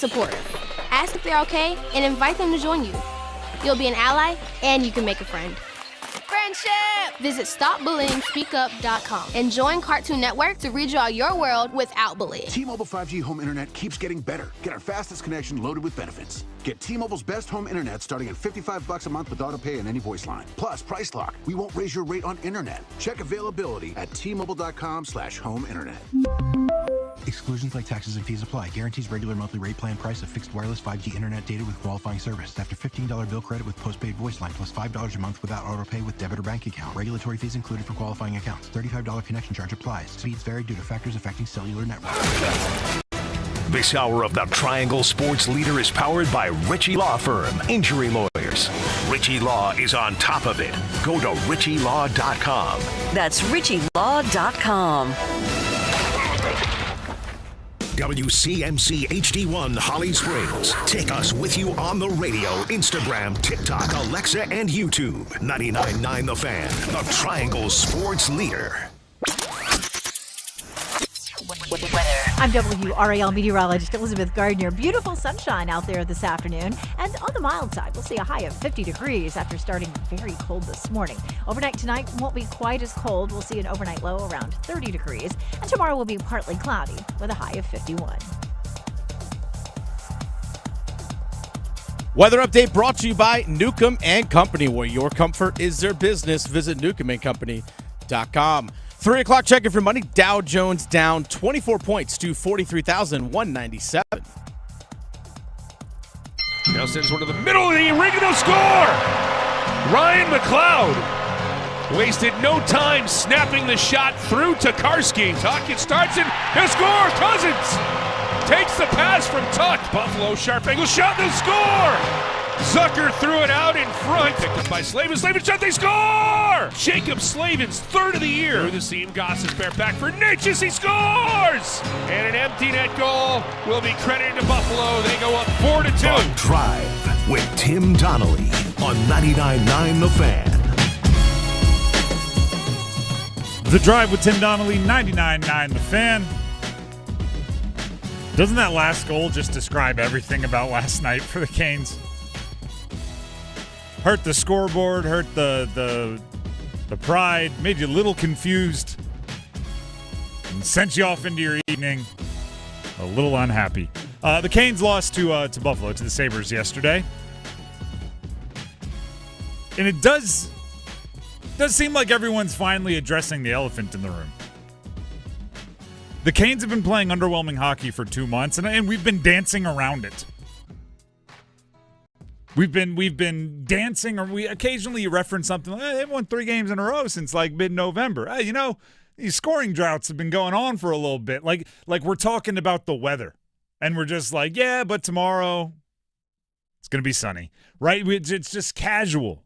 supportive. Ask if they're okay and invite them to join you. You'll be an ally and you can make a friend. Friendship! Visit StopBullyingSpeakUp.com and join Cartoon Network to redraw your world without bullying. T-Mobile 5G home internet keeps getting better. Get our fastest connection loaded with benefits. Get T-Mobile's best home internet starting at $55 a month with autopay and any voice line. Plus, Price Lock. We won't raise your rate on internet. Check availability at T-Mobile.com/home internet. Exclusions like taxes and fees apply. Guarantees regular monthly rate plan price of fixed wireless 5G internet data with qualifying service. After $15 bill credit with postpaid voice line plus $5 a month without autopay with debit or bank account. Regulatory fees included for qualifying accounts. $35 connection charge applies. Speeds vary due to factors affecting cellular networks. This hour of the Triangle Sports Leader is powered by Ritchie Law Firm. Injury lawyers. Ritchie Law is on top of it. Go to RitchieLaw.com. That's RitchieLaw.com. WCMC HD1 Holly Springs. Take us with you on the radio, Instagram, TikTok, Alexa, and YouTube. 99.9 The Fan, the Triangle Sports Leader. I'm WRAL meteorologist Elizabeth Gardner. Beautiful sunshine out there this afternoon. And on the mild side, we'll see a high of 50 degrees after starting very cold this morning. Overnight tonight won't be quite as cold. We'll see an overnight low around 30 degrees. And tomorrow will be partly cloudy with a high of 51. Weather update brought to you by Newcomb & Company, where your comfort is their business. Visit newcombandcompany.com. 3 o'clock check in for money. Dow Jones down 24 points to 43,197. Now sends one to the middle of the arena to score. Ryan McLeod wasted no time snapping the shot through Tokarski. Tuck, it starts and he'll score. Cousins takes the pass from Tuck. Buffalo sharp angle shot. They'll score. Zucker threw it out in front. Picked up by Slavin. Slavin shot. They score! Jacob Slavin's third of the year. Through the seam. Goss is back for Natchez. He scores! And an empty net goal will be credited to Buffalo. They go up 4-2. The Drive with Tim Donnelly on 99.9 The Fan. The Drive with Tim Donnelly, 99.9 The Fan. Doesn't that last goal just describe everything about last night for the Canes? Hurt the scoreboard, hurt the pride, made you a little confused, and sent you off into your evening a little unhappy. The Canes lost to Buffalo, to the Sabres yesterday. And it does seem like everyone's finally addressing the elephant in the room. The Canes have been playing underwhelming hockey for 2 months, and we've been dancing around it. We've been dancing, or we occasionally reference something like, they've won 3 games in a row since like mid-November. Hey, these scoring droughts have been going on for a little bit. Like we're talking about the weather, and we're just like, yeah, but tomorrow it's going to be sunny, right? It's just casual.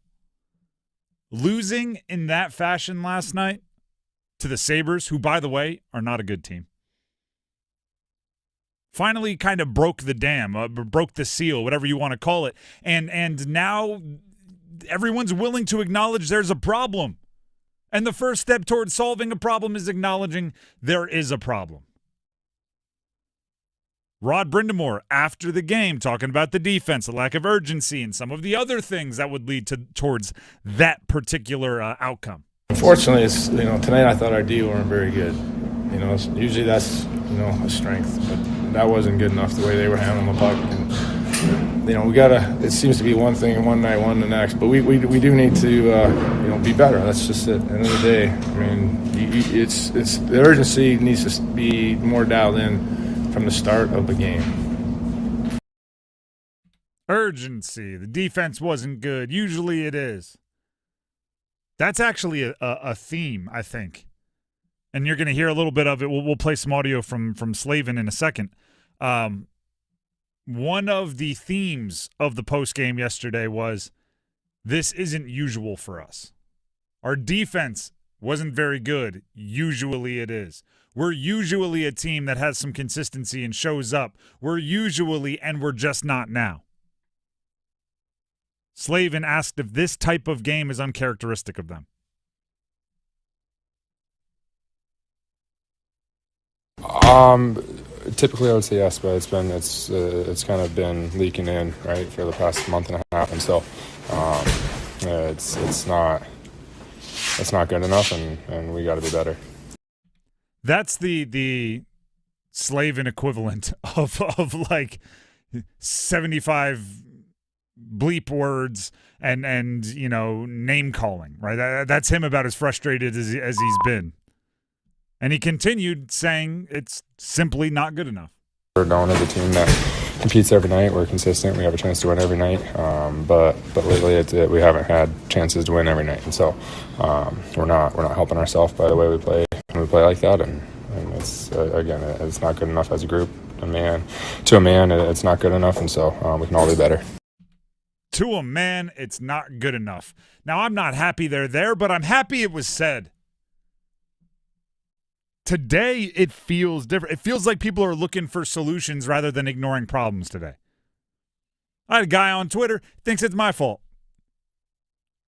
Losing in that fashion last night to the Sabres, who, by the way, are not a good team, finally kind of broke the dam, broke the seal, whatever you want to call it. And now everyone's willing to acknowledge there's a problem. And the first step towards solving a problem is acknowledging there is a problem. Rod Brindamore, after the game, talking about the defense, the lack of urgency, and some of the other things that would lead towards that particular outcome. Unfortunately, it's, tonight I thought our D weren't very good. Usually that's, a strength, but that wasn't good enough the way they were handling the puck. And, we gotta. It seems to be one thing one night, one the next, but we do need to, be better. That's just it. At the end of the day, it's the urgency needs to be more dialed in from the start of the game. Urgency. The defense wasn't good. Usually it is. That's actually a theme, I think. And you're going to hear a little bit of it. We'll play some audio from Slavin in a second. One of the themes of the postgame yesterday was, this isn't usual for us. Our defense wasn't very good. Usually it is. We're usually a team that has some consistency and shows up. We're usually, and we're just not now. Slavin asked if this type of game is uncharacteristic of them. Typically, I would say yes, but it's kind of been leaking in, right, for the past month and a half, and so it's not good enough, and we got to be better. That's the Slavin equivalent of like 75 bleep words and name calling, right? That's him about as frustrated as he's been. And he continued saying it's simply not good enough. We're known as a team that competes every night. We're consistent. We have a chance to win every night. But lately, we haven't had chances to win every night, and so we're not helping ourselves by the way we play. When we play like that, and it's it's not good enough as a group. To a man, it's not good enough, and so we can all be better. To a man, it's not good enough. Now, I'm not happy they're there, but I'm happy it was said. Today, it feels different. It feels like people are looking for solutions rather than ignoring problems today. I had a guy on Twitter thinks it's my fault.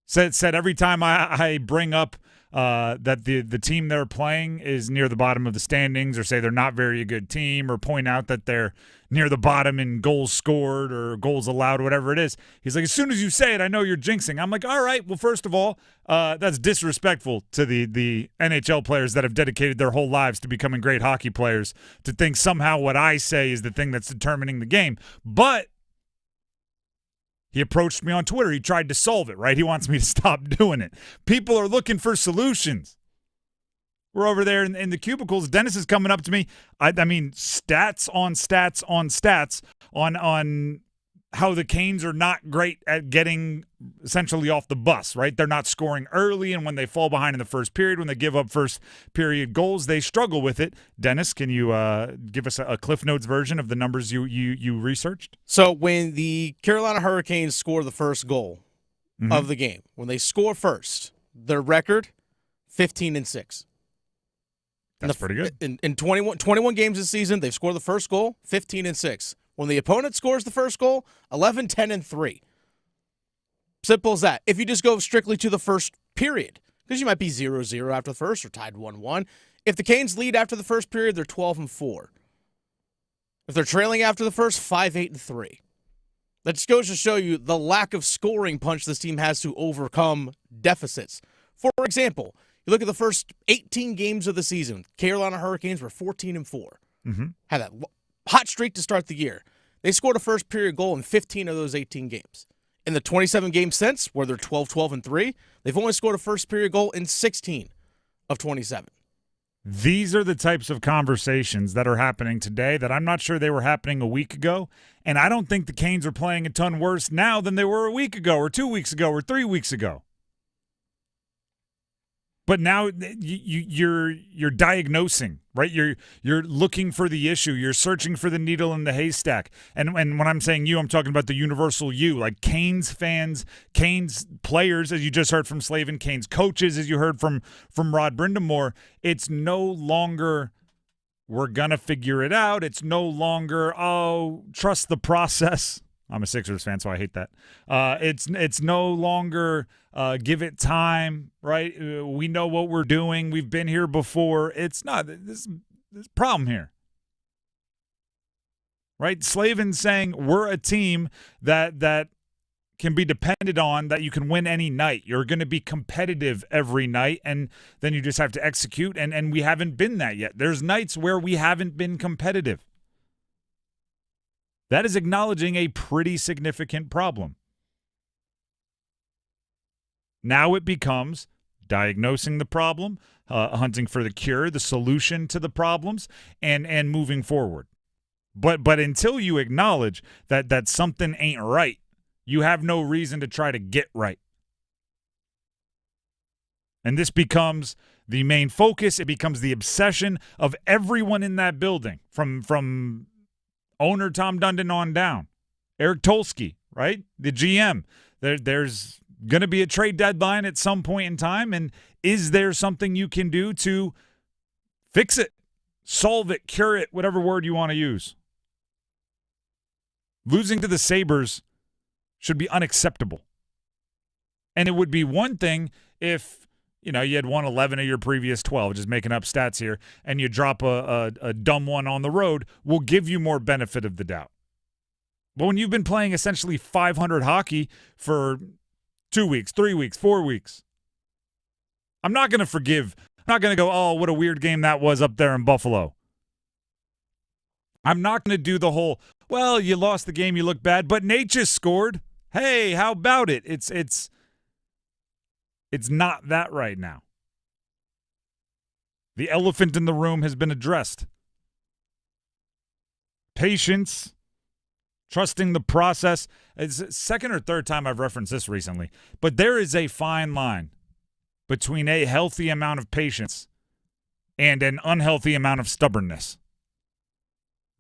Said every time I bring up that the team they're playing is near the bottom of the standings, or say they're not very a good team, or point out that they're near the bottom in goals scored or goals allowed, whatever it is. He's like, as soon as you say it, I know you're jinxing. I'm like, all right, well, first of all, that's disrespectful to the NHL players that have dedicated their whole lives to becoming great hockey players, to think somehow what I say is the thing that's determining the game. But he approached me on Twitter. He tried to solve it, right? He wants me to stop doing it. People are looking for solutions. We're over there in the cubicles. Dennis is coming up to me. I mean, stats on stats on stats on how the Canes are not great at getting essentially off the bus, right? They're not scoring early, and when they fall behind in the first period, when they give up first period goals, they struggle with it. Dennis, can you give us a Cliff Notes version of the numbers you researched? So when the Carolina Hurricanes score the first goal of the game, when they score first, their record, 15-6. That's pretty good. In 21 games this season, they've scored the first goal, 15-6. When the opponent scores the first goal, 11-10-3. Simple as that. If you just go strictly to the first period, because you might be 0-0 after the first or tied 1-1. If the Canes lead after the first period, they're 12-4. If they're trailing after the first, 5-8-3. That just goes to show you the lack of scoring punch this team has to overcome deficits. For example, you look at the first 18 games of the season. Carolina Hurricanes were 14-4. Had that hot streak to start the year. They scored a first period goal in 15 of those 18 games. In the 27 games since, where they're 12-12-3, they've only scored a first period goal in 16 of 27. These are the types of conversations that are happening today that I'm not sure they were happening a week ago, and I don't think the Canes are playing a ton worse now than they were a week ago or 2 weeks ago or 3 weeks ago. But now you're diagnosing, right? You're looking for the issue. You're searching for the needle in the haystack. And when I'm saying you, I'm talking about the universal you, like Canes fans, Canes players, as you just heard from Slavin, Canes coaches, as you heard from Rod Brindamore. It's no longer we're gonna figure it out. It's no longer trust the process. I'm a Sixers fan, so I hate that. It's no longer give it time, right? We know what we're doing. We've been here before. It's not. There's a problem here, right? Slavin's saying we're a team that can be depended on, that you can win any night. You're going to be competitive every night, and then you just have to execute, and we haven't been that yet. There's nights where we haven't been competitive. That is acknowledging a pretty significant problem. Now it becomes diagnosing the problem, hunting for the cure, the solution to the problems, and moving forward. But until you acknowledge that something ain't right, you have no reason to try to get right. And this becomes the main focus. It becomes the obsession of everyone in that building, from owner Tom Dundon on down. Eric Tolsky, right? The GM. There's going to be a trade deadline at some point in time, and is there something you can do to fix it, solve it, cure it, whatever word you want to use? Losing to the Sabres should be unacceptable. And it would be one thing if You had won 11 of your previous 12, just making up stats here, and you drop a dumb one on the road, will give you more benefit of the doubt. But when you've been playing essentially 500 hockey for 2 weeks, 3 weeks, 4 weeks, I'm not going to forgive. I'm not going to go, oh, what a weird game that was up there in Buffalo. I'm not going to do the whole, well, you lost the game, you look bad, but Nate just scored. Hey, how about it? It's not that right now. The elephant in the room has been addressed. Patience, trusting the process. It's the second or third time I've referenced this recently, but there is a fine line between a healthy amount of patience and an unhealthy amount of stubbornness.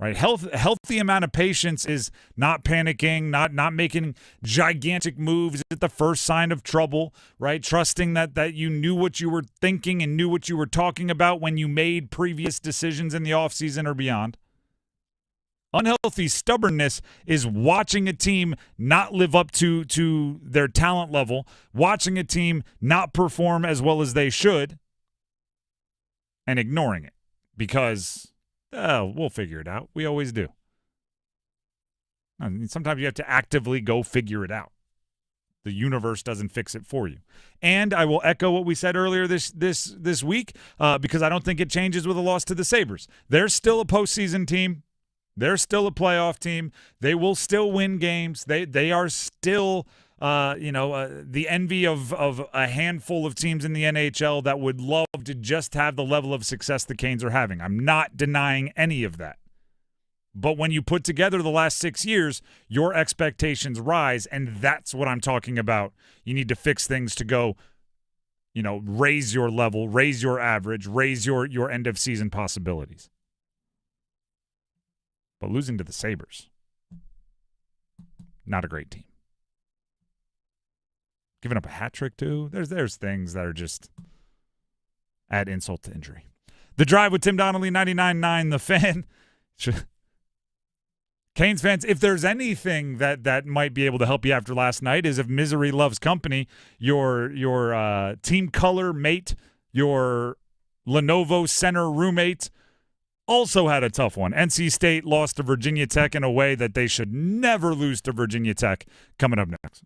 Right? Healthy amount of patience is not panicking, not making gigantic moves at the first sign of trouble, right? Trusting that you knew what you were thinking and knew what you were talking about when you made previous decisions in the offseason or beyond. Unhealthy stubbornness is watching a team not live up to their talent level, watching a team not perform as well as they should, and ignoring it because we'll figure it out. We always do. I mean, sometimes you have to actively go figure it out. The universe doesn't fix it for you. And I will echo what we said earlier this week because I don't think it changes with a loss to the Sabres. They're still a postseason team. They're still a playoff team. They will still win games. They are still the envy of a handful of teams in the NHL that would love to just have the level of success the Canes are having. I'm not denying any of that. But when you put together the last 6 years, your expectations rise, and that's what I'm talking about. You need to fix things to go, raise your level, raise your average, raise your end-of-season possibilities. But losing to the Sabres, not a great team. Giving up a hat trick, too. There's things that are just add insult to injury. The Drive with Tim Donnelly, 99.9 The Fan. Canes fans, if there's anything that might be able to help you after last night is if misery loves company, your team color mate, your Lenovo center roommate also had a tough one. NC State lost to Virginia Tech in a way that they should never lose to Virginia Tech. Coming up next.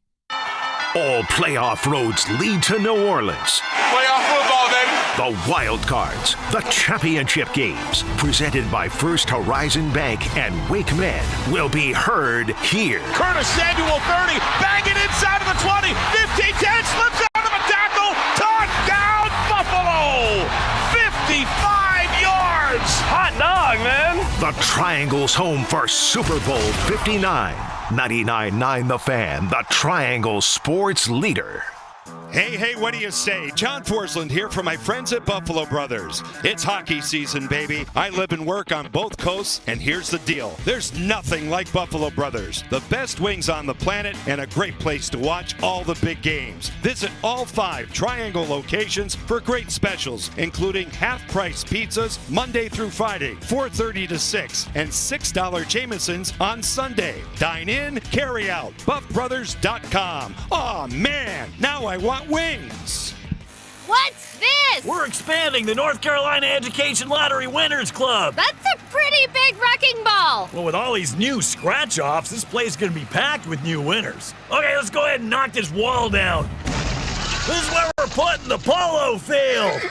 All playoff roads lead to New Orleans. Playoff football, baby. The Wild Cards, the championship games, presented by First Horizon Bank and Wake Men, will be heard here. Curtis Samuel 30, banging inside of the 20, 15-10, slips out of a tackle, touchdown Buffalo! 55 yards! Hot dog, man! The Triangle's home for Super Bowl 59. 99.9 The Fan, the Triangle sports leader. Hey, what do you say? John Forsland here for my friends at Buffalo Brothers. It's hockey season, baby. I live and work on both coasts, and here's the deal. There's nothing like Buffalo Brothers. The best wings on the planet and a great place to watch all the big games. Visit all 5 Triangle locations for great specials, including half-price pizzas Monday through Friday, 4:30 to 6, and $6 Jamesons on Sunday. Dine in, carry out. BuffBrothers.com. Aw, man, now I want wings. What's this? We're expanding the North Carolina Education Lottery Winners Club. That's a pretty big wrecking ball. Well, with all these new scratch-offs, this place is going to be packed with new winners. Okay, let's go ahead and knock this wall down. This is where we're putting the polo field.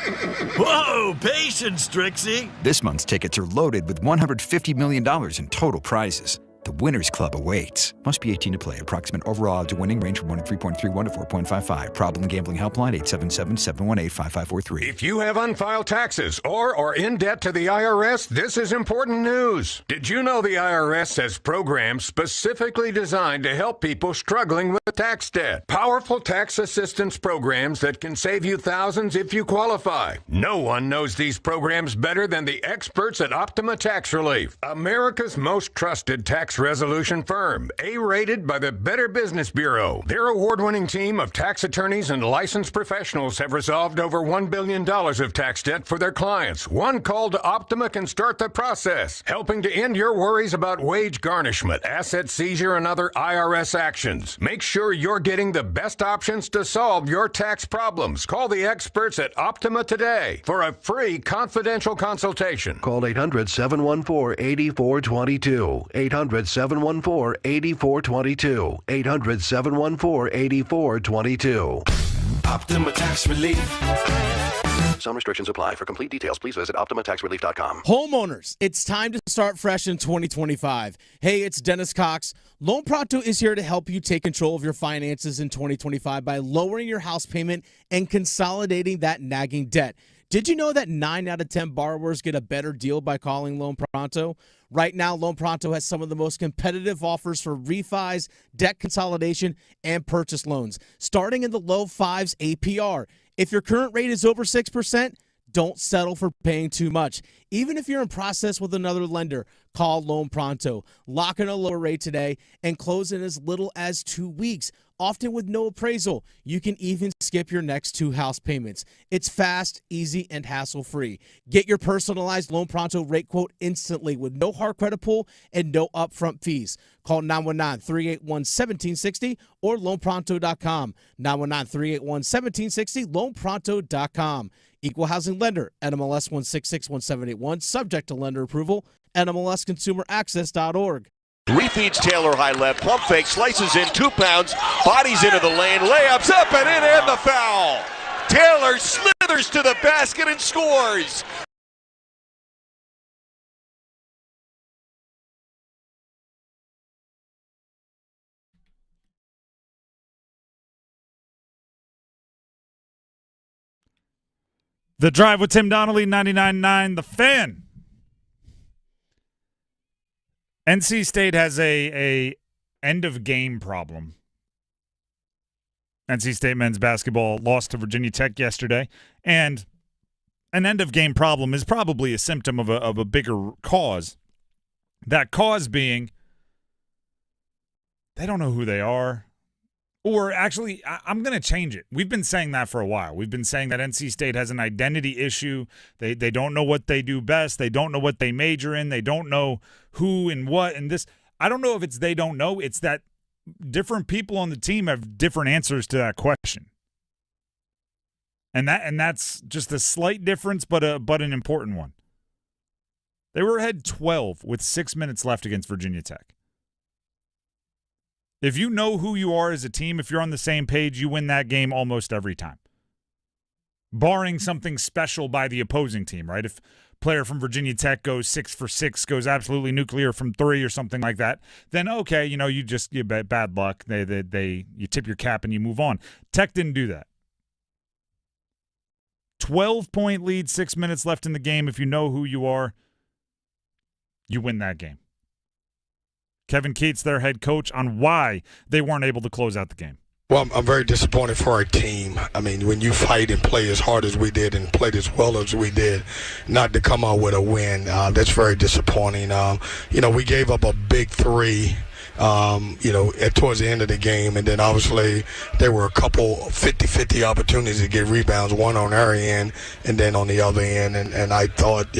Whoa, patience, Trixie. This month's tickets are loaded with $150 million in total prizes. The Winners Club awaits. Must be 18 to play. Approximate overall odds of winning range from 1 in 3.31 to 4.55. Problem gambling helpline 877-718-5543. If you have unfiled taxes or are in debt to the IRS, this is important news. Did you know the IRS has programs specifically designed to help people struggling with tax debt? Powerful tax assistance programs that can save you thousands if you qualify. No one knows these programs better than the experts at Optima Tax Relief, America's most trusted tax tax resolution firm, A-rated by the Better Business Bureau. Their award-winning team of tax attorneys and licensed professionals have resolved over $1 billion of tax debt for their clients. One call to Optima can start the process, helping to end your worries about wage garnishment, asset seizure, and other IRS actions. Make sure you're getting the best options to solve your tax problems. Call the experts at Optima today for a free confidential consultation. Call 800-714-8422. 800-714-8422. 800-714-8422. Optima Tax Relief. Some restrictions apply. For complete details, please visit OptimaTaxRelief.com. Homeowners, it's time to start fresh in 2025. Hey, it's Dennis Cox. Loan Pronto is here to help you take control of your finances in 2025 by lowering your house payment and consolidating that nagging debt. Did you know that 9 out of 10 borrowers get a better deal by calling Loan Pronto? Right now, Loan Pronto has some of the most competitive offers for refis, debt consolidation, and purchase loans, starting in the low 5s APR. If your current rate is over 6%, don't settle for paying too much. Even if you're in process with another lender, call Loan Pronto. Lock in a lower rate today and close in as little as 2 weeks, often with no appraisal. You can even skip your next 2 house payments. It's fast, easy, and hassle-free. Get your personalized Loan Pronto rate quote instantly with no hard credit pull and no upfront fees. Call 919-381-1760 or loanpronto.com. 919-381-1760, loanpronto.com. Equal housing lender, NMLS 1661781, subject to lender approval, NMLSconsumeraccess.org. Refeeds Taylor high left, pump fake, slices in 2 pounds, bodies into the lane, layups up and in, and the foul. Taylor slithers to the basket and scores. The Drive with Tim Donnelly, 99.9 The Fan. NC State has a end-of-game problem. NC State men's basketball lost to Virginia Tech yesterday, and an end-of-game problem is probably a symptom of a bigger cause. That cause being they don't know who they are. Or actually, I'm going to change it. We've been saying that for a while. We've been saying that NC State has an identity issue. They don't know what they do best. They don't know what they major in. They don't know who and what and this. I don't know if it's they don't know. It's that different people on the team have different answers to that question. And that's just a slight difference, but an important one. They were ahead 12 with 6 minutes left against Virginia Tech. If you know who you are as a team, if you're on the same page, you win that game almost every time. Barring something special by the opposing team, right? If a player from Virginia Tech goes 6 for 6, goes absolutely nuclear from 3 or something like that, then okay, you bad luck. You tip your cap and you move on. Tech didn't do that. 12-point lead, 6 minutes left in the game. If you know who you are, you win that game. Kevin Keats, their head coach, on why they weren't able to close out the game. Well, I'm very disappointed for our team. I mean, when you fight and play as hard as we did and played as well as we did, not to come out with a win, that's very disappointing. We gave up a big 3. Towards the end of the game, and then obviously there were a couple 50-50 opportunities to get rebounds, one on our end and then on the other end, and I thought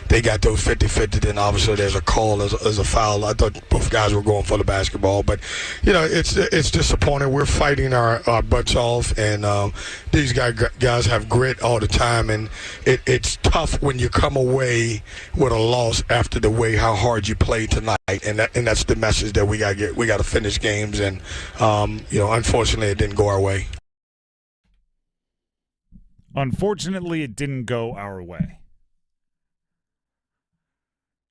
they got those 50-50, then obviously there's a call as a foul. I thought both guys were going for the basketball, but it's disappointing. We're fighting our butts off, and these guys have grit all the time, and it's tough when you come away with a loss after the way how hard you played tonight, and that's the message that we got to get. We got to finish games, and unfortunately, it didn't go our way. Unfortunately, it didn't go our way.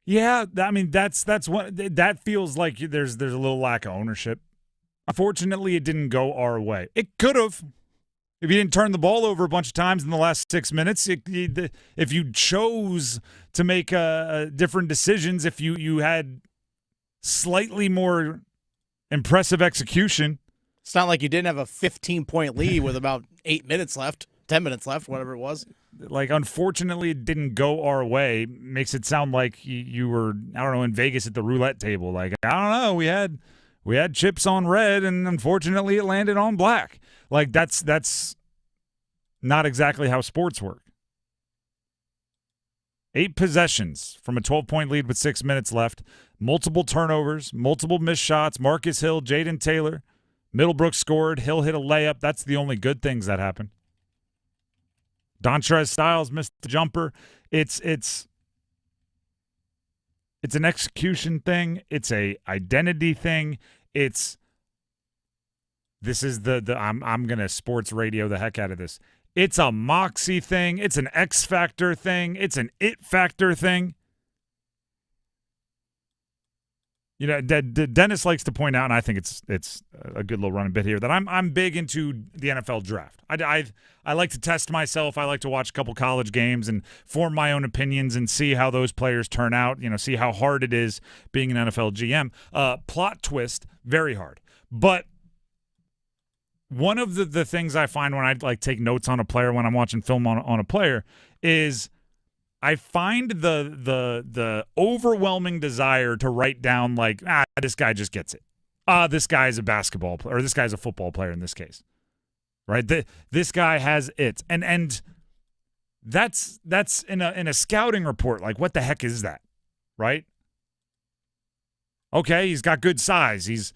Yeah, I mean that's what that feels like. There's a little lack of ownership. Unfortunately, it didn't go our way. It could have. If you didn't turn the ball over a bunch of times in the last 6 minutes, if you chose to make different decisions, if you had slightly more impressive execution. It's not like you didn't have a 15-point lead with about 8 minutes left, 10 minutes left, whatever it was. like, unfortunately, it didn't go our way. Makes it sound like you were, I don't know, in Vegas at the roulette table. Like, I don't know, we had chips on red, and unfortunately, it landed on black. Like, that's not exactly how sports work. 8 possessions from a 12-point lead with 6 minutes left. Multiple turnovers, multiple missed shots. Marcus Hill, Jaden Taylor, Middlebrook scored. Hill hit a layup. That's the only good things that happened. Dontrez Styles missed the jumper. It's an execution thing. It's a identity thing. This is I'm gonna sports radio the heck out of this. It's a moxie thing. It's an X factor thing. It's an it factor thing. You know, Dennis likes to point out, and I think it's a good little running bit here, that I'm big into the NFL draft. I like to test myself. I like to watch a couple college games and form my own opinions and see how those players turn out. You know, see how hard it is being an NFL GM. Plot twist, very hard. But one of the things I find when I like take notes on a player when I'm watching film on a player is I find the overwhelming desire to write down like, this guy just gets it. This guy's a basketball player, or this guy's a football player in this case, right? This guy has it, and that's in a scouting report. Like, what the heck is that, right? Okay, he's got good size. He's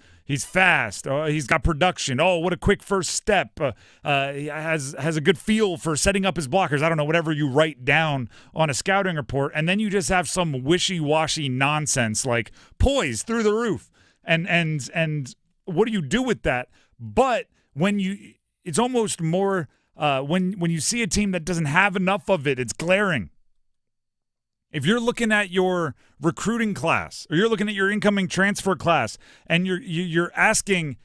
fast. He's got production. Oh, what a quick first step. He has a good feel for setting up his blockers. I don't know, whatever you write down on a scouting report, and then you just have some wishy-washy nonsense like poise through the roof. And what do you do with that? But it's almost more when you see a team that doesn't have enough of it, it's glaring. If you're looking at your recruiting class or you're looking at your incoming transfer class and you're asking,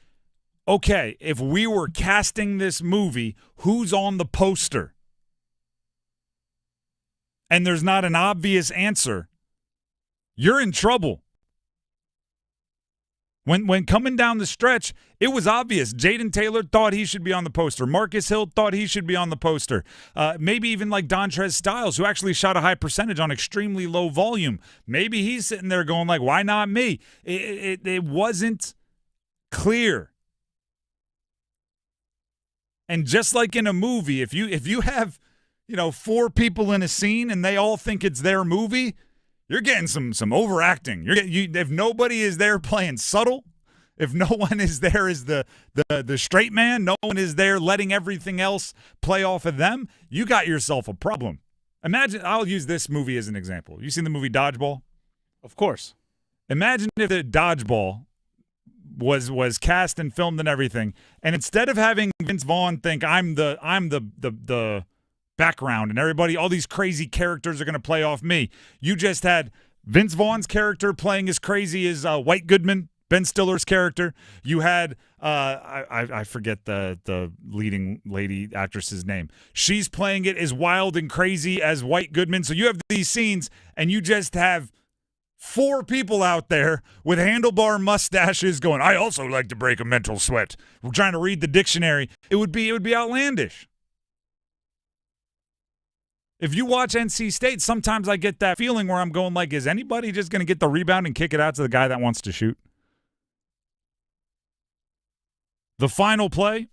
okay, if we were casting this movie, who's on the poster? And there's not an obvious answer, you're in trouble. When coming down the stretch, it was obvious. Jaden Taylor thought he should be on the poster. Marcus Hill thought he should be on the poster. Maybe even like Dontrez Styles, who actually shot a high percentage on extremely low volume. Maybe he's sitting there going like, why not me? It wasn't clear. And just like in a movie, if you have, 4 people in a scene and they all think it's their movie, you're getting some overacting. If nobody is there playing subtle, if no one is there as the straight man, no one is there letting everything else play off of them, you got yourself a problem. Imagine, I'll use this movie as an example. You seen the movie Dodgeball? Of course. Imagine if the Dodgeball was cast and filmed and everything, and instead of having Vince Vaughn think I'm the background and everybody, all these crazy characters are going to play off me, you just had Vince Vaughn's character playing as crazy as White Goodman, Ben Stiller's character. You had I forget the leading lady actress's name. She's playing it as wild and crazy as White Goodman. So you have these scenes and you just have 4 people out there with handlebar mustaches going, I also like to break a mental sweat. We're trying to read the dictionary. It would be outlandish. If you watch NC State, sometimes I get that feeling where I'm going like, is anybody just going to get the rebound and kick it out to the guy that wants to shoot? The final play,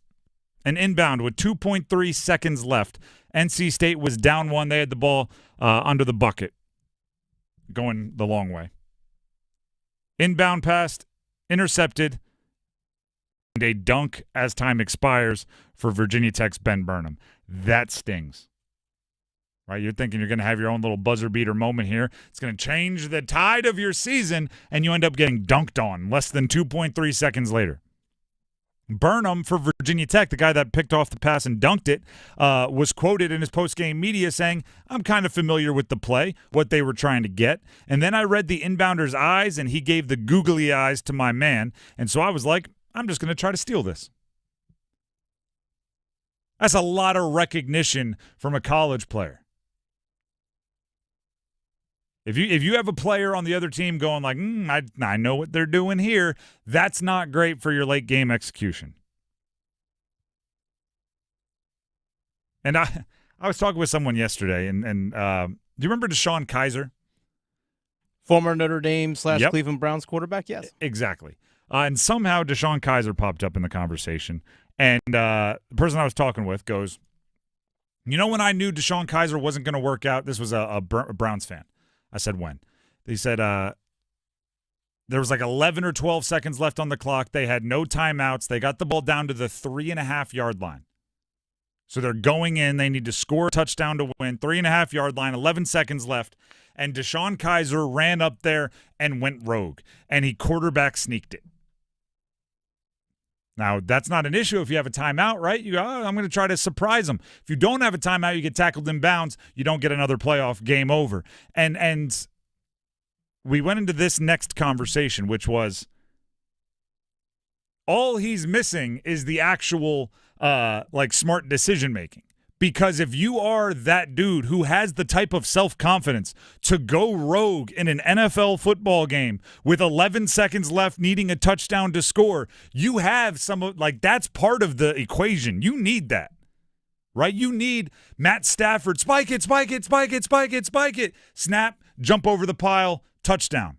an inbound with 2.3 seconds left. NC State was down 1. They had the ball under the bucket, going the long way. Inbound pass, intercepted, and a dunk as time expires for Virginia Tech's Ben Burnham. That stings. Right, you're thinking you're going to have your own little buzzer beater moment here. It's going to change the tide of your season, and you end up getting dunked on less than 2.3 seconds later. Burnham for Virginia Tech, the guy that picked off the pass and dunked it, was quoted in his post-game media saying, I'm kind of familiar with the play, what they were trying to get. And then I read the inbounder's eyes, and he gave the googly eyes to my man. And so I was like, I'm just going to try to steal this. That's a lot of recognition from a college player. If you have a player on the other team going like, I know what they're doing here, that's not great for your late game execution. And I I was talking with someone yesterday, and do you remember DeShone Kizer? Former Notre Dame / Cleveland Browns quarterback, yes. Exactly. And somehow DeShone Kizer popped up in the conversation. And the person I was talking with goes, you know when I knew DeShone Kizer wasn't going to work out? This was a Browns fan. I said, when? He said there was like 11 or 12 seconds left on the clock. They had no timeouts. They got the ball down to the 3.5-yard line. So they're going in. They need to score a touchdown to win. 3.5-yard line, 11 seconds left. And DeShone Kizer ran up there and went rogue. And he quarterback sneaked it. Now, that's not an issue if you have a timeout, right? You go, I'm going to try to surprise them. If you don't have a timeout, you get tackled in bounds. You don't get another playoff, game over. And we went into this next conversation, which was all he's missing is the actual smart decision-making. Because if you are that dude who has the type of self-confidence to go rogue in an NFL football game with 11 seconds left needing a touchdown to score, you have that's part of the equation. You need that, right? You need Matt Stafford, spike it, snap, jump over the pile, touchdown,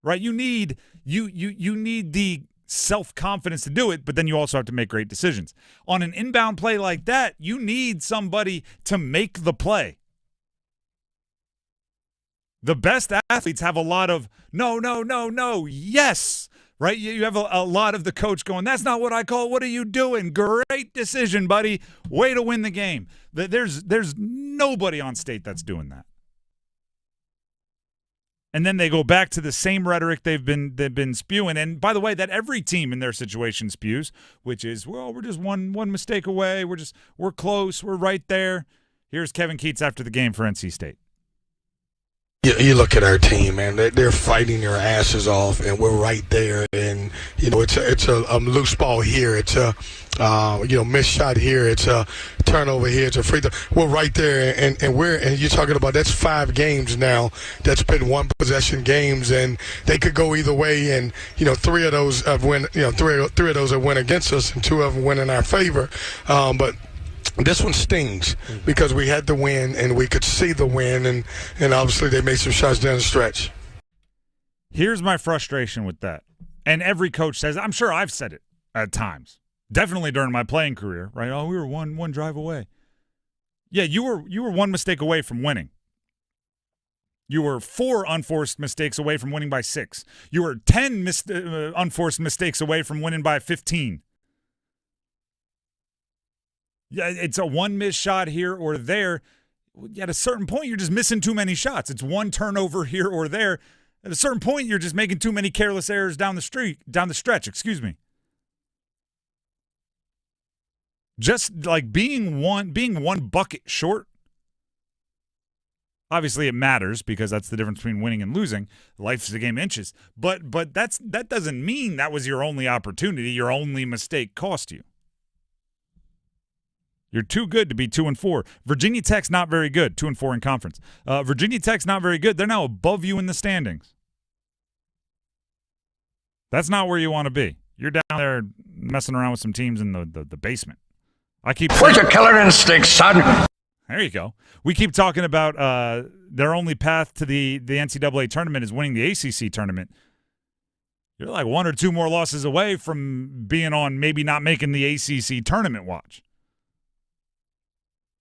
right? You need the self-confidence to do it, but then you also have to make great decisions. On an inbound play like that, you need somebody to make the play. The best athletes have a lot of no, yes, right? You have a lot of the coach going, that's not what I call, what are you doing? Great decision, buddy. Way to win the game. There's nobody on State that's doing that. And then they go back to the same rhetoric they've been spewing. And by the way, that every team in their situation spews, which is, well, we're just one mistake away. We're close. We're right there. Here's Kevin Keats after the game for NC State. You look at our team, man. They're fighting their asses off, and we're right there. And it's a loose ball here. It's a missed shot here. It's a turnover here. It's a free throw. We're right there, and you're talking about that's 5 games now. That's been one possession games, and they could go either way. And 3 of those have win. Three of those have win against us, and 2 of them win in our favor. But this one stings because we had the win and we could see the win, and obviously they made some shots down the stretch. Here's my frustration with that. And every coach says, I'm sure I've said it at times, definitely during my playing career, right? Oh, we were one drive away. Yeah, you were 1 mistake away from winning. You were 4 unforced mistakes away from winning by 6. You were 10 unforced mistakes away from winning by 15. Yeah, it's a 1 missed shot here or there. At a certain point, you're just missing too many shots. It's 1 turnover here or there. At a certain point, you're just making too many careless errors down the stretch. Excuse me. Just like being one bucket short. Obviously, it matters because that's the difference between winning and losing. Life is a game of inches. But that doesn't mean that was your only opportunity. Your only mistake cost you. You're too good to be 2-4. Virginia Tech's not very good, 2-4 in conference. Virginia Tech's not very good. They're now above you in the standings. That's not where you want to be. You're down there messing around with some teams in the basement. Where's your killer instinct, son? There you go. We keep talking about their only path to the NCAA tournament is winning the ACC tournament. You're like 1 or 2 more losses away from being on maybe not making the ACC tournament watch.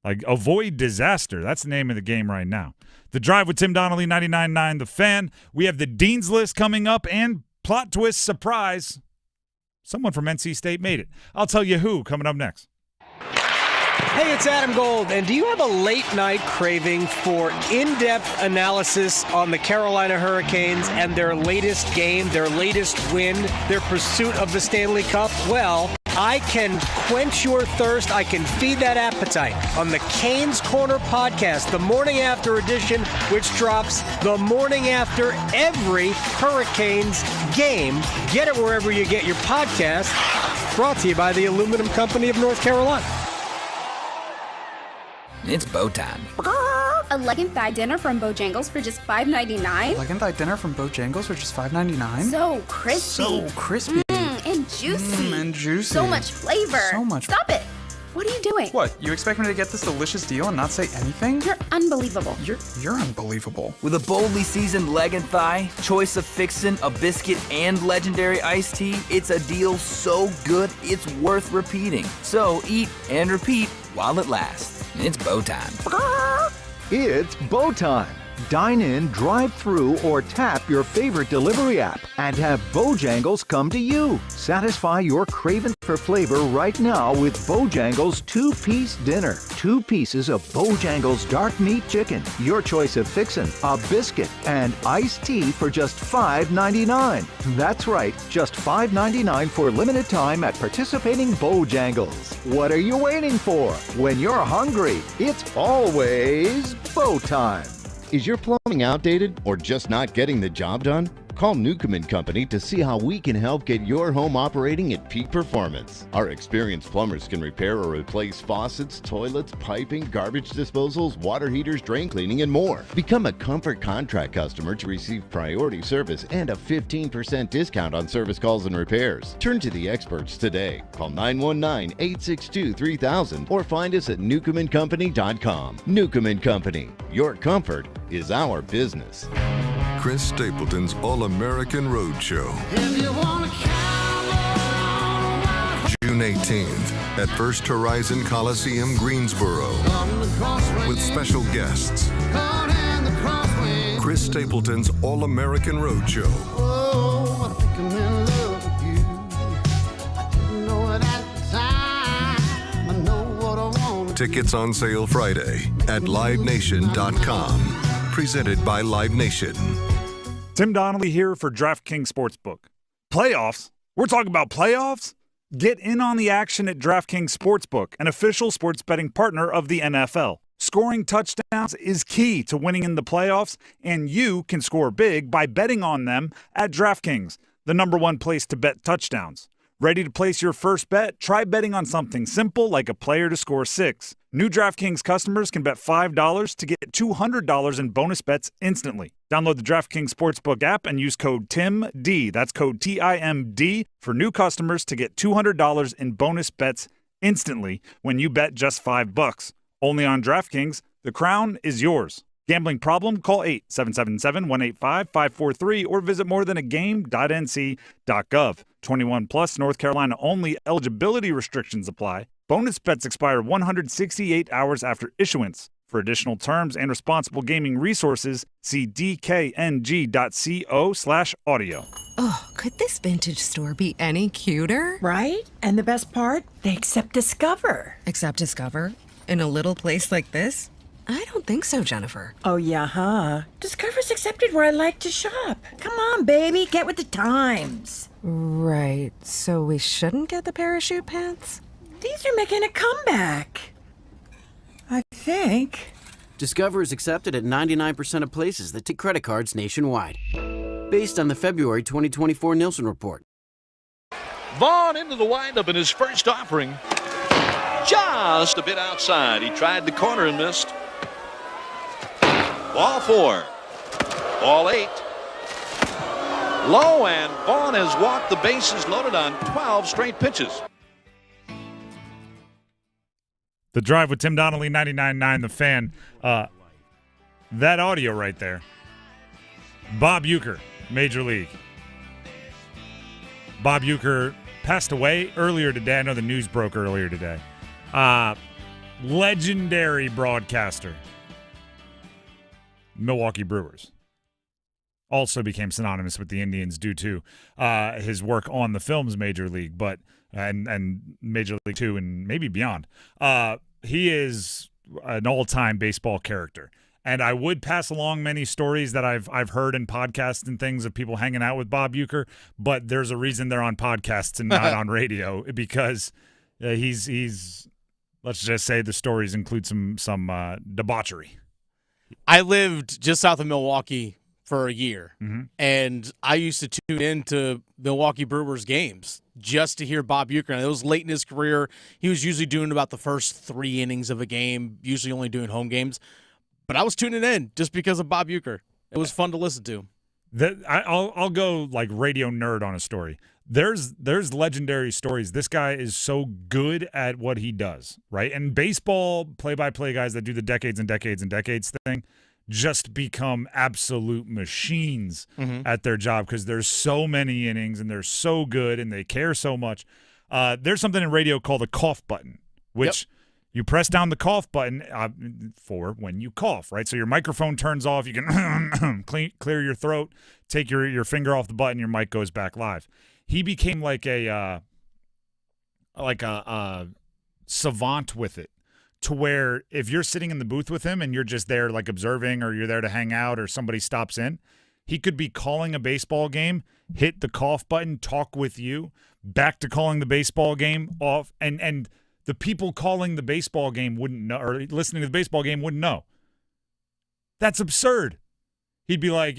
Like, avoid disaster. That's the name of the game right now. The Drive with Tim Donnelly, 99.9 The Fan. We have the Dean's List coming up and plot twist surprise. Someone from NC State made it. I'll tell you who coming up next. Hey, it's Adam Gold, and do you have a late-night craving for in-depth analysis on the Carolina Hurricanes and their latest game, their latest win, their pursuit of the Stanley Cup? Well, I can quench your thirst. I can feed that appetite on the Canes Corner podcast, the morning after edition, which drops the morning after every Hurricanes game. Get it wherever you get your podcast. Brought to you by the Aluminum Company of North Carolina. It's bow time. A leg and thigh dinner from Bojangles for just $5.99. Leg and thigh dinner from Bojangles for just $5.99. So crispy. So crispy. And juicy. And juicy. So much flavor. So much. Stop it. What are you doing? What, you expect me to get this delicious deal and not say anything? You're unbelievable. You're unbelievable. With a boldly seasoned leg and thigh, choice of fixin', a biscuit, and legendary iced tea, it's a deal so good it's worth repeating. So eat and repeat while it lasts. It's bow time. It's bow time. Dine in, drive through, or tap your favorite delivery app and have Bojangles come to you. Satisfy your craving for flavor right now with Bojangles 2-piece dinner. 2 pieces of Bojangles dark meat chicken, your choice of fixin', a biscuit, and iced tea for just $5.99. That's right, just $5.99 for limited time at participating Bojangles. What are you waiting for? When you're hungry, it's always bow time. Is your plumbing outdated or just not getting the job done? Call Newcomb & Company to see how we can help get your home operating at peak performance. Our experienced plumbers can repair or replace faucets, toilets, piping, garbage disposals, water heaters, drain cleaning, and more. Become a Comfort Contract customer to receive priority service and a 15% discount on service calls and repairs. Turn to the experts today. Call 919-862-3000 or find us at newcombandcompany.com. Newcomb & Company. Your comfort is our business. Chris Stapleton's All-American Roadshow. June 18th at First Horizon Coliseum, Greensboro. With special guests. Chris Stapleton's All-American Roadshow. Tickets on sale Friday at livenation.com. Presented by Live Nation. Tim Donnelly here for DraftKings Sportsbook. Playoffs? We're talking about playoffs? Get in on the action at DraftKings Sportsbook, an official sports betting partner of the NFL. Scoring touchdowns is key to winning in the playoffs, and you can score big by betting on them at DraftKings, the #1 place to bet touchdowns. Ready to place your first bet? Try betting on something simple like a player to score 6. New DraftKings customers can bet $5 to get $200 in bonus bets instantly. Download the DraftKings Sportsbook app and use code TIMD. That's code TIMD for new customers to get $200 in bonus bets instantly when you bet just $5. Only on DraftKings. The crown is yours. Gambling problem? Call 877-185-543 or visit morethanagame.nc.gov. 21 plus, North Carolina only. Eligibility restrictions apply. Bonus bets expire 168 hours after issuance. For additional terms and responsible gaming resources, see dkng.co/audio. Oh, could this vintage store be any cuter? Right? And the best part? They accept Discover. Accept Discover? In a little place like this? I don't think so, Jennifer. Oh, yeah, huh? Discover's accepted where I like to shop. Come on, baby, get with the times. Right, so we shouldn't get the parachute pants? These are making a comeback. I think. Discover is accepted at 99% of places that take credit cards nationwide. Based on the February 2024 Nielsen report. Vaughn into the windup in his first offering. Just a bit outside. He tried the corner and missed. Ball 4. Ball 8. Low, and Vaughn has walked the bases loaded on 12 straight pitches. The Drive with Tim Donnelly, 99.9 The Fan. That audio right there. Bob Uecker, Major League. Bob Uecker passed away earlier today. I know the news broke earlier today. Legendary broadcaster. Milwaukee Brewers. Also became synonymous with the Indians due to his work on the films Major League, but and Major League 2 and maybe beyond. He is an all-time baseball character. And I would pass along many stories that I've heard in podcasts and things of people hanging out with Bob Uecker, but there's a reason they're on podcasts and not on radio, because he's let's just say the stories include some debauchery. I lived just south of Milwaukee for a year, and I used to tune into Milwaukee Brewers games just to hear Bob Uecker. And it was late in his career. He was usually doing about the first 3 innings of a game, usually only doing home games. But I was tuning in just because of Bob Uecker. It was fun to listen to. I'll go like radio nerd on a story. There's legendary stories. This guy is so good at what he does, right? And baseball play-by-play guys that do the decades and decades and decades thing just become absolute machines at their job because there's so many innings and they're so good and they care so much. There's something in radio called a cough button, which you press down the cough button for when you cough, right? So your microphone turns off. You can clear your throat, take your finger off the button, your mic goes back live. He became like a savant with it, to where if you're sitting in the booth with him and you're just there like observing, or you're there to hang out, or somebody stops in, he could be calling a baseball game, hit the cough button, talk with you, back to calling the baseball game off, and the people calling the baseball game wouldn't know, or listening to the baseball game wouldn't know. That's absurd. He'd be like,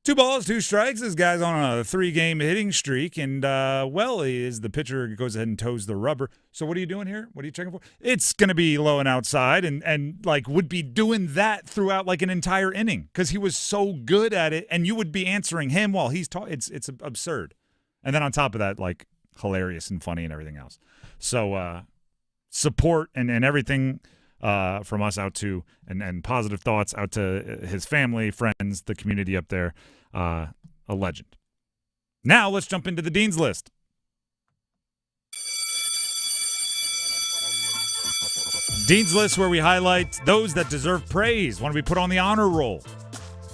2 balls, 2 strikes. This guy's on a 3-game hitting streak, and the pitcher goes ahead and toes the rubber. So what are you doing here? What are you checking for? It's going to be low and outside, and like would be doing that throughout like an entire inning because he was so good at it, and you would be answering him while he's talking. It's absurd. And then on top of that, like hilarious and funny and everything else. So support and everything from us out to, and positive thoughts out to his family, friends, the community up there. A legend. Now let's jump into the Dean's List. Dean's List, where we highlight those that deserve praise, want to be put on the honor roll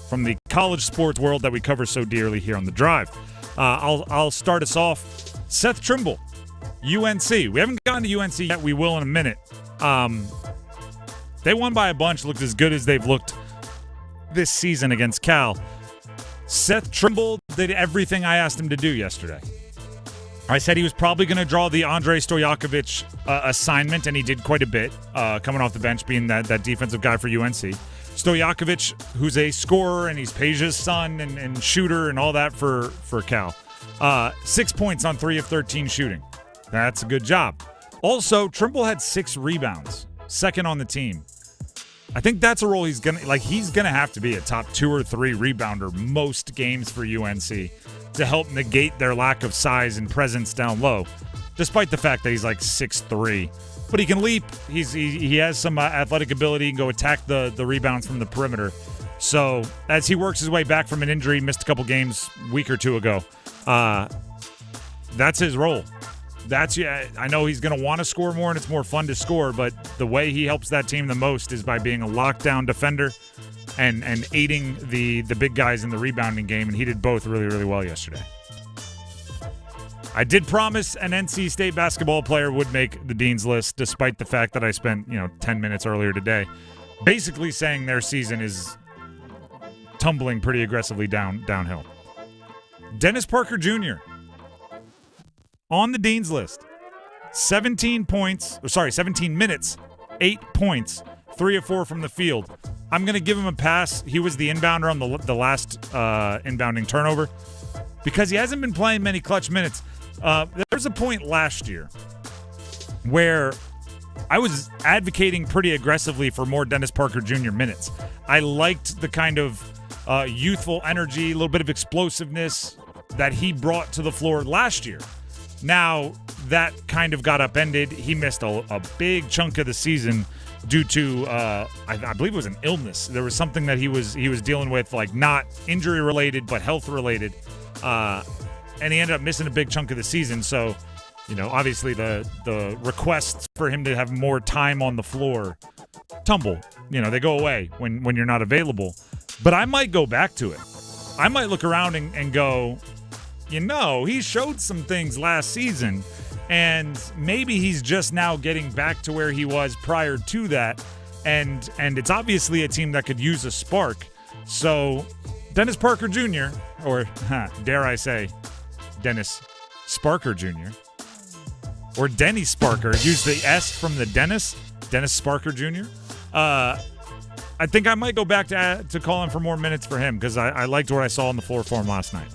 from the college sports world that we cover so dearly here on The Drive. I'll start us off. Seth Trimble, UNC. We haven't gotten to UNC yet. We will in a minute. They won by a bunch, looked as good as they've looked this season against Cal. Seth Trimble did everything I asked him to do yesterday. I said he was probably going to draw the Andre Stojakovic assignment, and he did quite a bit, coming off the bench, being that defensive guy for UNC. Stojakovic, who's a scorer, and he's Peja's son and shooter and all that for Cal. 6 points on 3 of 13 shooting. That's a good job. Also, Trimble had 6 rebounds, second on the team. I think that's a role he's gonna have to be a top 2 or 3 rebounder most games for UNC to help negate their lack of size and presence down low, despite the fact that he's like 6'3". But he can leap. He has some athletic ability and go attack the rebounds from the perimeter. So as he works his way back from an injury, missed a couple games a week or 2 ago, that's his role. I know he's going to want to score more, and it's more fun to score, but the way he helps that team the most is by being a lockdown defender and aiding the big guys in the rebounding game, and he did both really, really well yesterday. I did promise an NC State basketball player would make the Dean's List, despite the fact that I spent 10 minutes earlier today basically saying their season is tumbling pretty aggressively downhill. Dennis Parker Jr., on the Dean's List, 17 minutes, 8 points, 3 of 4 from the field. I'm going to give him a pass. He was the inbounder on the last inbounding turnover because he hasn't been playing many clutch minutes. There was a point last year where I was advocating pretty aggressively for more Dennis Parker Jr. minutes. I liked the kind of youthful energy, a little bit of explosiveness that he brought to the floor last year. Now, that kind of got upended. He missed a big chunk of the season due to, I believe it was an illness. There was something that he was dealing with, like not injury-related, but health-related. And he ended up missing a big chunk of the season. So, obviously the requests for him to have more time on the floor tumble. They go away when you're not available. But I might go back to it. I might look around and go, he showed some things last season, and maybe he's just now getting back to where he was prior to that, and it's obviously a team that could use a spark. So Dennis Parker Jr., or dare I say, Dennis Sparker Jr., or Denny Sparker, use the S from the Dennis Sparker Jr. I think I might go back to calling for more minutes for him because I liked what I saw on the floor for him last night.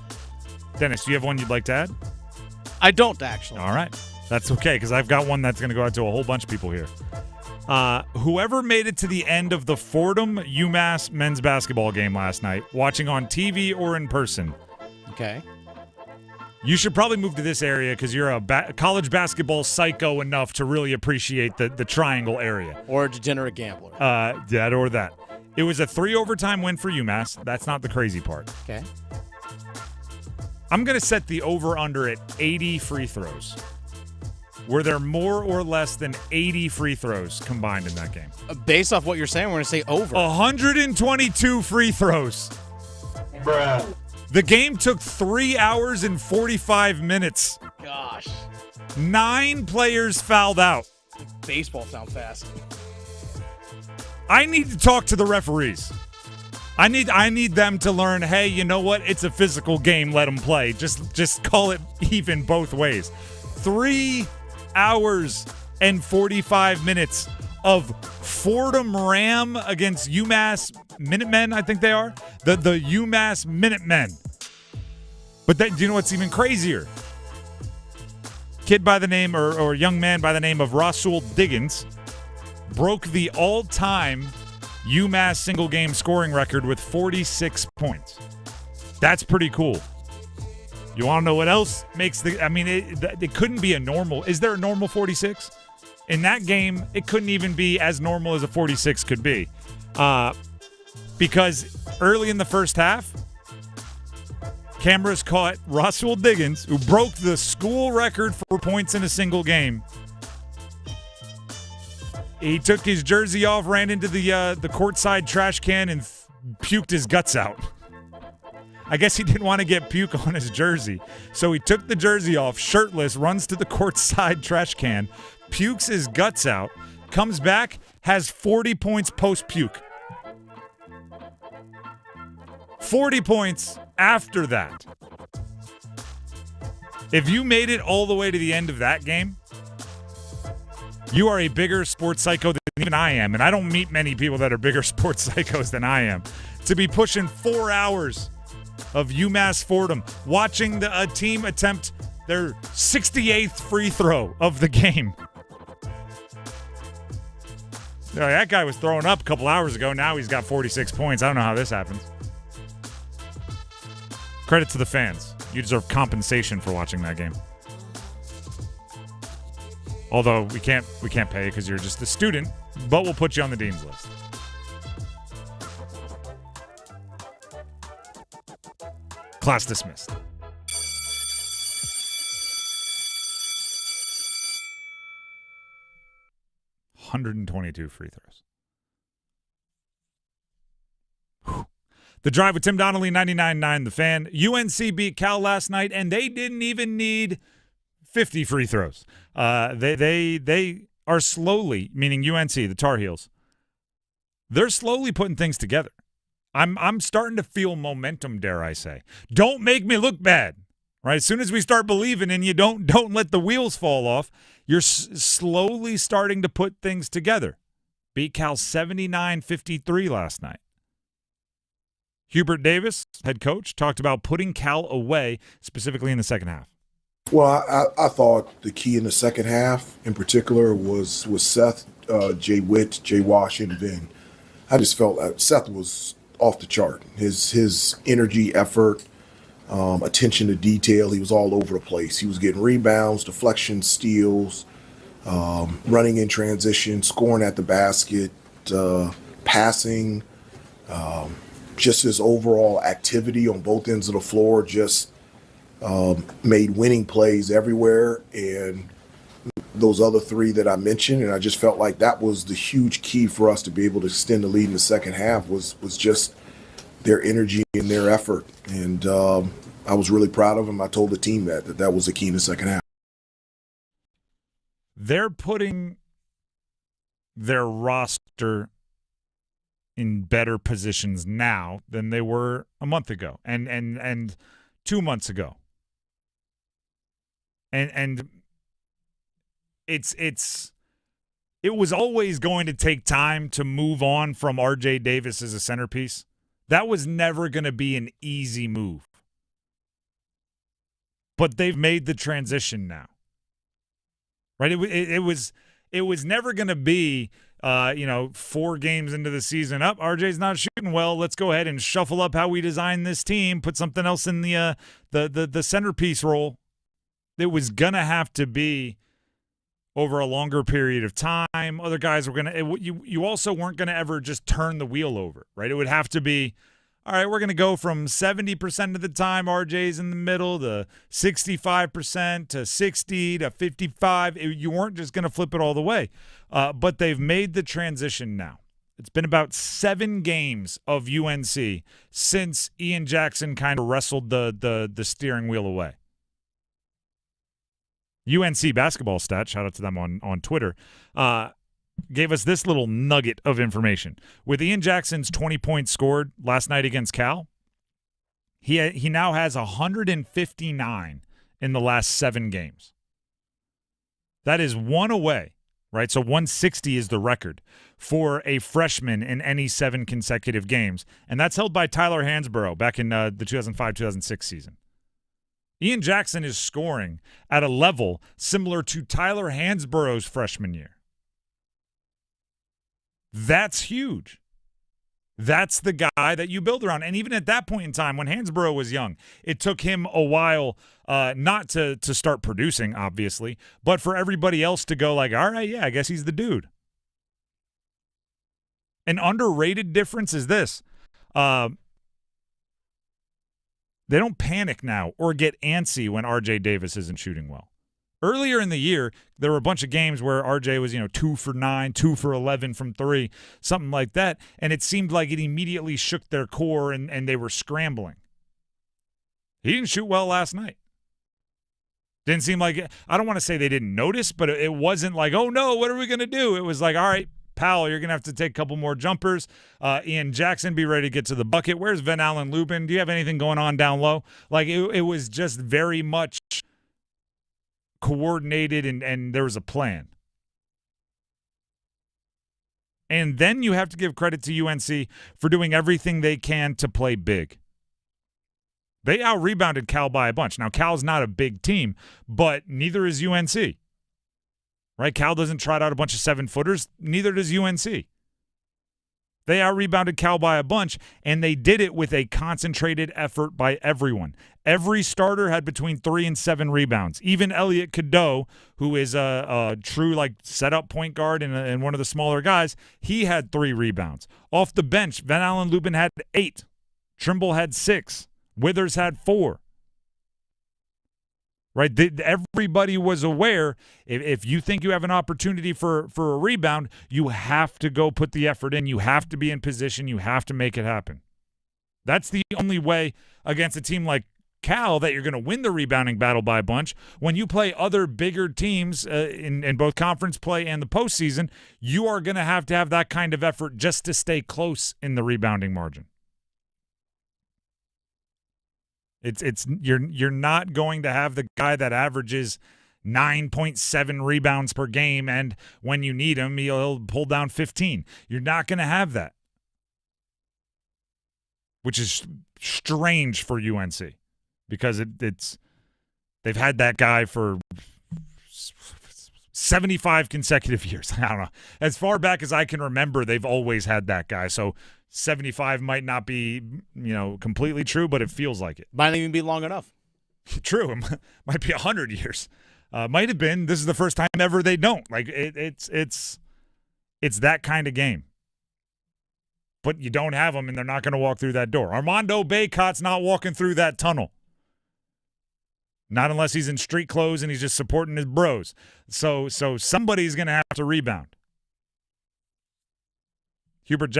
Dennis, do you have one you'd like to add? I don't, actually. All right. That's okay, because I've got one that's going to go out to a whole bunch of people here. Whoever made it to the end of the Fordham UMass men's basketball game last night, watching on TV or in person. Okay. You should probably move to this area because you're a college basketball psycho enough to really appreciate the triangle area. Or a degenerate gambler. That or that. It was a 3-overtime win for UMass. That's not the crazy part. Okay. I'm going to set the over-under at 80 free throws. Were there more or less than 80 free throws combined in that game? Based off what you're saying, we're going to say over. 122 free throws. Bruh. The game took 3 hours and 45 minutes. Gosh. 9 players fouled out. Baseball sound fast. I need to talk to the referees. I need them to learn, hey, you know what? It's a physical game. Let them play. Just call it even both ways. 3 hours and 45 minutes of Fordham Ram against UMass Minutemen, I think they are. The UMass Minutemen. But then, do you know what's even crazier? Kid by the name, or young man by the name of Rasul Diggins broke the all-time UMass single-game scoring record with 46 points. That's pretty cool. You want to know what else makes it couldn't be a normal. Is there a normal 46? In that game, it couldn't even be as normal as a 46 could be. Because early in the first half, cameras caught Rasul Diggins, who broke the school record for points in a single game. He took his jersey off, ran into the courtside trash can, and puked his guts out. I guess he didn't want to get puke on his jersey. So he took the jersey off, shirtless, runs to the courtside trash can, pukes his guts out, comes back, has 40 points post-puke. 40 points after that. If you made it all the way to the end of that game, you are a bigger sports psycho than even I am. And I don't meet many people that are bigger sports psychos than I am. To be pushing 4 hours of UMass Fordham, watching a team attempt their 68th free throw of the game. That guy was throwing up a couple hours ago. Now he's got 46 points. I don't know how this happens. Credit to the fans. You deserve compensation for watching that game. Although we can't pay because you're just a student, but we'll put you on the dean's list. Class dismissed. $122 free throws. Whew. The Drive with Tim Donnelly, 99.9 The Fan. UNC beat Cal last night, and they didn't even need 50 free throws. They are slowly, meaning UNC, the Tar Heels, they're slowly putting things together. I'm starting to feel momentum, dare I say. Don't make me look bad, right? As soon as we start believing in you, don't let the wheels fall off. You're slowly starting to put things together. Beat Cal 79-53 last night. Hubert Davis, head coach, talked about putting Cal away, specifically in the second half. Well, I thought the key in the second half, in particular, was Seth, Jay Witt, Jay Wash, and Vin. I just felt that Seth was off the chart. His energy, effort, attention to detail, he was all over the place. He was getting rebounds, deflections, steals, running in transition, scoring at the basket, passing, just his overall activity on both ends of the floor just made winning plays everywhere. And those other three that I mentioned, and I just felt like that was the huge key for us to be able to extend the lead in the second half was just their energy and their effort. And I was really proud of them. I told the team that was the key in the second half. They're putting their roster in better positions now than they were a month ago and 2 months ago. And it was always going to take time to move on from R.J. Davis as a centerpiece. That was never going to be an easy move. But they've made the transition now. Right? It was never going to be 4 games into the season, RJ's not shooting well. Let's go ahead and shuffle up how we design this team, put something else in the centerpiece role. It was going to have to be over a longer period of time. Other guys were going to – you also weren't going to ever just turn the wheel over, right? It would have to be, all right, we're going to go from 70% of the time RJ's in the middle to 65% to 60 to 55. You weren't just going to flip it all the way. But they've made the transition now. It's been about 7 games of UNC since Ian Jackson kind of wrestled the steering wheel away. UNC basketball stat, shout out to them on Twitter, gave us this little nugget of information. With Ian Jackson's 20 points scored last night against Cal, he now has 159 in the last 7 games. That is 1 away, right? So 160 is the record for a freshman in any 7 consecutive games, and that's held by Tyler Hansborough back in the 2005-2006 season. Ian Jackson is scoring at a level similar to Tyler Hansborough's freshman year. That's huge. That's the guy that you build around. And even at that point in time, when Hansborough was young, it took him a while not to start producing, obviously, but for everybody else to go like, all right, yeah, I guess he's the dude. An underrated difference is this. They don't panic now or get antsy when RJ Davis isn't shooting well. Earlier in the year, there were a bunch of games where RJ was, 2 for 9, 2 for 11 from 3, something like that, and it seemed like it immediately shook their core and they were scrambling. He didn't shoot well last night. Didn't seem like – I don't want to say they didn't notice, but it wasn't like, oh, no, what are we going to do? It was like, all right, pal, you're going to have to take a couple more jumpers. Ian Jackson, be ready to get to the bucket. Where's Van Allen Lubin? Do you have anything going on down low? Like, it was just very much coordinated and there was a plan. And then you have to give credit to UNC for doing everything they can to play big. They out-rebounded Cal by a bunch. Now, Cal's not a big team, but neither is UNC. Right? Cal doesn't trot out a bunch of 7-footers. Neither does UNC. They out-rebounded Cal by a bunch, and they did it with a concentrated effort by everyone. Every starter had between 3 and 7 rebounds. Even Elliot Cadeau, who is a true set-up point guard and one of the smaller guys, he had 3 rebounds. Off the bench, Van Allen Lubin had 8. Trimble had 6. Withers had 4. Right? Everybody was aware if you think you have an opportunity for a rebound, you have to go put the effort in. You have to be in position. You have to make it happen. That's the only way against a team like Cal that you're going to win the rebounding battle by a bunch. When you play other bigger teams in both conference play and the postseason, you are going to have that kind of effort just to stay close in the rebounding margin. You're not going to have the guy that averages 9.7 rebounds per game, and when you need him, he'll pull down 15. You're not going to have that, which is strange for UNC because they've had that guy for 75 consecutive years. I don't know. As far back as I can remember, they've always had that guy. So 75 might not be, completely true, but it feels like it. Might not even be long enough. True. It might be 100 years. Might have been. This is the first time ever they don't. Like it's that kind of game. But you don't have them, and they're not going to walk through that door. Armando Bacot's not walking through that tunnel. Not unless he's in street clothes and he's just supporting his bros. So somebody's going to have to rebound. Hubert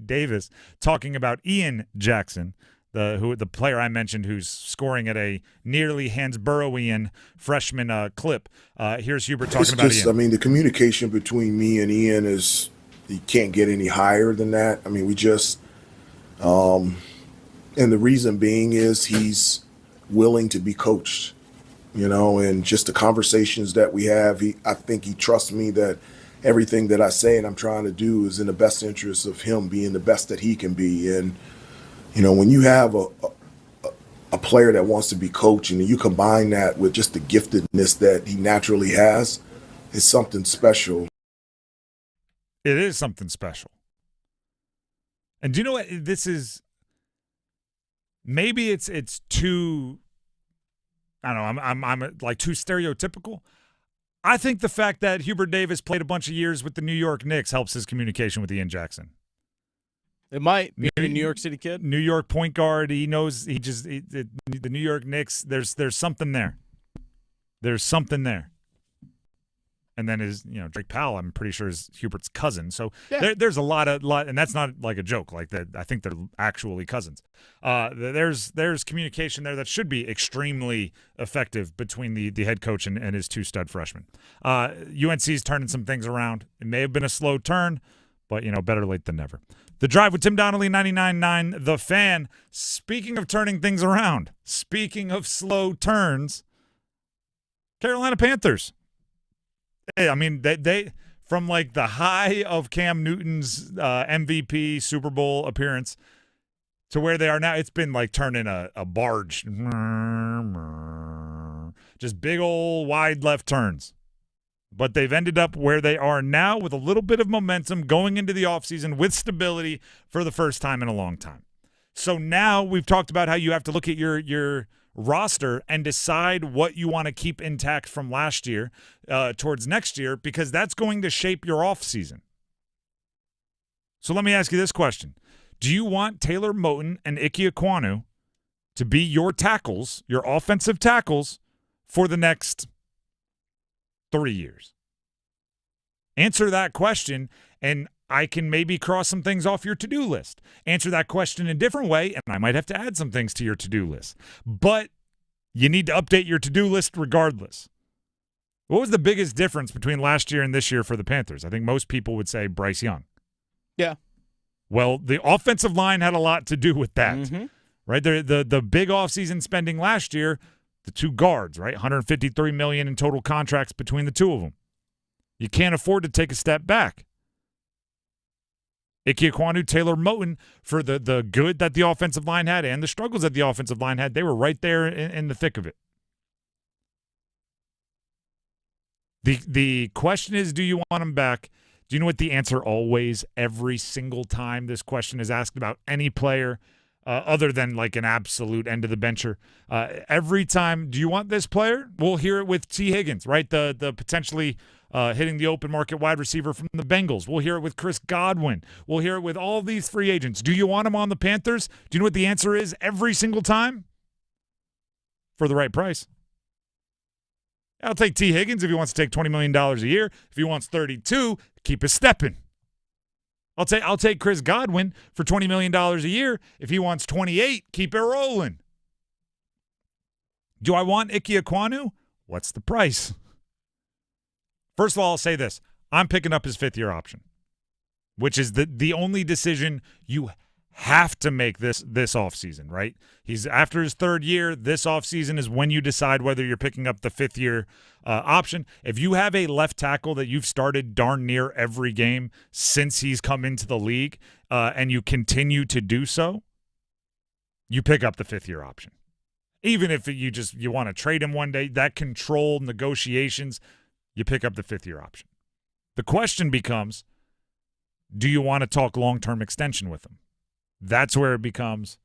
Davis talking about Ian Jackson, the player I mentioned who's scoring at a nearly Hansboroughian freshman clip. Here's Hubert talking about Ian. I mean, the communication between me and Ian is you can't get any higher than that. I mean, we just and the reason being is he's willing to be coached, and just the conversations that we have. I think he trusts me that everything that I say and I'm trying to do is in the best interest of him being the best that he can be. And, when you have a player that wants to be coached and you combine that with just the giftedness that he naturally has, it's something special. It is something special. And do you know what this is? Maybe it's too, I don't know, I'm like too stereotypical. I think the fact that Hubert Davis played a bunch of years with the New York Knicks helps his communication with Ian Jackson. It might be a New York City kid. New York point guard. He knows the New York Knicks. There's something there. There's something there. And then Drake Powell, I'm pretty sure is Hubert's cousin. So there's a lot, and that's not like a joke. Like that, I think they're actually cousins. There's communication there that should be extremely effective between the head coach and his two stud freshmen. UNC's turning some things around. It may have been a slow turn, but better late than never. The Drive with Tim Donnelly, 99.9 The Fan. Speaking of turning things around, speaking of slow turns, Carolina Panthers. Hey, I mean, they from like the high of Cam Newton's MVP Super Bowl appearance to where they are now, it's been like turning a barge. Just big old wide left turns. But they've ended up where they are now with a little bit of momentum going into the offseason with stability for the first time in a long time. So now we've talked about how you have to look at your roster and decide what you want to keep intact from last year towards next year, because that's going to shape your offseason. So let me ask you this question. Do you want Taylor Moton and Ike Ekwonu to be your tackles, your offensive tackles, for the next 3 years? Answer that question, and I can maybe cross some things off your to-do list. Answer that question in a different way, and I might have to add some things to your to-do list. But you need to update your to-do list regardless. What was the biggest difference between last year and this year for the Panthers? I think most people would say Bryce Young. Yeah. Well, the offensive line had a lot to do with that, Mm-hmm. right? The big offseason spending last year, the two guards, right? $153 million in total contracts between the two of them. You can't afford to take a step back. Ike Ekwonu, Taylor Moton, for the good that the offensive line had and the struggles that the offensive line had, they were right there in the thick of it. The question is, do you want them back? Do you know what the answer always, every single time this question is asked about any player other than like an absolute end of the bencher? Every time, do you want this player? We'll hear it with T. Higgins, right? The potentially hitting the open market wide receiver from the Bengals. We'll hear it with Chris Godwin. We'll hear it with all these free agents. Do you want him on the Panthers? Do you know what the answer is every single time? For the right price. I'll take T. Higgins if he wants to take $20 million a year. If he wants 32, keep it stepping. I'll take Chris Godwin for $20 million a year. If he wants 28, keep it rolling. Do I want Ike Ekwonu? What's the price? First of all, I'll say this. I'm picking up his fifth-year option, which is the only decision you have to make this offseason, right? He's after his third year. This offseason is when you decide whether you're picking up the fifth-year option. If you have a left tackle that you've started darn near every game since he's come into the league and you continue to do so, you pick up the fifth-year option. Even if you want to trade him one day, that control negotiations, you pick up the fifth-year option. The question becomes, do you want to talk long-term extension with him? That's where it becomes,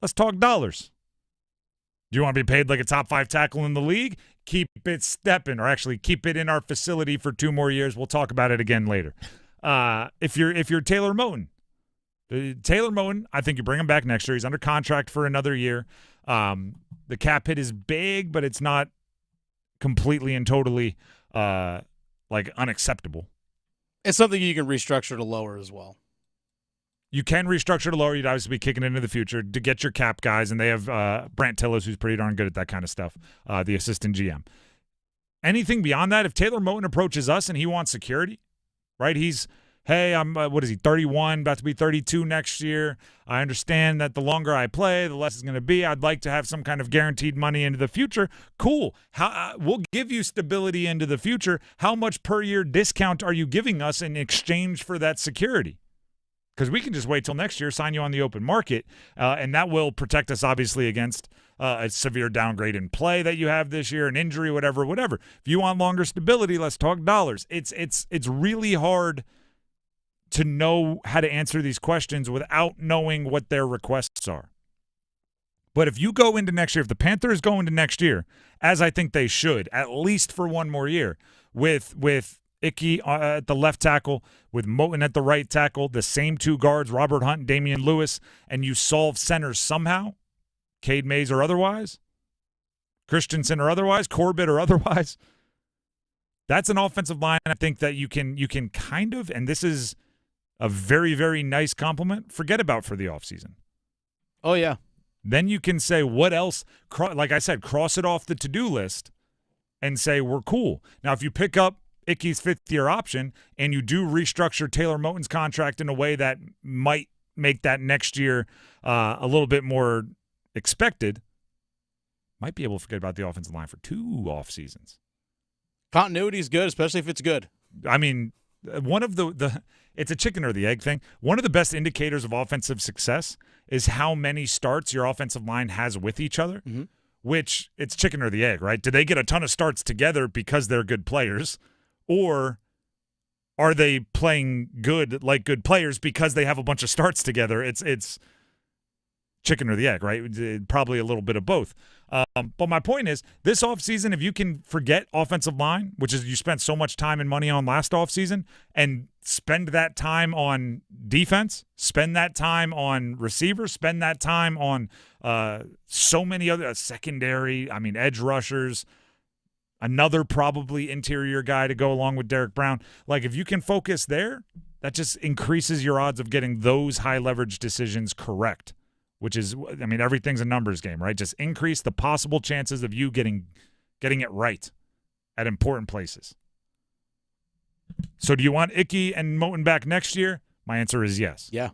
let's talk dollars. Do you want to be paid like a top 5 tackle in the league? Keep it stepping, or actually keep it in our facility for 2 more years. We'll talk about it again later. If you're Taylor Moton, I think you bring him back next year. He's under contract for another year. The cap hit is big, but it's not completely and totally unacceptable. It's something you can restructure to lower as well. You can restructure to lower. You'd obviously be kicking into the future to get your cap guys, and they have Brant Tillis, who's pretty darn good at that kind of stuff, the assistant GM. Anything beyond that, if Taylor Moton approaches us and he wants security, right? I'm 31, about to be 32 next year. I understand that the longer I play, the less it's going to be. I'd like to have some kind of guaranteed money into the future. Cool. We'll give you stability into the future. How much per year discount are you giving us in exchange for that security? Because we can just wait till next year, sign you on the open market, and that will protect us, obviously, against a severe downgrade in play that you have this year, an injury, whatever. If you want longer stability, let's talk dollars. It's really hard to know how to answer these questions without knowing what their requests are. But if you go into next year, if the Panthers go into next year, as I think they should, at least for one more year, with Icky at the left tackle, with Moten at the right tackle, the same two guards, Robert Hunt and Damian Lewis, and you solve centers somehow, Cade Mays or otherwise, Christensen or otherwise, Corbett or otherwise, that's an offensive line I think that you can kind of, and this is a very, very nice compliment, forget about for the offseason. Oh, yeah. Then you can say, what else? Like I said, cross it off the to-do list and say, we're cool. Now, if you pick up Icky's fifth-year option and you do restructure Taylor Moten's contract in a way that might make that next year a little bit more expected, might be able to forget about the offensive line for 2 off seasons. Continuity is good, especially if it's good. I mean, one of the it's a chicken or the egg thing. One of the best indicators of offensive success is how many starts your offensive line has with each other, which it's chicken or the egg, right? Do they get a ton of starts together because they're good players, or are they playing good like good players because they have a bunch of starts together? It's chicken or the egg, right? Probably a little bit of both. But my point is, this offseason, if you can forget offensive line, which is you spent so much time and money on last offseason, and spend that time on defense, spend that time on receivers, spend that time on so many other secondary, edge rushers, another probably interior guy to go along with Derek Brown. Like, if you can focus there, that just increases your odds of getting those high-leverage decisions correct. Which is, everything's a numbers game, right? Just increase the possible chances of you getting it right at important places. So do you want Icky and Moten back next year? My answer is yes. Yeah.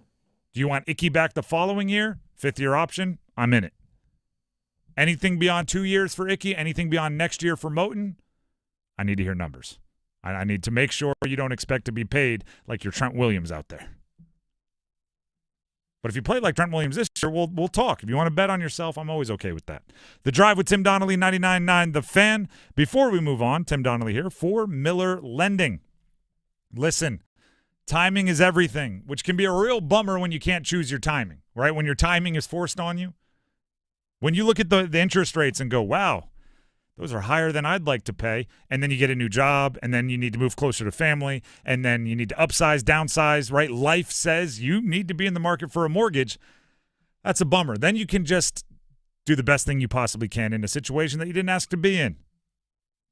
Do you want Icky back the following year? 5th-year option? I'm in it. Anything beyond 2 years for Icky? Anything beyond next year for Moten? I need to hear numbers. I need to make sure you don't expect to be paid like you're Trent Williams out there. But if you play like Trent Williams this year, we'll talk. If you want to bet on yourself, I'm always okay with that. The Drive with Tim Donnelly, 99.9 The Fan. Before we move on, Tim Donnelly here for Miller Lending. Listen, timing is everything, which can be a real bummer when you can't choose your timing, right? When your timing is forced on you. When you look at the interest rates and go, wow, those are higher than I'd like to pay, and then you get a new job, and then you need to move closer to family, and then you need to upsize, downsize, right? Life says you need to be in the market for a mortgage. That's a bummer. Then you can just do the best thing you possibly can in a situation that you didn't ask to be in.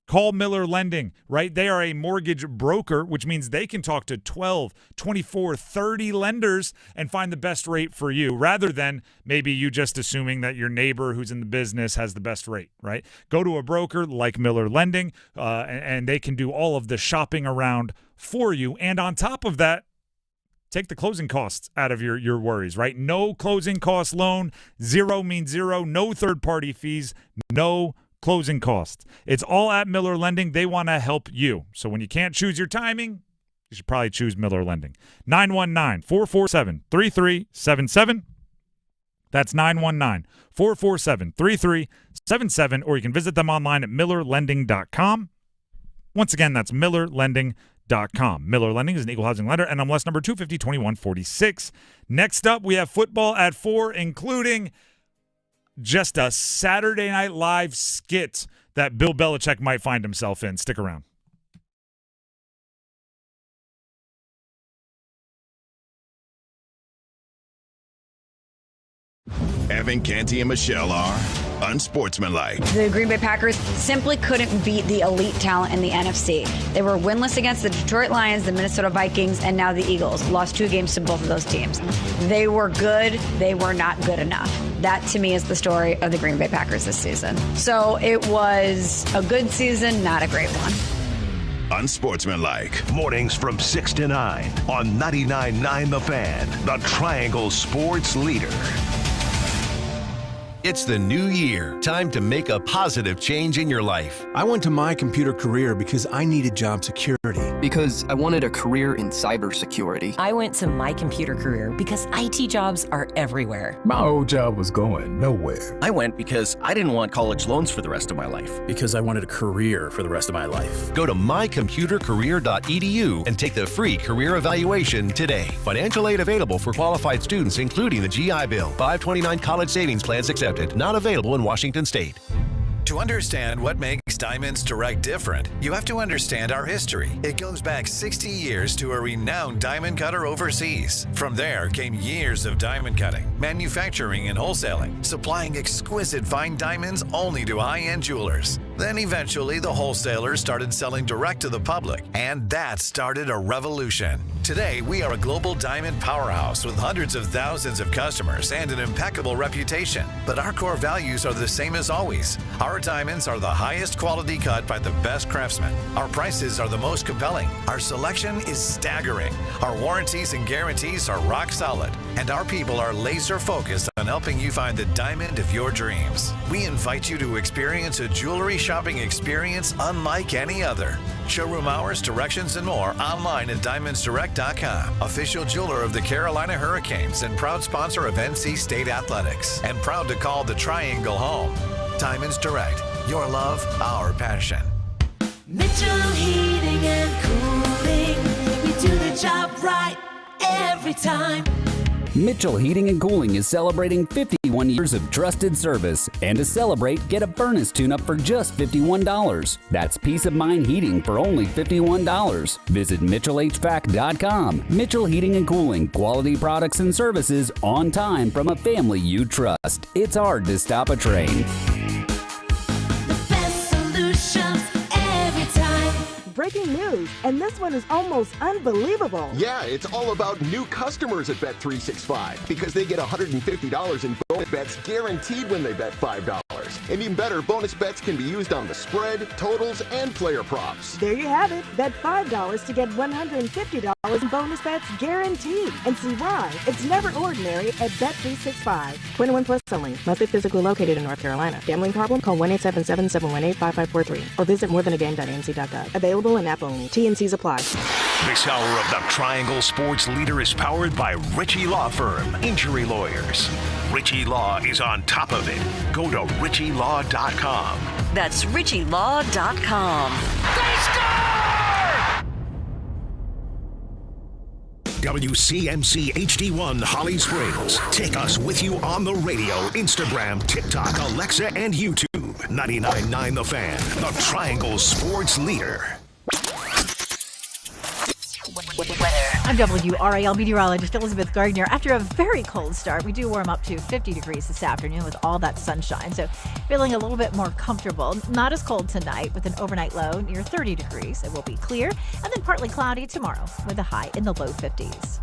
Call Miller Lending, right? They are a mortgage broker, which means they can talk to 12, 24, 30 lenders and find the best rate for you, rather than maybe you just assuming that your neighbor who's in the business has the best rate, right? Go to a broker like Miller Lending, and they can do all of the shopping around for you. And on top of that, take the closing costs out of your worries, right? No closing cost loan. 0 means 0. No third-party fees. No closing costs. It's all at Miller Lending. They want to help you. So when you can't choose your timing, you should probably choose Miller Lending. 919-447-3377. That's 919-447-3377, or you can visit them online at millerlending.com. Once again, that's millerlending.com. Miller Lending is an equal housing lender, NMLS number 250-2146. Next up, we have football at 4, including just a Saturday Night Live skit that Bill Belichick might find himself in. Stick around. Evan, Canty, and Michelle are unsportsmanlike. The Green Bay Packers simply couldn't beat the elite talent in the NFC. They were winless against the Detroit Lions, the Minnesota Vikings, and now the Eagles. Lost 2 games to both of those teams. They were good. They were not good enough. That, to me, is the story of the Green Bay Packers this season. So it was a good season, not a great one. Unsportsmanlike. Mornings from 6 to 9 on 99.9 The Fan, the Triangle Sports Leader. It's the new year. Time to make a positive change in your life. I went to My Computer Career because I needed job security. Because I wanted a career in cybersecurity. I went to My Computer Career because IT jobs are everywhere. My old job was going nowhere. I went because I didn't want college loans for the rest of my life. Because I wanted a career for the rest of my life. Go to mycomputercareer.edu and take the free career evaluation today. Financial aid available for qualified students, including the GI Bill. 529 college savings plans accepted. Not available in Washington State. To understand what makes Diamonds Direct different, you have to understand our history. It goes back 60 years to a renowned diamond cutter overseas. From there came years of diamond cutting, manufacturing, and wholesaling, supplying exquisite fine diamonds only to high-end jewelers. Then eventually the wholesalers started selling direct to the public, and that started a revolution. Today, we are a global diamond powerhouse with hundreds of thousands of customers and an impeccable reputation. But our core values are the same as always. Our diamonds are the highest quality cut by the best craftsmen. Our prices are the most compelling. Our selection is staggering. Our warranties and guarantees are rock solid. And our people are laser focused on helping you find the diamond of your dreams. We invite you to experience a jewelry shopping experience unlike any other. Showroom hours, directions, and more online at diamondsdirect.com. Official jeweler of the Carolina Hurricanes and proud sponsor of NC State Athletics. And proud to call the Triangle home. Diamonds Direct. Your love, our passion. Mitchell Heating and Cooling. We do the job right every time. Mitchell Heating and Cooling is celebrating 51 years of trusted service. And to celebrate, get a furnace tune-up for just $51. That's peace of mind heating for only $51. Visit MitchellHVAC.com. Mitchell Heating and Cooling. Quality products and services on time from a family you trust. It's hard to stop a train. Breaking news, and this one is almost unbelievable. Yeah, it's all about new customers at Bet365 because they get $150 in bonus bets guaranteed when they bet $5. And even better, bonus bets can be used on the spread, totals, and player props. There you have it. Bet $5 to get $150 in bonus bets guaranteed. And see why? It's never ordinary at Bet365. 21 plus only. Must be physically located in North Carolina. Gambling problem? Call 1-877-718-5543 or visit morethanagame.nc.gov. Available in app only. T&Cs apply. This hour of the Triangle Sports Leader is powered by Ritchie Law Firm. Injury lawyers. Ritchie Law is on top of it. Go to ritchielaw.com. That's ritchielaw.com. They score! WCMC HD1 Holly Springs. Take us with you on the radio, Instagram, TikTok, Alexa, and YouTube. 99.9 The Fan, the Triangle Sports Leader. I'm WRAL meteorologist Elizabeth Gardner. After a very cold start, we do warm up to 50 degrees this afternoon with all that sunshine. So feeling a little bit more comfortable. Not as cold tonight with an overnight low near 30 degrees. It will be clear and then partly cloudy tomorrow with a high in the low 50s.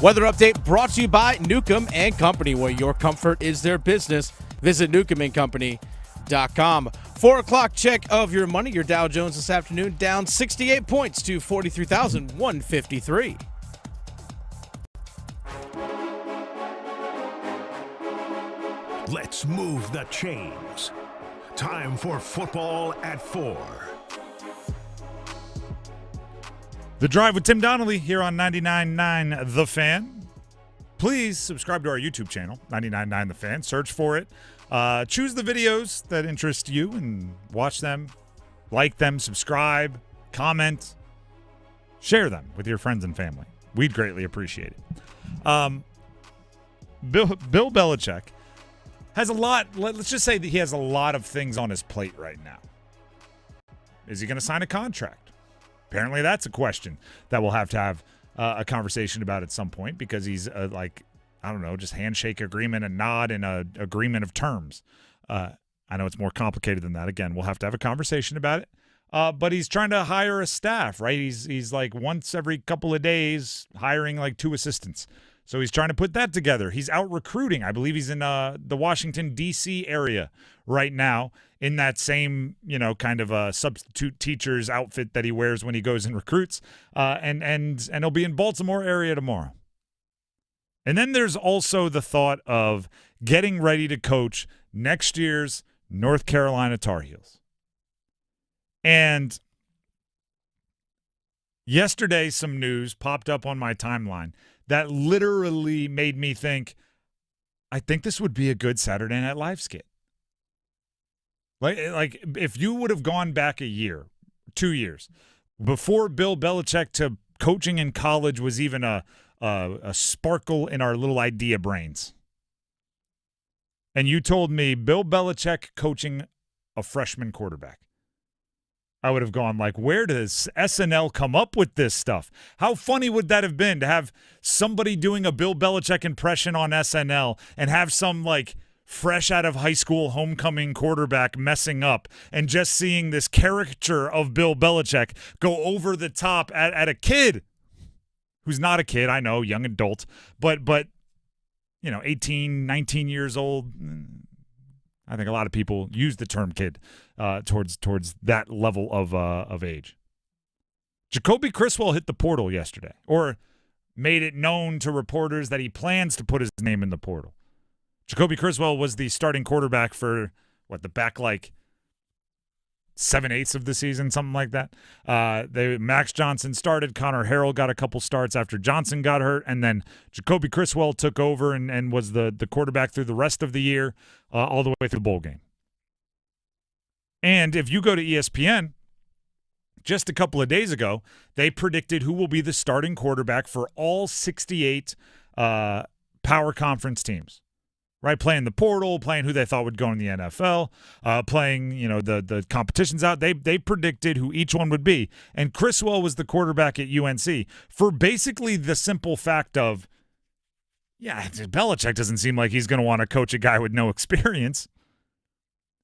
Weather update brought to you by Newcomb and Company, where your comfort is their business. Visit newcombandcompany.com. 4 o'clock check of your money. Your Dow Jones this afternoon down 68 points to 43,153. Let's move the chains. Time for football at 4. The Drive with Tim Donnelly here on 99.9 The Fan. Please subscribe to our YouTube channel, 99.9 The Fan. Search for it. Choose the videos that interest you and watch them, like them, subscribe, comment, share them with your friends and family. We'd greatly appreciate it. Bill Belichick has a lot. Let's just say that he has a lot of things on his plate right now. Is he going to sign a contract? Apparently, that's a question that we'll have to have a conversation about at some point because he's just handshake agreement, a nod, and a agreement of terms. I know it's more complicated than that. Again, we'll have to have a conversation about it. But he's trying to hire a staff, right? He's like once every couple of days hiring like 2 assistants. So he's trying to put that together. He's out recruiting. I believe he's in the Washington, D.C. area right now in that same, kind of a substitute teacher's outfit that he wears when he goes and recruits. And he'll be in Baltimore area tomorrow. And then there's also the thought of getting ready to coach next year's North Carolina Tar Heels. And yesterday, some news popped up on my timeline that literally made me think, I think this would be a good Saturday Night Live skit. Like if you would have gone back a year, 2 years, before Bill Belichick to coaching in college was even a sparkle in our little idea brains. And you told me Bill Belichick coaching a freshman quarterback. I would have gone like, where does SNL come up with this stuff? How funny would that have been to have somebody doing a Bill Belichick impression on SNL and have some like fresh out of high school homecoming quarterback messing up and just seeing this caricature of Bill Belichick go over the top at a kid who's not a kid, I know, young adult, but 18, 19 years old. I think a lot of people use the term kid towards that level of age. Jacolby Criswell hit the portal yesterday, or made it known to reporters that he plans to put his name in the portal. Jacolby Criswell was the starting quarterback for, the back 7/8 of the season, something like that. Max Johnson started. Connor Harrell got a couple starts after Johnson got hurt, and then Jacolby Criswell took over and was the quarterback through the rest of the year, all the way through the bowl game. And if you go to ESPN, just a couple of days ago, they predicted who will be the starting quarterback for all 68 power conference teams. Right, playing the portal, playing who they thought would go in the NFL, playing the competitions out. They predicted who each one would be, and Criswell was the quarterback at UNC for basically the simple fact of, Belichick doesn't seem like he's going to want to coach a guy with no experience,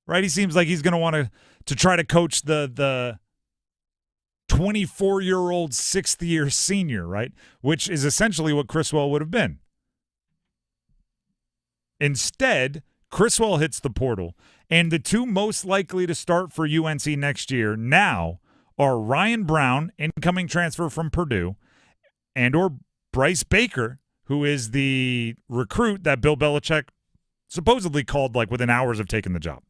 right? He seems like he's going to want to try to coach the 24-year-old sixth-year senior, right? Which is essentially what Criswell would have been. Instead, Criswell hits the portal, and the two most likely to start for UNC next year now are Ryan Brown, incoming transfer from Purdue, and/or Bryce Baker, who is the recruit that Bill Belichick supposedly called within hours of taking the job.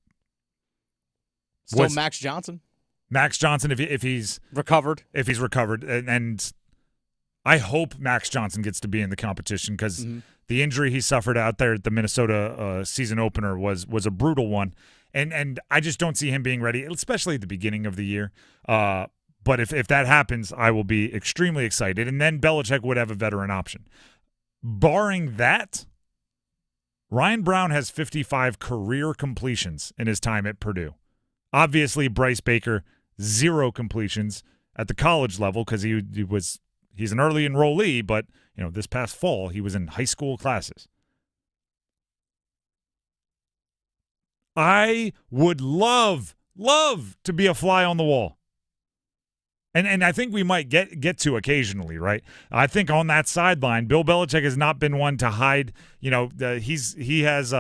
Still Max Johnson? Max Johnson, if he's recovered. If he's recovered, and I hope Max Johnson gets to be in the competition because the injury he suffered out there at the Minnesota season opener was a brutal one, and I just don't see him being ready, especially at the beginning of the year. But if that happens, I will be extremely excited, and then Belichick would have a veteran option. Barring that, Ryan Brown has 55 career completions in his time at Purdue. Obviously, Bryce Baker, 0 completions at the college level because he's an early enrollee, but this past fall he was in high school classes. I would love to be a fly on the wall. And I think we might get to occasionally, right? I think on that sideline, Bill Belichick has not been one to hide. He has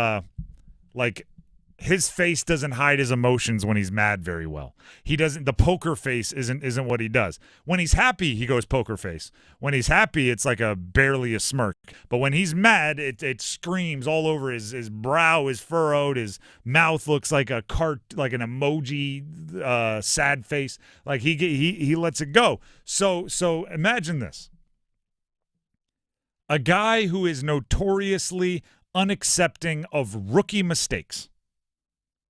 his face doesn't hide his emotions when he's mad very well. He doesn't. The poker face isn't what he does. When he's happy, he goes poker face. When he's happy, it's barely a smirk. But when he's mad, it screams all over. His brow is furrowed. His mouth looks like an emoji, sad face. He lets it go. So imagine this: a guy who is notoriously unaccepting of rookie mistakes.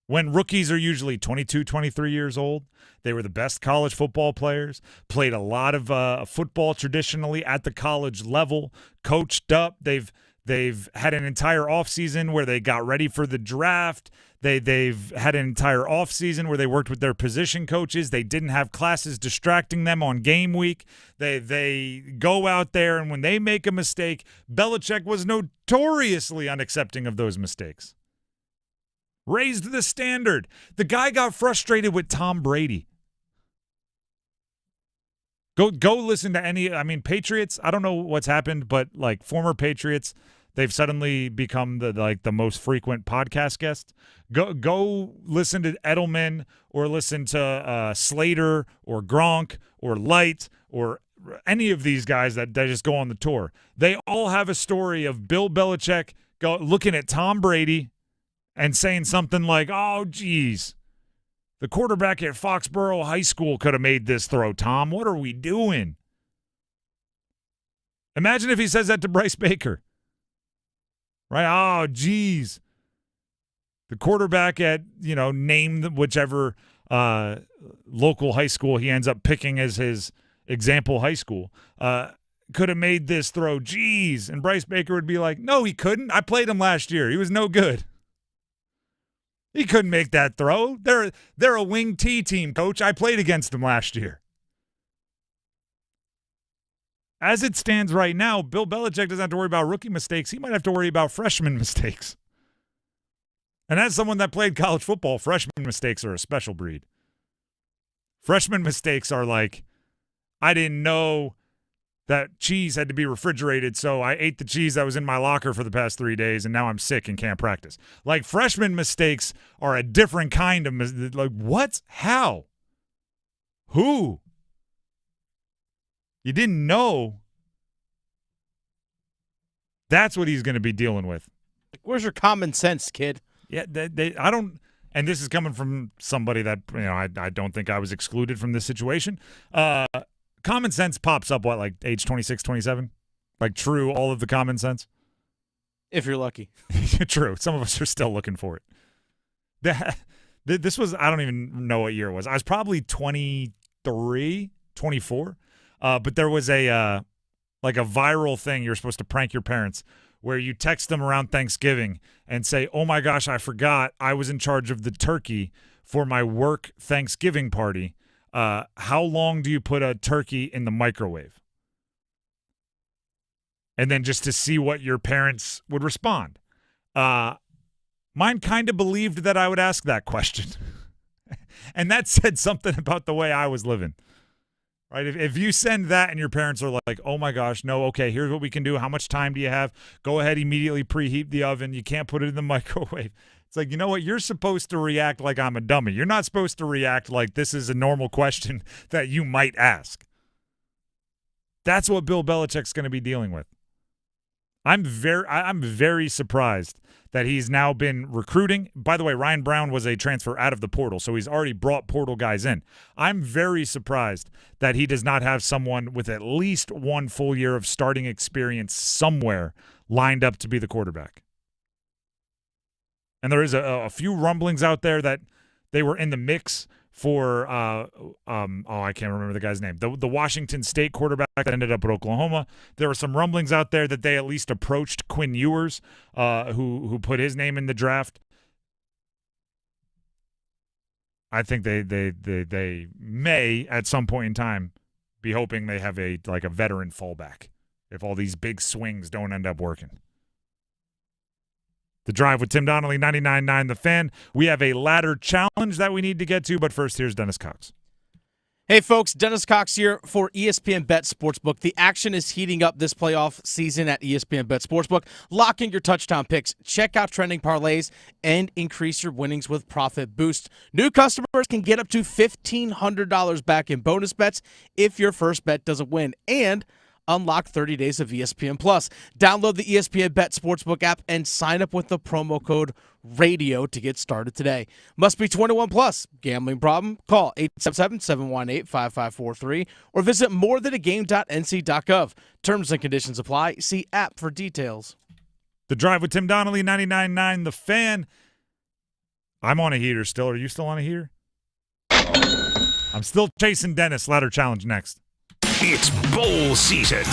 When rookies are usually 22, 23 years old, they were the best college football players, played a lot of football traditionally at the college level, coached up. They've had an entire offseason where they got ready for the draft. They've had an entire offseason where they worked with their position coaches. They didn't have classes distracting them on game week. They go out there, and when they make a mistake, Belichick was notoriously unaccepting of those mistakes. Raised the standard. The guy got frustrated with Tom Brady. Go listen to Patriots, I don't know what's happened, but former Patriots, they've suddenly become the most frequent podcast guest. Go listen to Edelman or listen to Slater or Gronk or Light or any of these guys that just go on the tour, they all have a story of Bill Belichick looking at Tom Brady and saying something like, oh, geez, the quarterback at Foxborough High School could have made this throw, Tom. What are we doing? Imagine if he says that to Bryce Baker. Right? Oh, geez. The quarterback at, name whichever local high school he ends up picking as his example high school, could have made this throw. Geez. And Bryce Baker would be like, no, he couldn't. I played him last year. He was no good. He couldn't make that throw. They're a wing T team, coach. I played against them last year. As it stands right now, Bill Belichick doesn't have to worry about rookie mistakes. He might have to worry about freshman mistakes. And as someone that played college football, freshman mistakes are a special breed. Freshman mistakes are like, I didn't know that cheese had to be refrigerated, so I ate the cheese that was in my locker for the past 3 days, and now I'm sick and can't practice. Like, freshman mistakes are a different kind of like, what? How? Who? You didn't know. That's what he's going to be dealing with. Where's your common sense, kid? Yeah, I don't, and this is coming from somebody that, I don't think I was excluded from this situation. Common sense pops up, like age 26, 27? Like true, all of the common sense? If you're lucky. True. Some of us are still looking for it. This was, I don't even know what year it was. I was probably 23, 24. But there was a viral thing. You're supposed to prank your parents where you text them around Thanksgiving and say, oh my gosh, I forgot I was in charge of the turkey for my work Thanksgiving party. How long do you put a turkey in the microwave? And then just to see what your parents would respond. Mine kind of believed that I would ask that question. And that said something about the way I was living. Right? If you send that and your parents are like, oh my gosh, no, okay, here's what we can do. How much time do you have? Go ahead, immediately preheat the oven. You can't put it in the microwave. It's like, you know what? You're supposed to react like I'm a dummy. You're not supposed to react like this is a normal question that you might ask. That's what Bill Belichick's going to be dealing with. I'm very surprised that he's now been recruiting. By the way, Ryan Brown was a transfer out of the portal, so he's already brought portal guys in. I'm very surprised that he does not have someone with at least one full year of starting experience somewhere lined up to be the quarterback. And there is a few rumblings out there that they were in the mix for I can't remember the guy's name. The Washington State quarterback that ended up at Oklahoma. There were some rumblings out there that they at least approached Quinn Ewers, who put his name in the draft. I think they may at some point in time be hoping they have a veteran fallback if all these big swings don't end up working. The Drive with Tim Donnelly, 99.9 The Fan. We have a ladder challenge that we need to get to, but first, here's Dennis Cox. Hey, folks, Dennis Cox here for ESPN Bet Sportsbook. The action is heating up this playoff season at ESPN Bet Sportsbook. Lock in your touchdown picks, check out trending parlays, and increase your winnings with Profit Boost. New customers can get up to $1,500 back in bonus bets if your first bet doesn't win, and unlock 30 days of ESPN Plus. Download the ESPN Bet Sportsbook app and sign up with the promo code RADIO to get started today. Must be 21 plus. Gambling problem? Call 877-718-5543 or visit morethanagame.nc.gov. Terms and conditions apply. See app for details. The Drive with Tim Donnelly, 99.9 The Fan. I'm on a heater still. Are you still on a heater? I'm still chasing Dennis. Ladder challenge next. It's bowl season.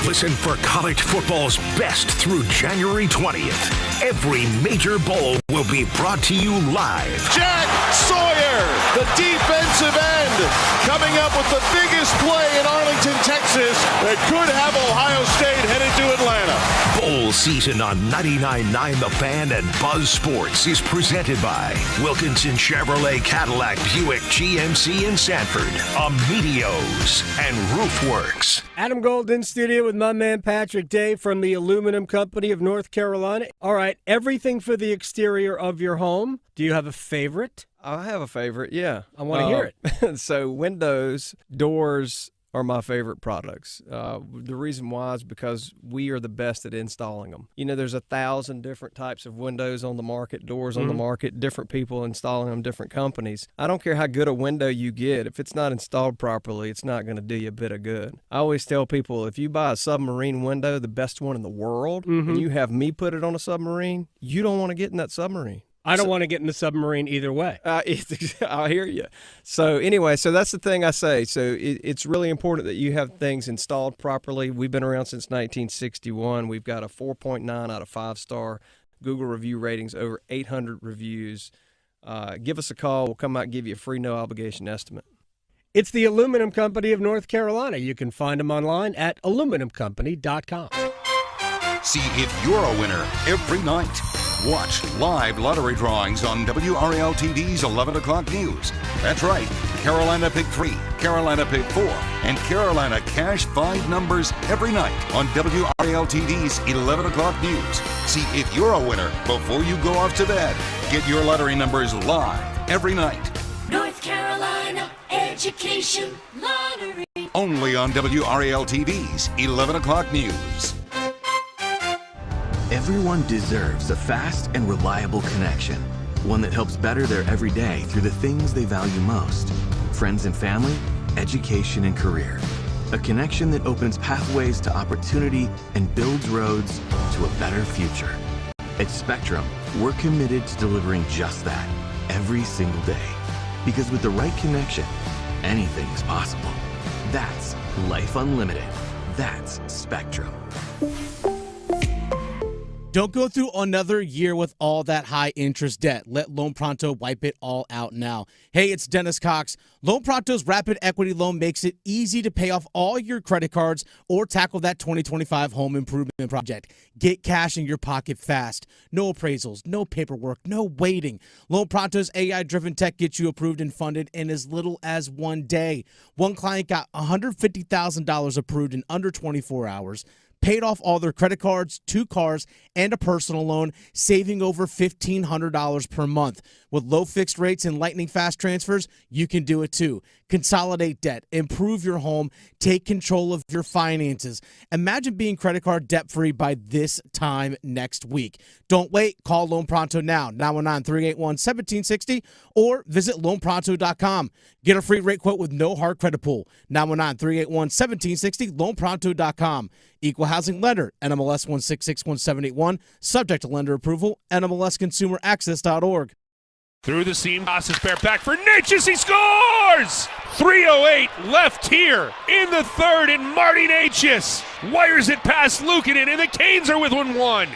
Listen for college football's best through January 20th. Every major bowl will be brought to you live. Jack Sawyer, the defensive end, coming up with the biggest play in Arlington, Texas, that could have Ohio State headed to Atlanta. Bowl season on 99.9 The Fan and Buzz Sports is presented by Wilkinson Chevrolet Cadillac Buick GMC in Sanford, Amedios, and Roofworks. Adam Gold in studio with my man Patrick Day from the Aluminum Company of North Carolina. All right, everything for the exterior of your home. Do you have a favorite? I have a favorite, yeah. I want to hear it. So windows, doors, are my favorite products. The reason why is because we are the best at installing them. You know, there's 1,000 different types of windows on the market, doors on the market, different people installing them, different companies. I don't care how good a window you get. If it's not installed properly, it's not going to do you a bit of good. I always tell people, if you buy a submarine window, the best one in the world, and you have me put it on a submarine, you don't want to get in that submarine. I don't want to get in the submarine either way. I hear you. So anyway, so that's the thing I say. So it's really important that you have things installed properly. We've been around since 1961. We've got a 4.9 out of 5-star Google review ratings, over 800 reviews. Give us a call. We'll come out and give you a free no-obligation estimate. It's the Aluminum Company of North Carolina. You can find them online at aluminumcompany.com. See if you're a winner every night. Watch live lottery drawings on WRAL TV's 11 o'clock news. That's right, Carolina Pick 3, Carolina Pick 4, and Carolina Cash 5 numbers every night on WRAL TV's 11 o'clock news. See if you're a winner before you go off to bed. Get your lottery numbers live every night. North Carolina Education Lottery. Only on WRAL TV's 11 o'clock news. Everyone deserves a fast and reliable connection, one that helps better their everyday through the things they value most: friends and family, education and career. A connection that opens pathways to opportunity and builds roads to a better future. At Spectrum, we're committed to delivering just that every single day. Because with the right connection, anything is possible. That's Life Unlimited. That's Spectrum. Don't go through another year with all that high interest debt. Let Loan Pronto wipe it all out now. Hey, it's Dennis Cox. Loan Pronto's Rapid Equity Loan makes it easy to pay off all your credit cards or tackle that 2025 home improvement project. Get cash in your pocket fast. No appraisals, no paperwork, no waiting. Loan Pronto's AI-driven tech gets you approved and funded in as little as 1 day. One client got $150,000 approved in under 24 hours. Paid off all their credit cards, 2 cars, and a personal loan, saving over $1,500 per month. With low fixed rates and lightning fast transfers, you can do it too. Consolidate debt, improve your home, take control of your finances. Imagine being credit card debt-free by this time next week. Don't wait. Call Loan Pronto now, 919-381-1760, or visit loanpronto.com. Get a free rate quote with no hard credit pull, 919-381-1760, loanpronto.com. Equal housing lender, NMLS 1661781, subject to lender approval, NMLSconsumeraccess.org. Through the seam, passes Bear back for Natchez. He scores! 3:08 left here in the third, and Marty Natchez wires it past Luukkonen, and the Canes are with 1-1.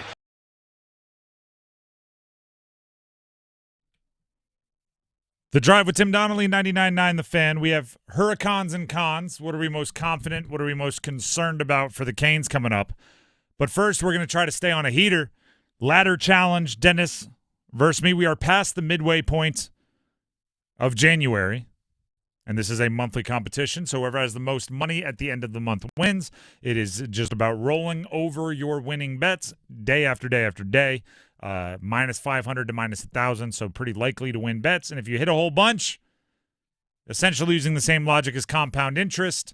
The Drive with Tim Donnelly, 99.9 The Fan. We have hurricanes and cons. What are we most confident? What are we most concerned about for the Canes coming up? But first, we're going to try to stay on a heater. Ladder challenge, Dennis versus me. We are past the midway point of January, and this is a monthly competition, so whoever has the most money at the end of the month wins. It is just about rolling over your winning bets day after day after day. Minus 500 to minus 1,000, so pretty likely to win bets. And if you hit a whole bunch, essentially using the same logic as compound interest,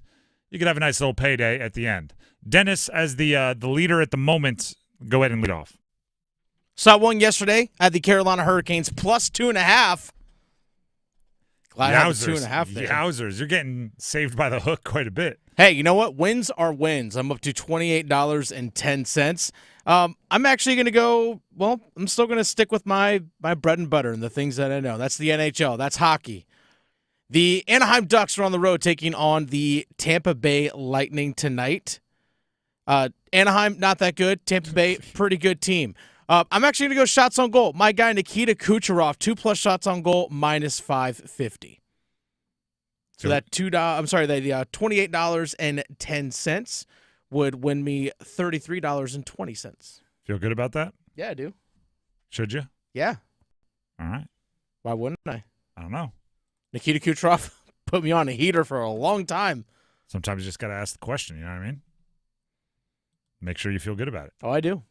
you could have a nice little payday at the end. Dennis, as the leader at the moment, go ahead and lead off. So I won yesterday at the Carolina Hurricanes plus 2.5. Glad I had the 2.5 there. Yowzers, you're getting saved by the hook quite a bit. Hey, you know what? Wins are wins. I'm up to $28.10. I'm actually going to go, well, I'm still going to stick with my bread and butter and the things that I know. That's the NHL. That's hockey. The Anaheim Ducks are on the road taking on the Tampa Bay Lightning tonight. Anaheim, not that good. Tampa Bay, pretty good team. I'm actually going to go shots on goal. My guy, Nikita Kucherov, 2+ shots on goal, minus 550. So that the $28.10 would win me $33.20. Feel good about that? Yeah, I do. Should you? Yeah. All right. Why wouldn't I? I don't know. Nikita Kucherov put me on a heater for a long time. Sometimes you just got to ask the question, you know what I mean? Make sure you feel good about it. Oh, I do.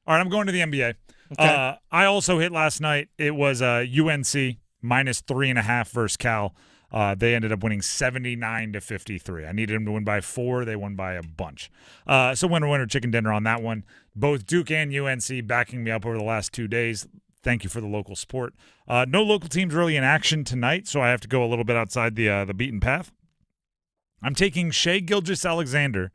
All right, I'm going to the NBA. Okay. I also hit last night. It was UNC minus 3.5 versus Cal. They ended up winning 79-53. I needed them to win by 4. They won by a bunch. So winner, chicken dinner on that one. Both Duke and UNC backing me up over the last 2 days. Thank you for the local support. No local teams really in action tonight, so I have to go a little bit outside the beaten path. I'm taking Shai Gilgeous-Alexander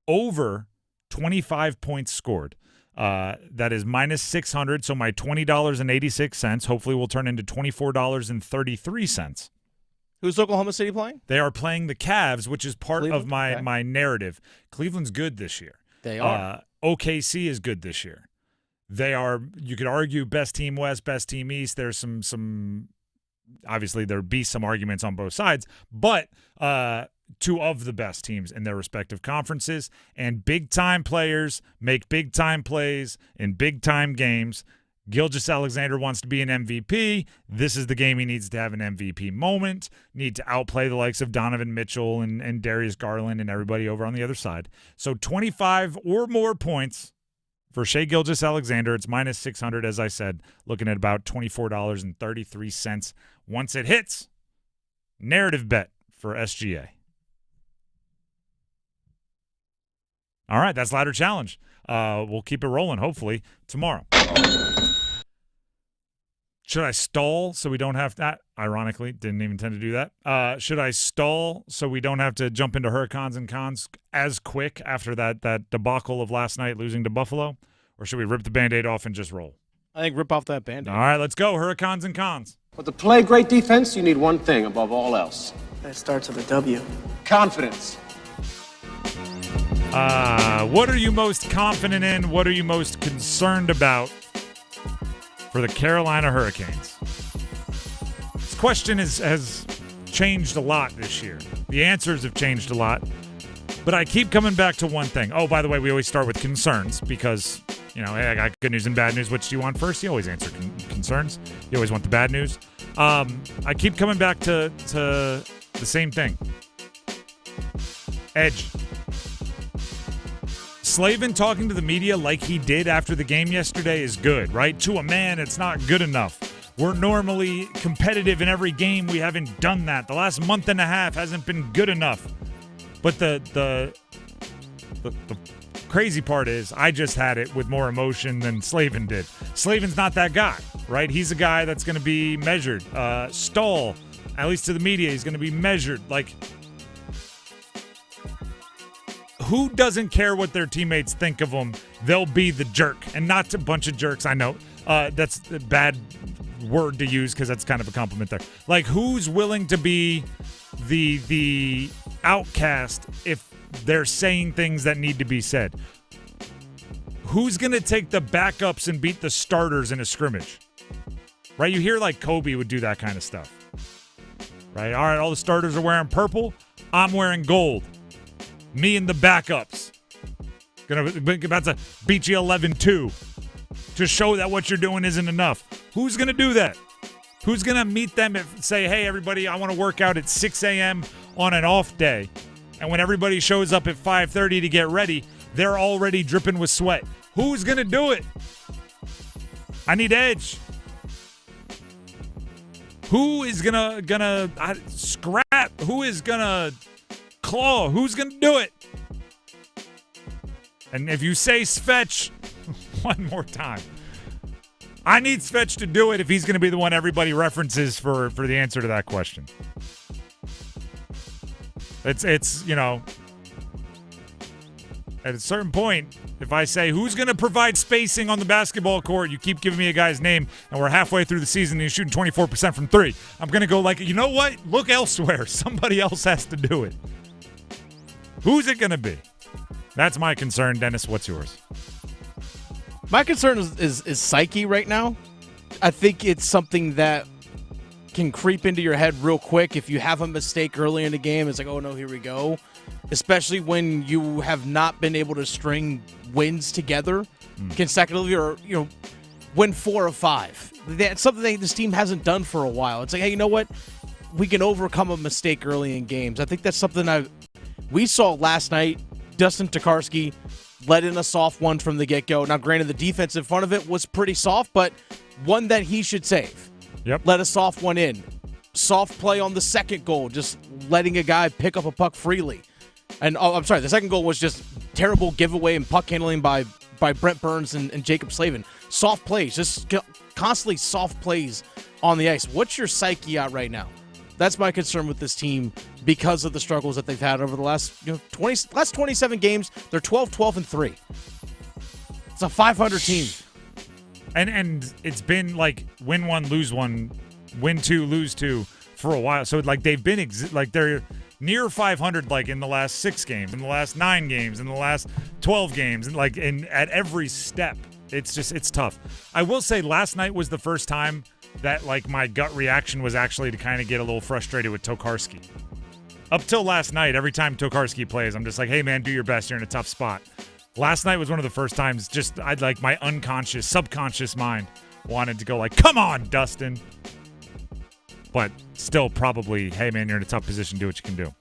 over 25 points scored. That is minus 600, so my $20.86 hopefully will turn into $24.33. Who's Oklahoma City playing? They are playing the Cavs, which is part of my narrative. Cleveland's good this year. They are. OKC is good this year. They are, you could argue, best team West, best team East. There's some obviously there'd be some arguments on both sides, but two of the best teams in their respective conferences, and big-time players make big-time plays in big-time games. Gilgeous-Alexander wants to be an MVP. This is the game he needs to have an MVP moment. Need to outplay the likes of Donovan Mitchell and Darius Garland and everybody over on the other side. So 25 or more points for Shai Gilgeous-Alexander. It's minus 600, as I said, looking at about $24.33 once it hits. Narrative bet for SGA. All right, that's Ladder Challenge. We'll keep it rolling, hopefully, tomorrow. Should I stall so we don't have to? Ironically, didn't even intend to do that. Should I stall so we don't have to jump into Hurricanes and Cons as quick after that debacle of last night losing to Buffalo? Or should we rip the Band-Aid off and just roll? I think rip off that Band-Aid. All right, let's go. Hurricanes and Cons. But to play great defense, you need one thing above all else. That starts with a W. Confidence. What are you most confident in? What are you most concerned about for the Carolina Hurricanes? This question has changed a lot this year. The answers have changed a lot. But I keep coming back to one thing. Oh, by the way, we always start with concerns because, hey, I got good news and bad news. Which do you want first? You always answer concerns. You always want the bad news. I keep coming back to the same thing. Edge. Slavin talking to the media like he did after the game yesterday is good, right? To a man, it's not good enough. We're normally competitive in every game. We haven't done that. The last month and a half hasn't been good enough. But the crazy part is I just had it with more emotion than Slavin did. Slavin's not that guy, right? He's a guy that's going to be measured. Stahl, at least to the media, he's going to be measured. Like, who doesn't care what their teammates think of them? They'll be the jerk. And not a bunch of jerks, I know. That's a bad word to use because that's kind of a compliment there. Like, who's willing to be the outcast if they're saying things that need to be said? Who's going to take the backups and beat the starters in a scrimmage? Right? You hear like Kobe would do that kind of stuff. Right? All right, all the starters are wearing purple. I'm wearing gold. Me and the backups. About to beat you 11-2 to show that what you're doing isn't enough. Who's going to do that? Who's going to meet them and say, hey, everybody, I want to work out at 6 a.m. on an off day. And when everybody shows up at 5:30 to get ready, they're already dripping with sweat. Who's going to do it? I need edge. Who is gonna scrap? Who is gonna claw? Who's gonna do it? And if you say Svetch one more time, I need Svetch to do it if he's gonna be the one everybody references for the answer to that question. It's at a certain point, if I say, who's going to provide spacing on the basketball court, you keep giving me a guy's name, and we're halfway through the season and he's shooting 24% from three. I'm going to go like, you know what? Look elsewhere. Somebody else has to do it. Who's it going to be? That's my concern. Dennis, what's yours? My concern is psyche right now. I think it's something that can creep into your head real quick. If you have a mistake early in the game, it's like, oh no, here we go. Especially when you have not been able to string wins together consecutively, or win 4 of 5. That's something this team hasn't done for a while. It's like, hey, you know what? We can overcome a mistake early in games. I think that's something we saw last night. Dustin Tokarski let in a soft one from the get-go. Now, granted, the defense in front of it was pretty soft, but one that he should save. Yep. Let a soft one in. soft play on the second goal, just letting a guy pick up a puck freely. And I'm sorry, the second goal was just terrible giveaway and puck handling by Brent Burns and Jacob Slavin. Soft plays, just constantly soft plays on the ice. What's your psyche at right now? That's my concern with this team because of the struggles that they've had over the last 27 games. They're 12-12-3. It's a 500 team. And it's been like win one, lose one, win two, lose two for a while. So like they've been they're near 500 like in the last 6 games, in the last 9 games, in the last 12 games, and at every step. It's tough. I will say last night was the first time that like my gut reaction was actually to kind of get a little frustrated with Tokarski. Up till last night, every time Tokarski plays, I'm just like, hey man, do your best. You're in a tough spot. Last night was one of the first times I'd like my unconscious, subconscious mind wanted to go like, come on, Dustin. But still probably, hey man, you're in a tough position. Do what you can do.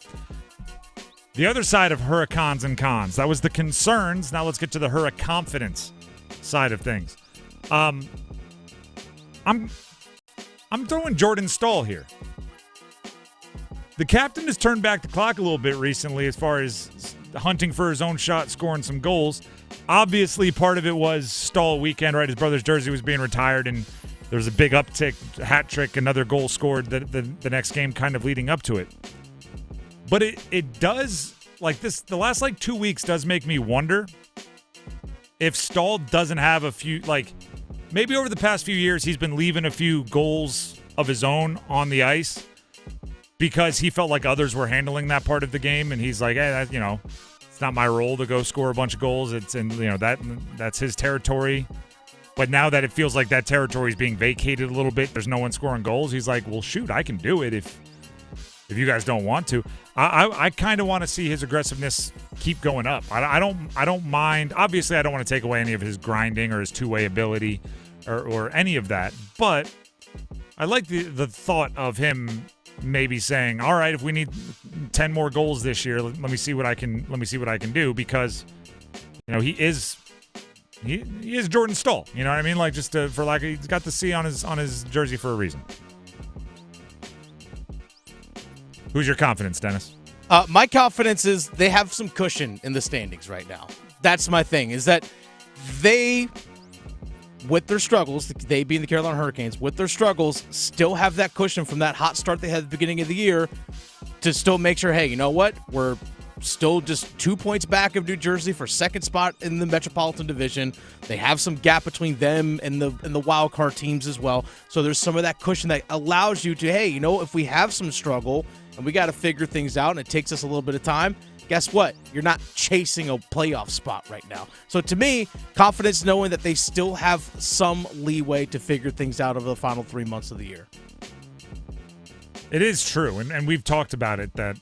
The other side of Hurricanes and cons. That was the concerns. Now let's get to the Hurriconfidence side of things. I'm throwing Jordan Staal here. The captain has turned back the clock a little bit recently as far as hunting for his own shot, scoring some goals. Obviously, part of it was Staal weekend, right? His brother's jersey was being retired, and there was a big uptick, hat trick, another goal scored the next game kind of leading up to it. But it does, like this, the last like 2 weeks does make me wonder if Staal doesn't have a few, like maybe over the past few years he's been leaving a few goals of his own on the ice because he felt like others were handling that part of the game, and he's like, hey, it's not my role to go score a bunch of goals. It's that's his territory. But now that it feels like that territory is being vacated a little bit, there's no one scoring goals. He's like, well, shoot, I can do it if you guys don't want to. I kind of want to see his aggressiveness keep going up. I don't mind. Obviously, I don't want to take away any of his grinding or his two-way ability or any of that. But I like the thought of him maybe saying, all right, if we need 10 more goals this year, let me see what I can do, because he is Jordan Staal. You know what I mean? Like just for like he's got the C on his jersey for a reason. Who's your confidence, Dennis? My confidence is they have some cushion in the standings right now. That's my thing, is that they, with their struggles, they being the Carolina Hurricanes, with their struggles, still have that cushion from that hot start they had at the beginning of the year to still make sure, hey, you know what? We're still just 2 points back of New Jersey for second spot in the Metropolitan Division. They have some gap between them and the wild card teams as well. So there's some of that cushion that allows you to, hey, if we have some struggle and we got to figure things out and it takes us a little bit of time, guess what? You're not chasing a playoff spot right now. So to me, confidence knowing that they still have some leeway to figure things out over the final 3 months of the year. It is true, and we've talked about it that,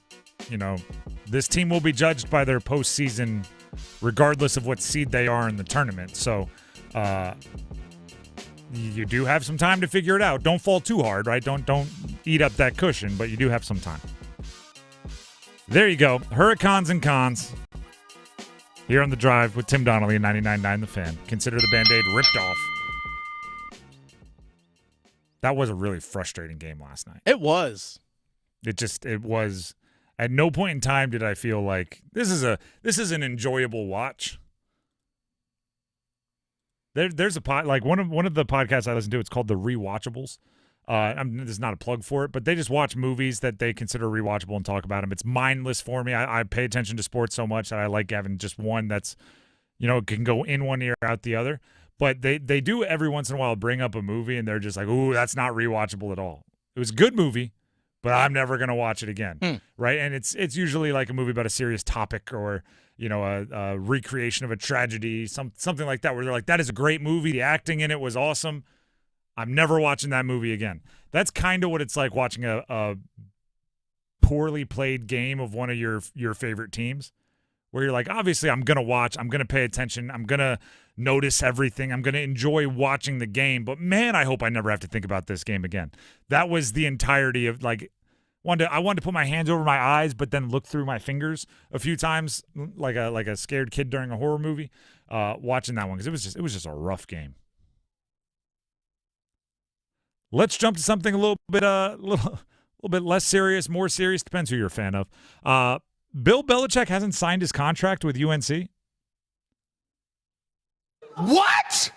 this team will be judged by their postseason regardless of what seed they are in the tournament. So you do have some time to figure it out. Don't fall too hard, right? Don't eat up that cushion, but you do have some time. There you go. Hurricanes and cons here on The Drive with Tim Donnelly and 99.9 The Fan. Consider the Band-Aid ripped off. That was a really frustrating game last night. It was. It was. At no point in time did I feel like this is an enjoyable watch. There's a one of the podcasts I listen to. It's called The Rewatchables. This is not a plug for it, but they just watch movies that they consider rewatchable and talk about them. It's mindless for me. I pay attention to sports so much that I like having just one that's, can go in one ear, out the other. But they do every once in a while bring up a movie and they're just like, ooh, that's not rewatchable at all. It was a good movie, but I'm never going to watch it again, right? And it's usually like a movie about a serious topic or, a recreation of a tragedy, something like that, where they're like, that is a great movie. The acting in it was awesome. I'm never watching that movie again. That's kind of what it's like watching a poorly played game of one of your favorite teams, where you're like, obviously I'm going to watch, I'm going to pay attention, I'm going to notice everything, I'm going to enjoy watching the game, but man, I hope I never have to think about this game again. That was the entirety of I wanted to put my hands over my eyes, but then look through my fingers a few times, like a scared kid during a horror movie, watching that one, because it was just a rough game. Let's jump to something a little little bit less serious, more serious, depends who you're a fan of. Bill Belichick hasn't signed his contract with UNC. What?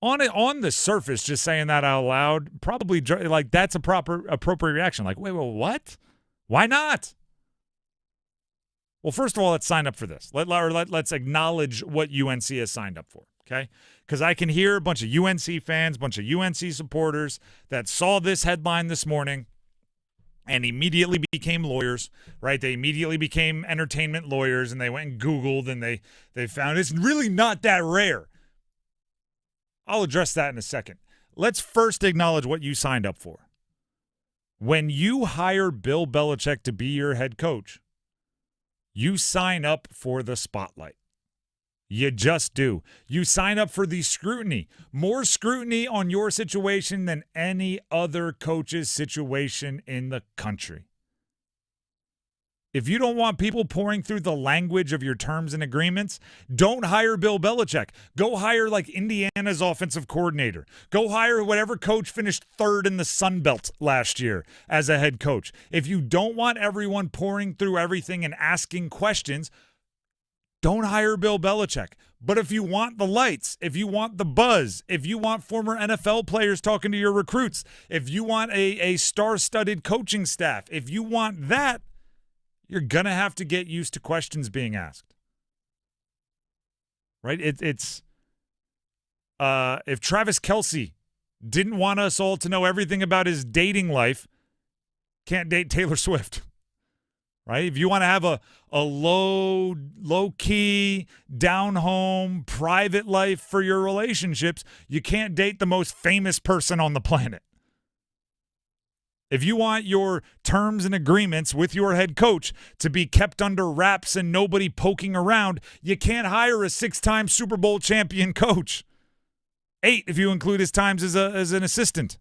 On the surface, just saying that out loud, probably like that's a appropriate reaction. Like, wait, what? Why not? Well, first of all, let's sign up for this. Let's acknowledge what UNC has signed up for, okay? Because I can hear a bunch of UNC fans, a bunch of UNC supporters that saw this headline this morning and immediately became lawyers, right? They immediately became entertainment lawyers, and they went and Googled, and they found it's really not that rare. I'll address that in a second. Let's first acknowledge what you signed up for. When you hire Bill Belichick to be your head coach, you sign up for the spotlight. You just do. You sign up for the scrutiny. More scrutiny on your situation than any other coach's situation in the country. If you don't want people pouring through the language of your terms and agreements, don't hire Bill Belichick. Go hire like Indiana's offensive coordinator. Go hire whatever coach finished third in the Sun Belt last year as a head coach. If you don't want everyone pouring through everything and asking questions, don't hire Bill Belichick. But if you want the lights, if you want the buzz, if you want former NFL players talking to your recruits, if you want a star-studded coaching staff, if you want that, you're going to have to get used to questions being asked. Right? It's if Travis Kelce didn't want us all to know everything about his dating life, can't date Taylor Swift. Right? If you want to have a low-key, down-home, private life for your relationships, you can't date the most famous person on the planet. If you want your terms and agreements with your head coach to be kept under wraps and nobody poking around, you can't hire a 6-time Super Bowl champion coach. 8 if you include his times as an assistant.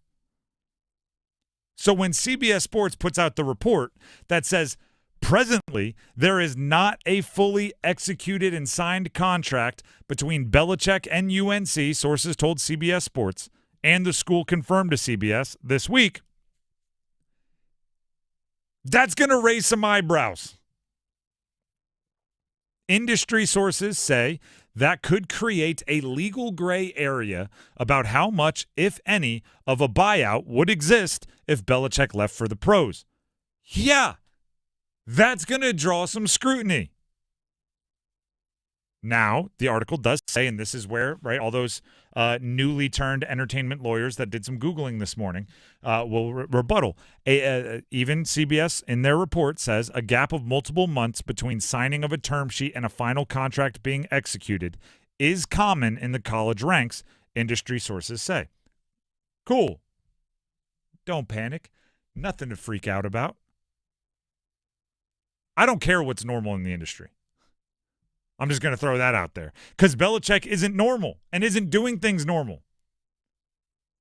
So when CBS Sports puts out the report that says, presently, there is not a fully executed and signed contract between Belichick and UNC, sources told CBS Sports, and the school confirmed to CBS this week, that's going to raise some eyebrows. Industry sources say that could create a legal gray area about how much, if any, of a buyout would exist if Belichick left for the pros. Yeah, that's going to draw some scrutiny. Now, the article does say, and this is where, right, all those newly turned entertainment lawyers that did some Googling this morning will rebuttal. Even CBS in their report says a gap of multiple months between signing of a term sheet and a final contract being executed is common in the college ranks, industry sources say. Cool. Don't panic. Nothing to freak out about. I don't care what's normal in the industry. I'm just going to throw that out there. Because Belichick isn't normal and isn't doing things normal.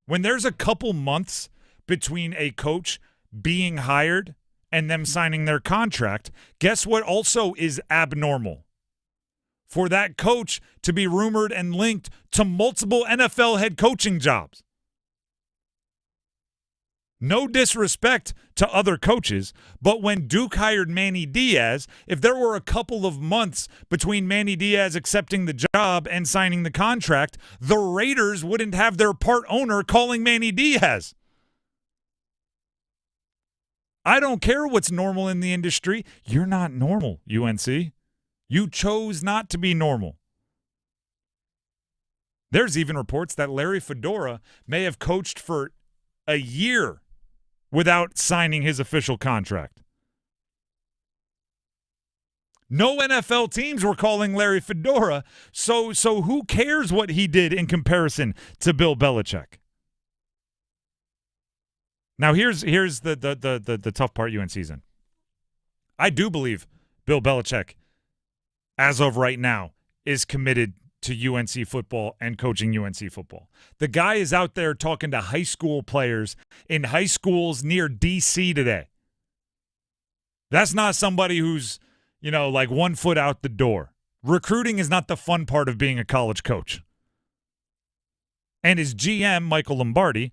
When there's a couple months between a coach being hired and them signing their contract, guess what also is abnormal? For that coach to be rumored and linked to multiple NFL head coaching jobs. No disrespect to other coaches, but when Duke hired Manny Diaz, if there were a couple of months between Manny Diaz accepting the job and signing the contract, the Raiders wouldn't have their part owner calling Manny Diaz. I don't care what's normal in the industry. You're not normal, UNC. You chose not to be normal. There's even reports that Larry Fedora may have coached for a year without signing his official contract. No NFL teams were calling Larry Fedora, so who cares what he did in comparison to Bill Belichick? Now here's the tough part UNC's in. I do believe Bill Belichick, as of right now, is committed to UNC football and coaching UNC football. The guy is out there talking to high school players in high schools near D.C. today. That's not somebody who's, like 1 foot out the door. Recruiting is not the fun part of being a college coach. And his GM, Michael Lombardi,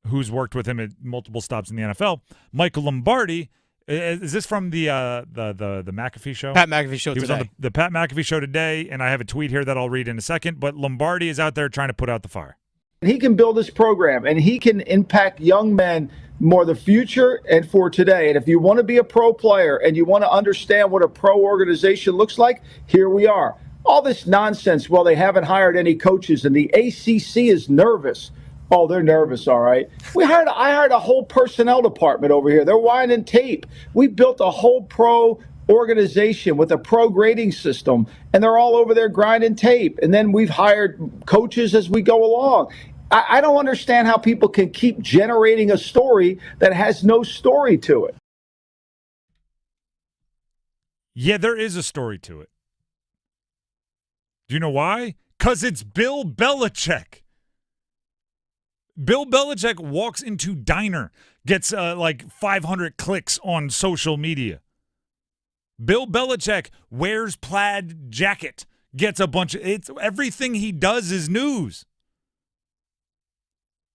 who's worked with him at multiple stops in the NFL. Michael Lombardi, is this from the McAfee show? Pat McAfee show He was today. on the Pat McAfee show today, and I have a tweet here that I'll read in a second, but Lombardi is out there trying to put out the fire. He can build this program, and he can impact young men more the future and for today. And if you want to be a pro player and you want to understand what a pro organization looks like, here we are. All this nonsense, well, they haven't hired any coaches, and the ACC is nervous. Oh, they're nervous, all right. I hired a whole personnel department over here. They're winding tape. We built a whole pro organization with a pro grading system, and they're all over there grinding tape. And then we've hired coaches as we go along. I don't understand how people can keep generating a story that has no story to it. Yeah, there is a story to it. Do you know why? Because it's Bill Belichick. Bill Belichick walks into diner, gets like 500 clicks on social media. Bill Belichick wears plaid jacket, gets a bunch of everything he does is news.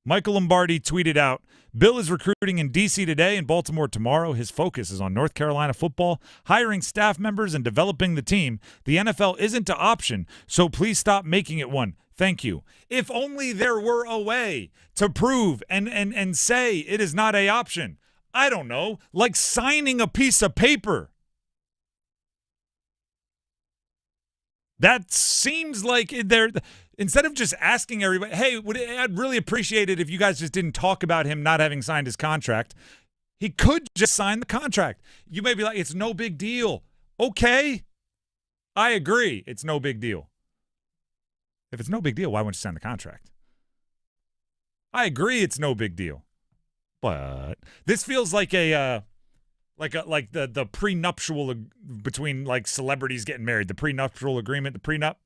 Michael Lombardi tweeted out, Bill is recruiting in D.C. today and Baltimore tomorrow. His focus is on North Carolina football, hiring staff members, and developing the team. The NFL isn't an option, so please stop making it one. Thank you. If only there were a way to prove and say it is not an option. I don't know, like signing a piece of paper. That seems like they're instead of just asking everybody, hey, I'd really appreciate it if you guys just didn't talk about him not having signed his contract. He could just sign the contract. You may be like, it's no big deal. Okay, I agree. It's no big deal. If it's no big deal, why wouldn't you sign the contract? I agree it's no big deal. But this feels like the prenuptial between like celebrities getting married, the prenuptial agreement, the prenup,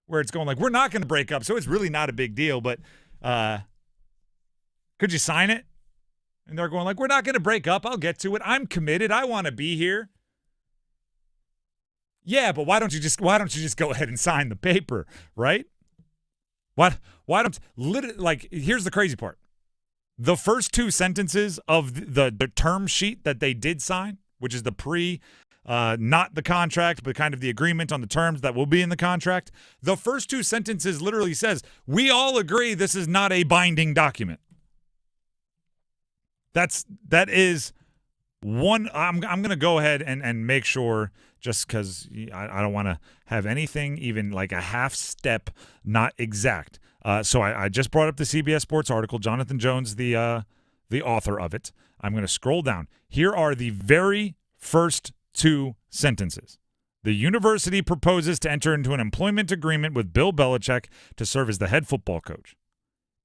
where it's going like, we're not going to break up, so it's really not a big deal, but could you sign it? And they're going like, we're not going to break up. I'll get to it. I'm committed. I want to be here. Yeah, but why don't you just go ahead and sign the paper, right? Why don't here's the crazy part. The first two sentences of the term sheet that they did sign, which is the not the contract, but kind of the agreement on the terms that will be in the contract. The first two sentences literally says, we all agree this is not a binding document. That is one. I'm going to go ahead and make sure, just because I don't want to have anything even like a half step not exact. So I just brought up the CBS Sports article. Jonathan Jones, the author of it. I'm going to scroll down. Here are the very first two sentences. The university proposes to enter into an employment agreement with Bill Belichick to serve as the head football coach.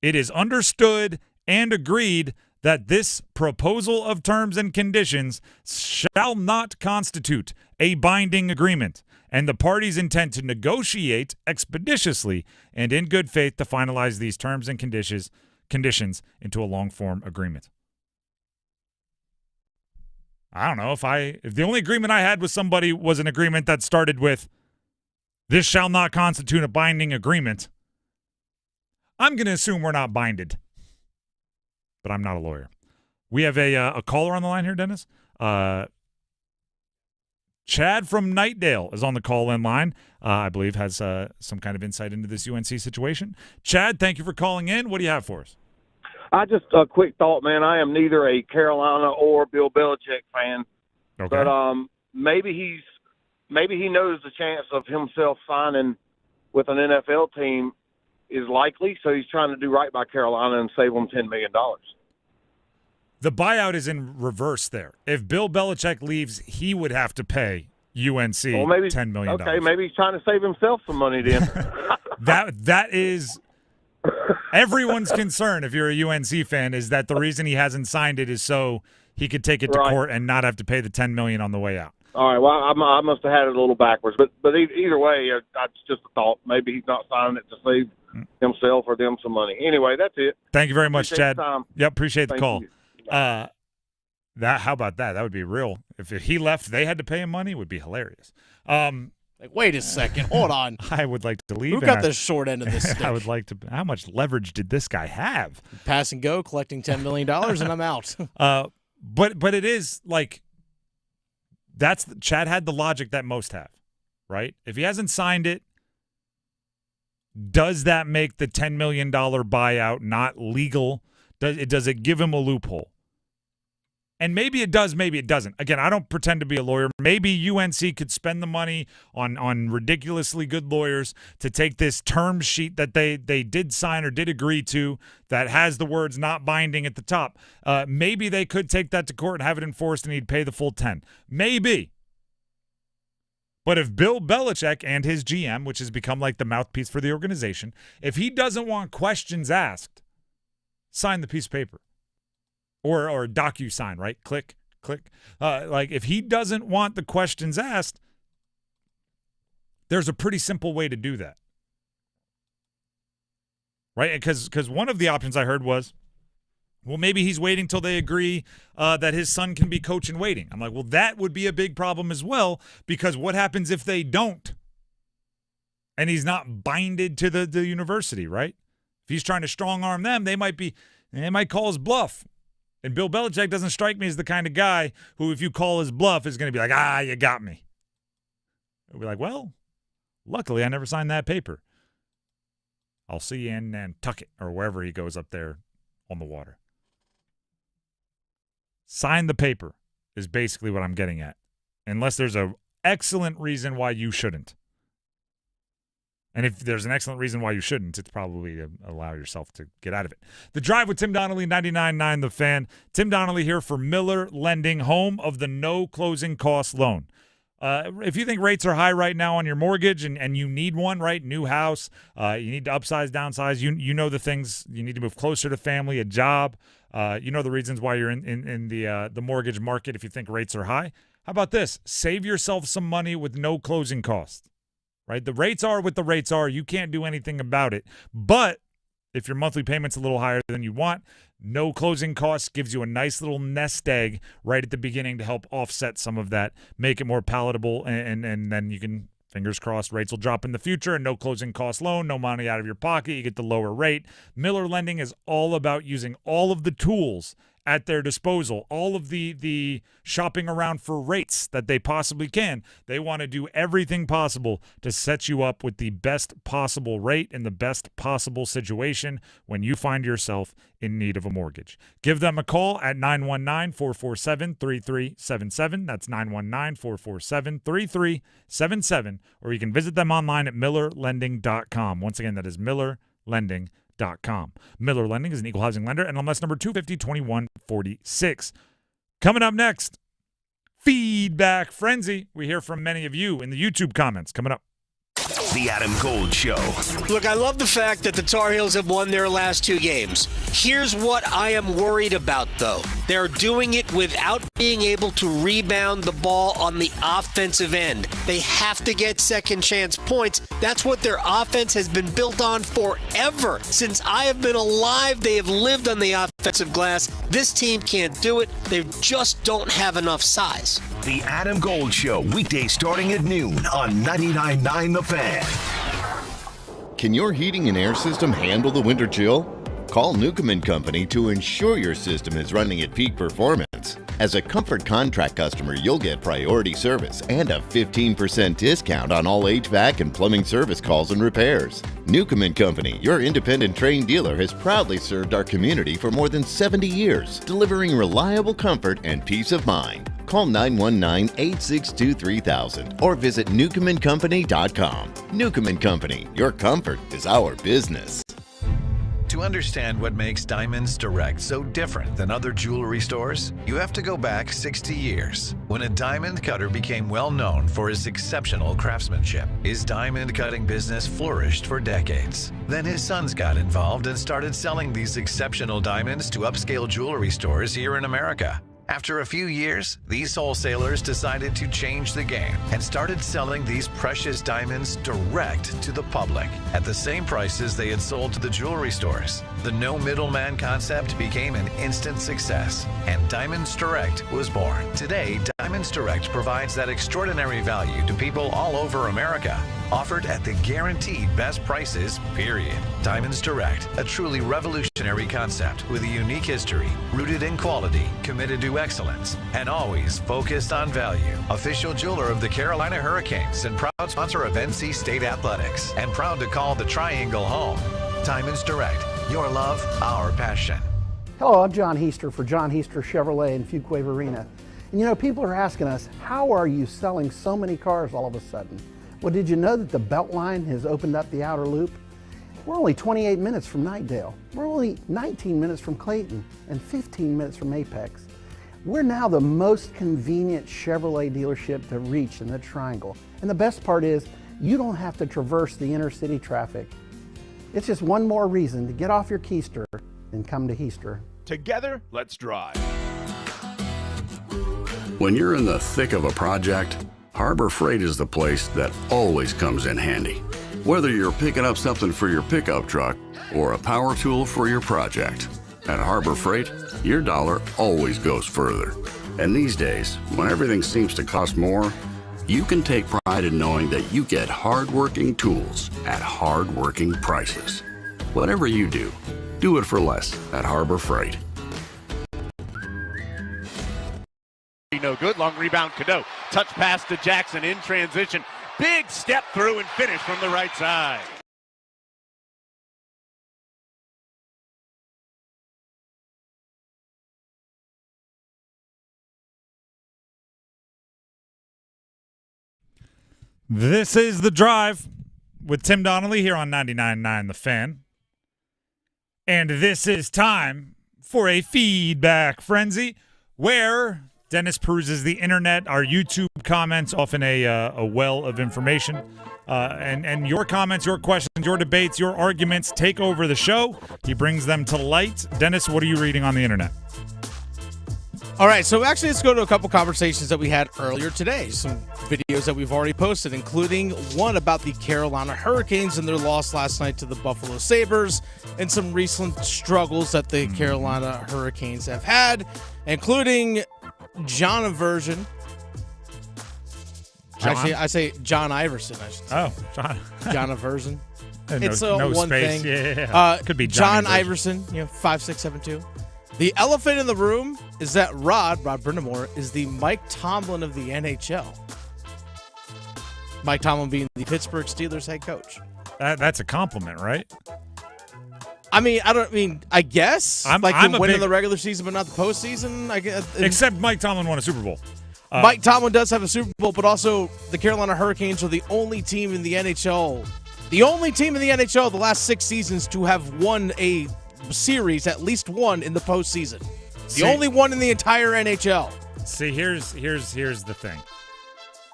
It is understood and agreed that this proposal of terms and conditions shall not constitute a binding agreement, and the parties intend to negotiate expeditiously and in good faith to finalize these terms and conditions into a long-form agreement. I don't know if the only agreement I had with somebody was an agreement that started with, this shall not constitute a binding agreement, I'm going to assume we're not binded. But I'm not a lawyer. We have a caller on the line here, Dennis. Chad from Nightdale is on the call-in line. I believe has some kind of insight into this UNC situation. Chad, thank you for calling in. What do you have for us? I just a quick thought, man. I am neither a Carolina or Bill Belichick fan, okay. But maybe he knows the chance of himself signing with an NFL team is likely, so he's trying to do right by Carolina and save them $10 million. The buyout is in reverse there. If Bill Belichick leaves, he would have to pay UNC $10 million. Okay, maybe he's trying to save himself some money then. That is everyone's concern if you're a UNC fan, is that the reason he hasn't signed it is so he could take it to court and not have to pay the $10 million on the way out. All right, well, I must have had it a little backwards. But either way, that's just a thought. Maybe he's not signing it to save himself or them some money. Anyway, that's it. Thank you very much, Appreciate Chad. Yep, appreciate the call. How about that? That would be real. If he left, they had to pay him money. It would be hilarious. Like, wait a second, hold on. I would like to leave. Who got the short end of this stick? I would like to. How much leverage did this guy have? Pass and go, collecting $10 million, and I'm out. But it is like Chad had the logic that most have, right? If he hasn't signed it, does that make the $10 million buyout not legal? Does it give him a loophole? And maybe it does, maybe it doesn't. Again, I don't pretend to be a lawyer. Maybe UNC could spend the money on ridiculously good lawyers to take this term sheet that they did sign or did agree to that has the words not binding at the top. Maybe they could take that to court and have it enforced and he'd pay the full 10. Maybe. But if Bill Belichick and his GM, which has become like the mouthpiece for the organization, if he doesn't want questions asked, sign the piece of paper. Or DocuSign, right? Click. Like if he doesn't want the questions asked, there's a pretty simple way to do that. Right? Because one of the options I heard was, well, maybe he's waiting till they agree that his son can be coach in waiting. I'm like, well, that would be a big problem as well, because what happens if they don't? And he's not binded to the university, right? If he's trying to strong arm them, they might call his bluff. And Bill Belichick doesn't strike me as the kind of guy who, if you call his bluff, is going to be like, you got me. He'll be like, well, luckily I never signed that paper. I'll see you in Nantucket or wherever he goes up there on the water. Sign the paper is basically what I'm getting at, unless there's an excellent reason why you shouldn't. And if there's an excellent reason why you shouldn't, it's probably to allow yourself to get out of it. The Drive with Tim Donnelly, 99.9 The Fan. Tim Donnelly here for Miller Lending, home of the no closing cost loan. If you think rates are high right now on your mortgage and you need one, right, new house, you need to upsize, downsize, you know the things, you need to move closer to family, a job, you know the reasons why you're in the mortgage market if you think rates are high. How about this? Save yourself some money with no closing costs. Right? The rates are what the rates are. You can't do anything about it. But if your monthly payment's a little higher than you want, no closing costs gives you a nice little nest egg right at the beginning to help offset some of that, make it more palatable, and then you can, fingers crossed, rates will drop in the future, and no closing cost loan, no money out of your pocket, you get the lower rate. Miller Lending is all about using all of the tools at their disposal, all of the shopping around for rates that they possibly can. They want to do everything possible to set you up with the best possible rate in the best possible situation when you find yourself in need of a mortgage. Give them a call at 919-447-3377. That's 919-447-3377. Or you can visit them online at millerlending.com. Once again, that is millerlending.com. Miller Lending is an equal housing lender, NMLS number 250-2146. Coming up next, Feedback Frenzy. We hear from many of you in the YouTube comments. Coming up. The Adam Gold Show. Look, I love the fact that the Tar Heels have won their last two games. Here's what I am worried about, though. They're doing it without being able to rebound the ball on the offensive end. They have to get second chance points. That's what their offense has been built on forever. Since I have been alive, they have lived on the offensive glass. This team can't do it. They just don't have enough size. The Adam Gold Show, weekdays starting at noon on 99.9 The Fan. Can your heating and air system handle the winter chill? Call Newcomb & Company to ensure your system is running at peak performance. As a Comfort Contract customer, you'll get priority service and a 15% discount on all HVAC and plumbing service calls and repairs. Newcomb & Company, your independent trained dealer, has proudly served our community for more than 70 years, delivering reliable comfort and peace of mind. Call 919-862-3000 or visit newcombandcompany.com. Newcomb & Company, your comfort is our business. To understand what makes Diamonds Direct so different than other jewelry stores, you have to go back 60 years, when a diamond cutter became well known for his exceptional craftsmanship. His diamond cutting business flourished for decades. Then his sons got involved and started selling these exceptional diamonds to upscale jewelry stores here in America. After a few years, these wholesalers decided to change the game and started selling these precious diamonds direct to the public at the same prices they had sold to the jewelry stores. The no middleman concept became an instant success, and Diamonds Direct was born. Today, Diamonds Direct provides that extraordinary value to people all over America, offered at the guaranteed best prices, period. Diamonds Direct, a truly revolutionary concept with a unique history, rooted in quality, committed to excellence, and always focused on value. Official jeweler of the Carolina Hurricanes and proud sponsor of NC State Athletics, and proud to call the Triangle home. Diamonds Direct, your love, our passion. Hello, I'm John Heister for John Heister Chevrolet in Fuquay Arena. And you know, people are asking us, how are you selling so many cars all of a sudden? Well, did you know that the Beltline has opened up the outer loop? We're only 28 minutes from Knightdale. We're only 19 minutes from Clayton and 15 minutes from Apex. We're now the most convenient Chevrolet dealership to reach in the Triangle. And the best part is, you don't have to traverse the inner city traffic. It's just one more reason to get off your keister and come to Heister. Together, let's drive. When you're in the thick of a project, Harbor Freight is the place that always comes in handy. Whether you're picking up something for your pickup truck or a power tool for your project, at Harbor Freight, your dollar always goes further. And these days, when everything seems to cost more, you can take pride in knowing that you get hard-working tools at hard-working prices. Whatever you do it for less at Harbor Freight. No good. Long rebound, Cadeau. Touch pass to Jackson in transition. Big step through and finish from the right side. This is The Drive with Tim Donnelly here on 99.9 The Fan. And this is time for a feedback frenzy where Dennis peruses the internet, our YouTube comments, often a well of information. And your comments, your questions, your debates, your arguments take over the show. He brings them to light. Dennis, what are you reading on the internet? All right, so actually let's go to a couple conversations that we had earlier today. Some videos that we've already posted, including one about the Carolina Hurricanes and their loss last night to the Buffalo Sabres, and some recent struggles that the Carolina Hurricanes have had, including John Aversion. Actually, I say John Iverson, I should say. Oh, John. John Aversion. It's no one space. thing. Yeah. Could be John Iverson, 5672. The elephant in the room is that Rod Brindamore, is the Mike Tomlin of the NHL. Mike Tomlin being the Pittsburgh Steelers head coach. That's a compliment, right? I guess. I'm winning the regular season, but not the postseason. I guess. Except Mike Tomlin won a Super Bowl. Mike Tomlin does have a Super Bowl, but also the Carolina Hurricanes are the only team in the NHL. The only team in the NHL the last 6 seasons to have won a series, at least one in the postseason. The only one in the entire NHL. See, here's the thing.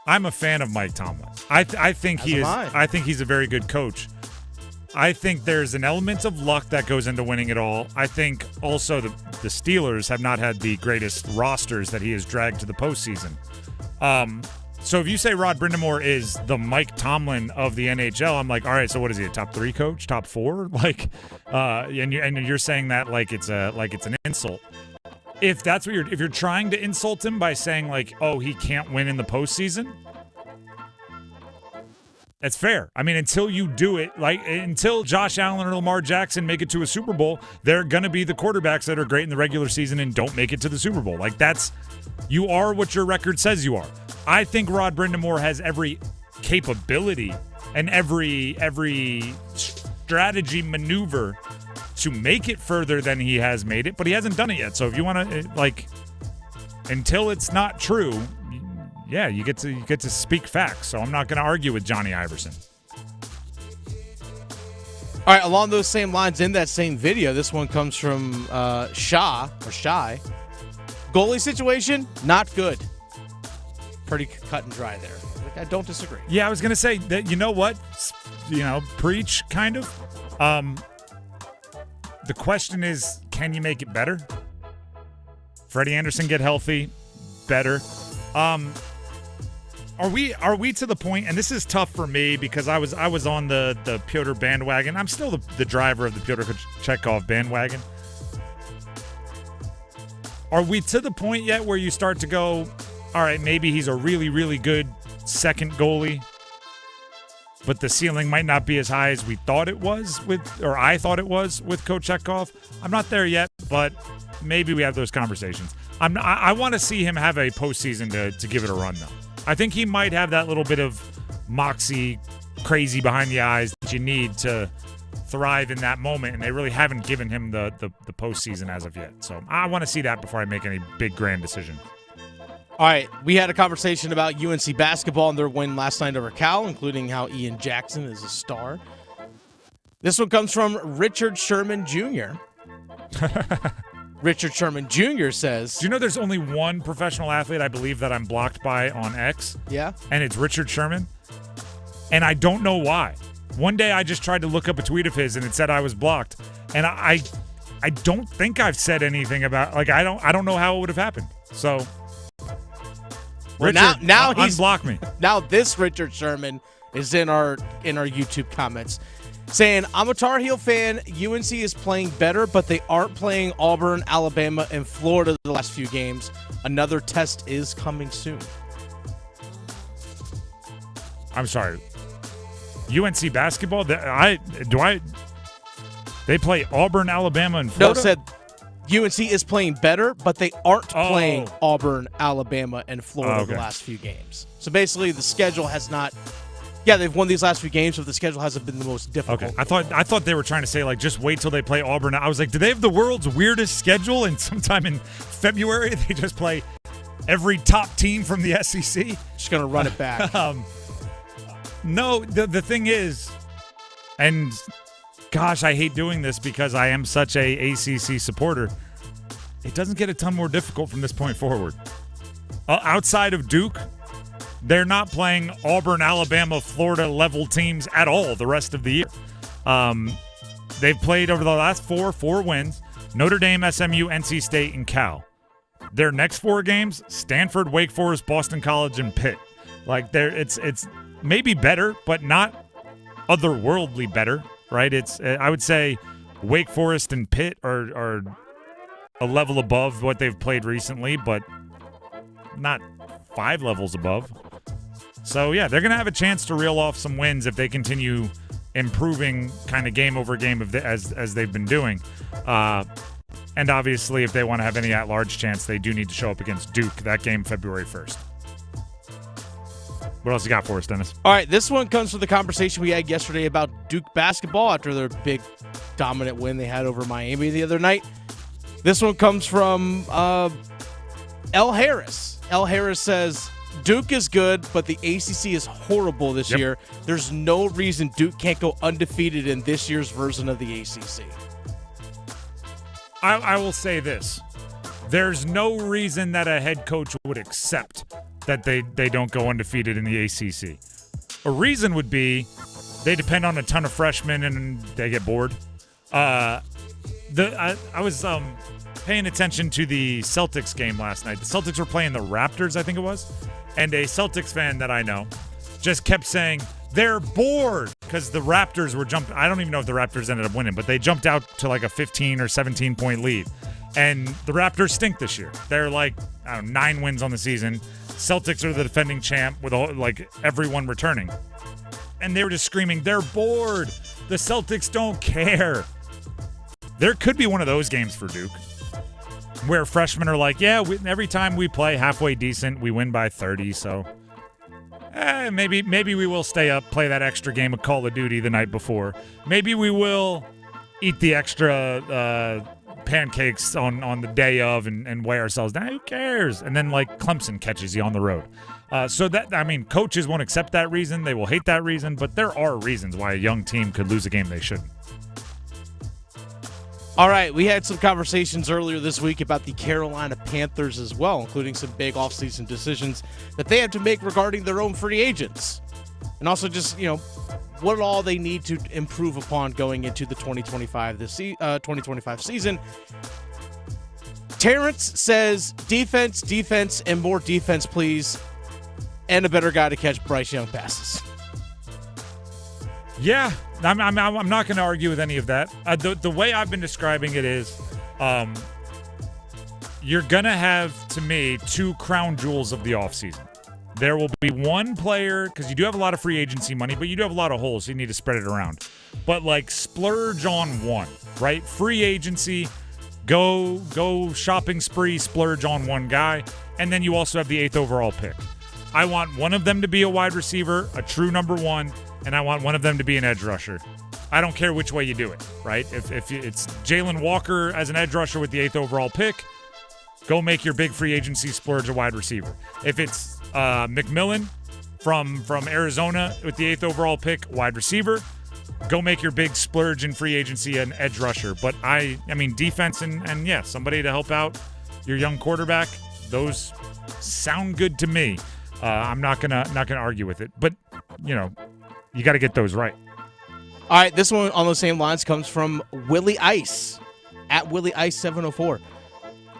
I'm a fan of Mike Tomlin. I think I think he's a very good coach. I think there's an element of luck that goes into winning it all. I think also the Steelers have not had the greatest rosters that he has dragged to the postseason. So if you say Rod Brindamore is the Mike Tomlin of the NHL, I'm like, all right, so what is he, a top 3 coach, top 4? Like, and you're saying that like it's an insult. If that's what if you're trying to insult him by saying like, oh, he can't win in the postseason, that's fair. I mean, until you do it, until Josh Allen or Lamar Jackson make it to a Super Bowl, they're going to be the quarterbacks that are great in the regular season and don't make it to the Super Bowl. You are what your record says you are. I think Rod Brindamore has every capability and every strategy maneuver to make it further than he has made it, but he hasn't done it yet. So if you want to, until it's not true, yeah, you get to speak facts. So I'm not going to argue with Johnny Iverson. All right, along those same lines, in that same video, this one comes from Shy. Goalie situation, not good. Pretty cut and dry there. I don't disagree. Yeah, I was going to say that, you know what? Preach, kind of. The question is, can you make it better? Freddie Anderson get healthy, better. Are we to the point? And this is tough for me because I was on the Pyotr bandwagon. I'm still the driver of the Pyotr Chekhov bandwagon. Are we to the point yet where you start to go, all right, maybe he's a really, really good second goalie, but the ceiling might not be as high as we thought it was I thought it was with Coach Chekhov? I'm not there yet, but maybe we have those conversations. I want to see him have a postseason to give it a run, though. I think he might have that little bit of moxie, crazy behind the eyes that you need to thrive in that moment, and they really haven't given him the postseason as of yet. So I want to see that before I make any big grand decision. All right, we had a conversation about UNC basketball and their win last night over Cal, including how Ian Jackson is a star. This one comes from Richard Sherman Jr. Richard Sherman Jr. says... Do you know there's only one professional athlete I believe that I'm blocked by on X? Yeah? And it's Richard Sherman. And I don't know why. One day I just tried to look up a tweet of his and it said I was blocked. And I don't think I've said anything about... Like, I don't know how it would have happened. So... Well, Richard, now he's unblock me. Now this Richard Sherman is in our YouTube comments saying, I'm a Tar Heel fan. UNC is playing better, but they aren't playing Auburn, Alabama, and Florida the last few games. Another test is coming soon. I'm sorry. UNC basketball? They play Auburn, Alabama, and Florida? No, said UNC is playing better, but they aren't playing Auburn, Alabama, and Florida the last few games. So basically, the schedule has not. Yeah, they've won these last few games, but the schedule hasn't been the most difficult. Okay, I thought they were trying to say, like, just wait till they play Auburn. I was like, do they have the world's weirdest schedule? And sometime in February, they just play every top team from the SEC? Just going to run it back. No, the thing is, and gosh, I hate doing this because I am such a ACC supporter. It doesn't get a ton more difficult from this point forward. Outside of Duke, they're not playing Auburn, Alabama, Florida level teams at all the rest of the year. They've played over the last four wins: Notre Dame, SMU, NC State, and Cal. Their next 4 games: Stanford, Wake Forest, Boston College, and Pitt. Like, it's maybe better, but not otherworldly better, right? I would say Wake Forest and Pitt are a level above what they've played recently, but not 5 levels above. So, yeah, they're going to have a chance to reel off some wins if they continue improving kind of game over game as they've been doing. And obviously, if they want to have any at-large chance, they do need to show up against Duke, that game February 1st. What else you got for us, Dennis? All right, this one comes from the conversation we had yesterday about Duke basketball after their big dominant win they had over Miami the other night. This one comes from L. Harris. L. Harris says, Duke is good, but the ACC is horrible this year. There's no reason Duke can't go undefeated in this year's version of the ACC. I will say this. There's no reason that a head coach would accept that they don't go undefeated in the ACC. A reason would be they depend on a ton of freshmen and they get bored. I was paying attention to the Celtics game last night. The Celtics were playing the Raptors, I think it was. And a Celtics fan that I know just kept saying they're bored because the Raptors were jumping. I don't even know if the Raptors ended up winning, but they jumped out to like a 15 or 17-point lead. And the Raptors stink this year. They're like, 9 wins on the season. Celtics are the defending champ with everyone returning. And they were just screaming, they're bored. The Celtics don't care. There could be one of those games for Duke where freshmen are like, every time we play halfway decent, we win by 30. So maybe we will stay up, play that extra game of Call of Duty the night before. Maybe we will eat the extra pancakes on the day of and weigh ourselves down. Who cares? And then like Clemson catches you on the road. Coaches won't accept that reason. They will hate that reason, but there are reasons why a young team could lose a game they shouldn't. All right, we had some conversations earlier this week about the Carolina Panthers as well, including some big offseason decisions that they have to make regarding their own free agents. And also just, what all they need to improve upon going into the 2025 season. Terrence says defense, defense, and more defense, please, and a better guy to catch Bryce Young passes. Yeah, I'm not going to argue with any of that. The way I've been describing it is you're going to have, to me, 2 crown jewels of the offseason. There will be one player, because you do have a lot of free agency money, but you do have a lot of holes, so you need to spread it around. But, like, splurge on one, right? Free agency, go shopping spree, splurge on one guy, and then you also have the 8th overall pick. I want one of them to be a wide receiver, a true number 1, and I want one of them to be an edge rusher. I don't care which way you do it, right? If it's Jalen Walker as an edge rusher with the 8th overall pick, go make your big free agency splurge a wide receiver. If it's McMillan from Arizona with the 8th overall pick, wide receiver, go make your big splurge in free agency an edge rusher. But I mean defense and yeah, somebody to help out your young quarterback. Those sound good to me. I'm not gonna argue with it, but you got to get those right. All right, this one on those same lines comes from Willie Ice at Willie Ice 704.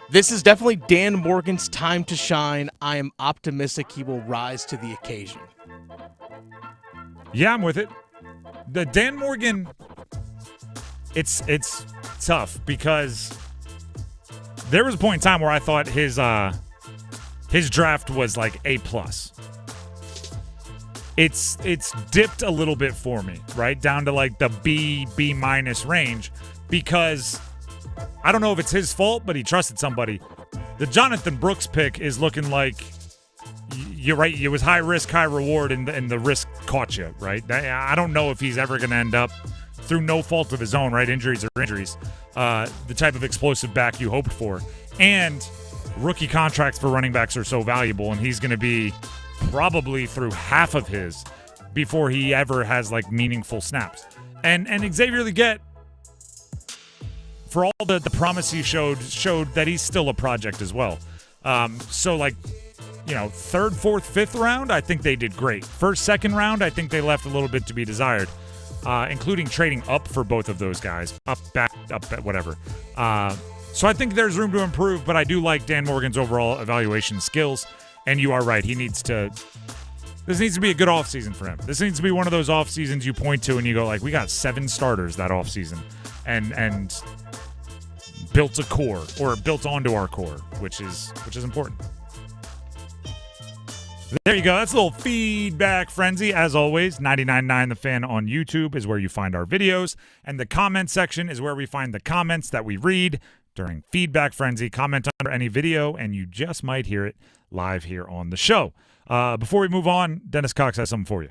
This is definitely Dan Morgan's time to shine. I am optimistic he will rise to the occasion. Yeah, I'm with it. The Dan Morgan, it's tough because there was a point in time where I thought his draft was like A+. It's dipped a little bit for me, right? Down to like the B- range because I don't know if it's his fault, but he trusted somebody. The Jonathan Brooks pick is looking like, you're right, it was high risk, high reward, and the risk caught you, right? I don't know if he's ever going to end up, through no fault of his own, right? Injuries are injuries. The type of explosive back you hoped for. And rookie contracts for running backs are so valuable, and he's going to be probably through half of his before he ever has like meaningful snaps. And Xavier Legette, for all the promise he showed that he's still a project as well. So like, 3rd, 4th, 5th round, I think they did great. 1st, 2nd round, I think they left a little bit to be desired, including trading up for both of those guys, up, whatever. So I think there's room to improve, but I do like Dan Morgan's overall evaluation skills. And you are right. This needs to be a good offseason for him. This needs to be one of those offseasons you point to and you go like, we got 7 starters that offseason and built a core or built onto our core, which is important. There you go. That's a little feedback frenzy. As always, 99.9 The Fan on YouTube is where you find our videos, and the comment section is where we find the comments that we read during Feedback Frenzy. Comment under any video, and you just might hear it live here on the show. Before we move on, Dennis Cox has something for you.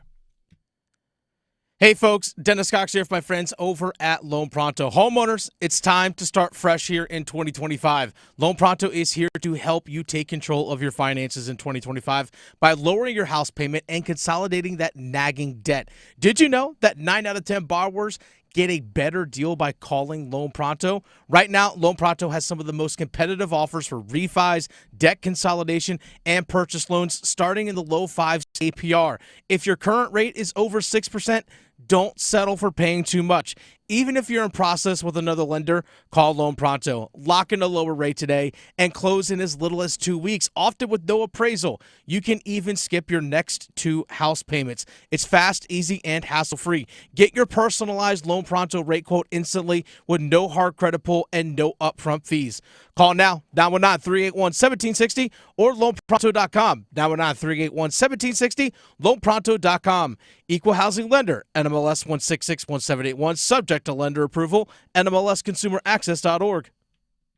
Hey, folks. Dennis Cox here for my friends over at Loan Pronto. Homeowners, it's time to start fresh here in 2025. Loan Pronto is here to help you take control of your finances in 2025 by lowering your house payment and consolidating that nagging debt. Did you know that 9 out of 10 borrowers get a better deal by calling Loan Pronto? Right now, Loan Pronto has some of the most competitive offers for refis, debt consolidation, and purchase loans starting in the low 5s APR. If your current rate is over 6%, don't settle for paying too much. Even if you're in process with another lender, call Loan Pronto. Lock in a lower rate today and close in as little as 2 weeks, often with no appraisal. You can even skip your next 2 house payments. It's fast, easy, and hassle-free. Get your personalized Loan Pronto rate quote instantly with no hard credit pull and no upfront fees. Call now, 919-381-1760 or loanpronto.com. 919-381-1760, loanpronto.com. Equal housing lender, NMLS 1661781, subject to lender approval, NMLSconsumeraccess.org.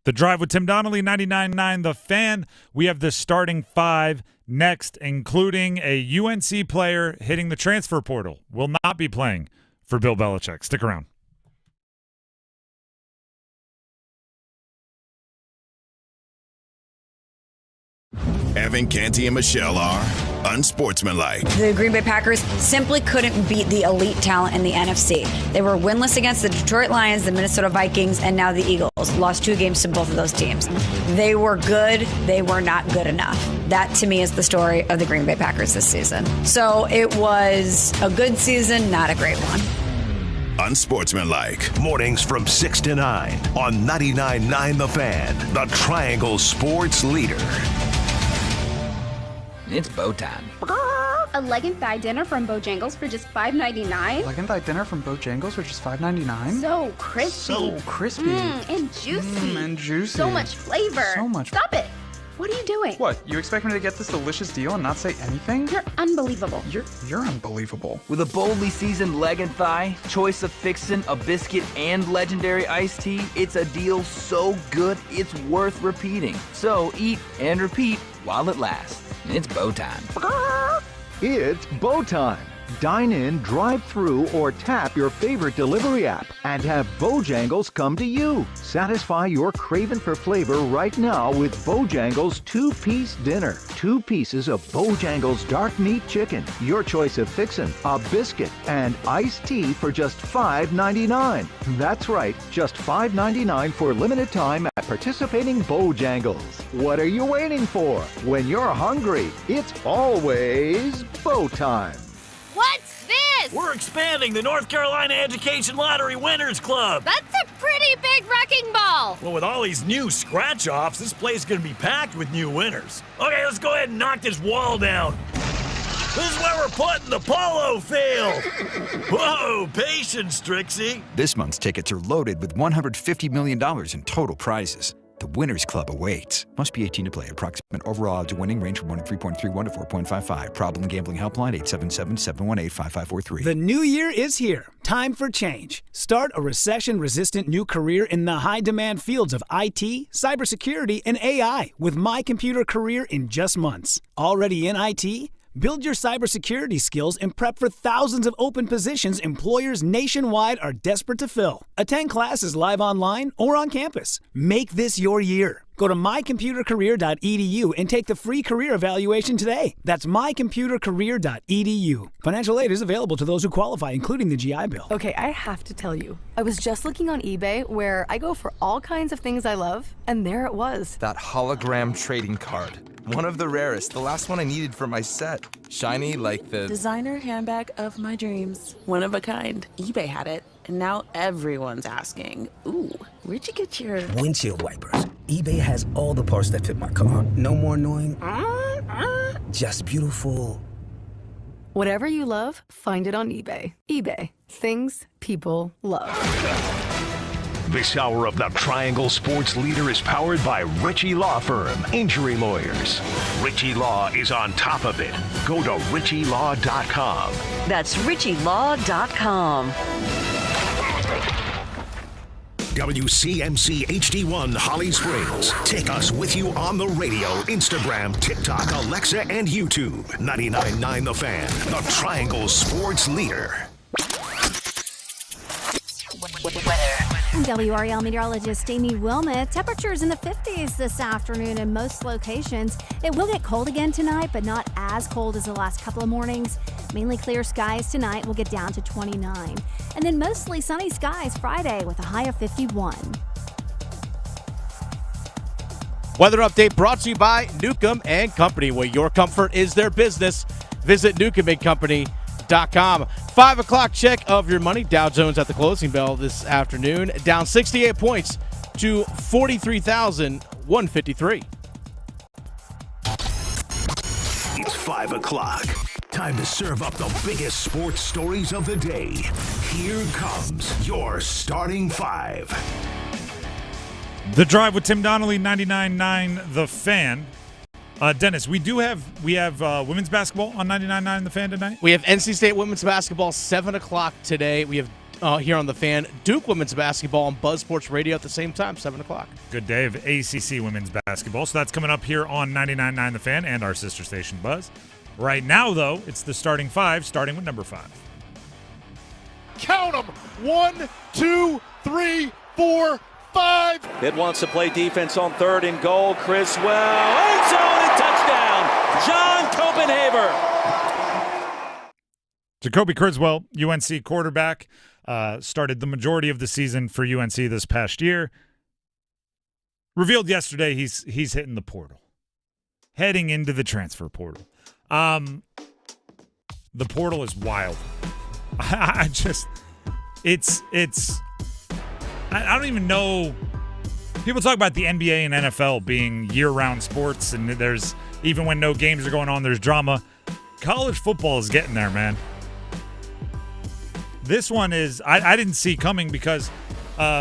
The Drive with Tim Donnelly, 99.9 The Fan. We have the starting 5 next, including a UNC player hitting the transfer portal. Will not be playing for Bill Belichick. Stick around. Evan, Canty, and Michelle are unsportsmanlike. The Green Bay Packers simply couldn't beat the elite talent in the NFC. They were winless against the Detroit Lions, the Minnesota Vikings, and now the Eagles. Lost 2 games to both of those teams. They were good. They were not good enough. That, to me, is the story of the Green Bay Packers this season. So it was a good season, not a great one. unsportsmanlike. Mornings from 6 to 9 on 99.9 The Fan, the Triangle Sports Leader. It's bow time. A leg and thigh dinner from Bojangles for just $5.99. Leg and thigh dinner from Bojangles for just $5.99. So crispy. So crispy. And juicy. And juicy. So much flavor. So much. Stop it. What are you doing? What? You expect me to get this delicious deal and not say anything? You're unbelievable. You're unbelievable. With a boldly seasoned leg and thigh, choice of fixin', a biscuit, and legendary iced tea, it's a deal so good it's worth repeating. So eat and repeat while it lasts. It's bow time. It's bow time. Dine in, drive through, or tap your favorite delivery app and have Bojangles come to you. Satisfy your craving for flavor right now with Bojangles 2-piece dinner. 2 pieces of Bojangles dark meat chicken, your choice of fixin', a biscuit, and iced tea for just $5.99. That's right, just $5.99 for limited time at participating Bojangles. What are you waiting for? When you're hungry, it's always bow time. What's this? We're expanding the North Carolina Education Lottery Winners Club. That's a pretty big wrecking ball. Well, with all these new scratch-offs, this place is going to be packed with new winners. Okay, let's go ahead and knock this wall down. This is where we're putting the polo field. Whoa, patience, Trixie. This month's tickets are loaded with $150 million in total prizes. The Winners Club awaits. Must be 18 to play. Approximate overall odds of winning range from 3.31 to 4.55. Problem gambling helpline 877-718-5543. The new year is here. Time for change. Start a recession-resistant new career in the high-demand fields of IT, cybersecurity, and AI with My Computer Career in just months. Already in IT? Build your cybersecurity skills and prep for thousands of open positions employers nationwide are desperate to fill. Attend classes live online or on campus. Make this your year. Go to mycomputercareer.edu and take the free career evaluation today. That's mycomputercareer.edu. Financial aid is available to those who qualify, including the GI Bill. Okay, I have to tell you, I was just looking on eBay where I go for all kinds of things I love, and there it was. That hologram trading card. One of the rarest. The last one I needed for my set. Shiny like the designer handbag of my dreams. One of a kind. eBay had it, and now everyone's asking, ooh, where'd you get your windshield wipers? eBay has all the parts that fit my car. No more annoying. Just beautiful. Whatever you love, find it on eBay. eBay. Things people love. This hour of the Triangle Sports Leader is powered by Ritchie Law Firm, injury lawyers. Ritchie Law is on top of it. Go to ritchielaw.com. That's ritchielaw.com. WCMC HD1 Holly Springs. Take us with you on the radio, Instagram, TikTok, Alexa, and YouTube. 99.9 The Fan, the Triangle Sports Leader. WREL meteorologist Amy Wilmot. Temperatures in the 50s this afternoon in most locations. It will get cold again tonight, but not as cold as the last couple of mornings. Mainly clear skies tonight. We'll get down to 29. And then mostly sunny skies Friday with a high of 51. Weather update brought to you by Newcomb and Company, where your comfort is their business. Visit newcombandcompany.com. 5 o'clock check of your money. Dow Jones at the closing bell this afternoon, down 68 points to 43,153. It's 5 o'clock. Time to serve up the biggest sports stories of the day. Here comes your starting five. The Drive with Tim Donnelly, 99.9 The Fan. Dennis, we have women's basketball on 99.9 The Fan tonight. We have NC State women's basketball 7 o'clock today. We have here on The Fan Duke women's basketball on Buzz Sports Radio at the same time, 7 o'clock. Good day of ACC women's basketball. So that's coming up here on 99.9 The Fan and our sister station Buzz. Right now, though, it's the starting five, starting with number 5. Count them. 1, 2, 3, 4, 5. It wants to play defense on third and goal. Criswell, end zone and touchdown. John Copenhaver. Jacolby Criswell, UNC quarterback, started the majority of the season for UNC this past year. Revealed yesterday he's hitting the portal, heading into the transfer portal. The portal is wild. it's I don't even know. People talk about the NBA and NFL being year-round sports, and there's even when no games are going on, there's drama. College football is getting there, man. This one is I didn't see coming because,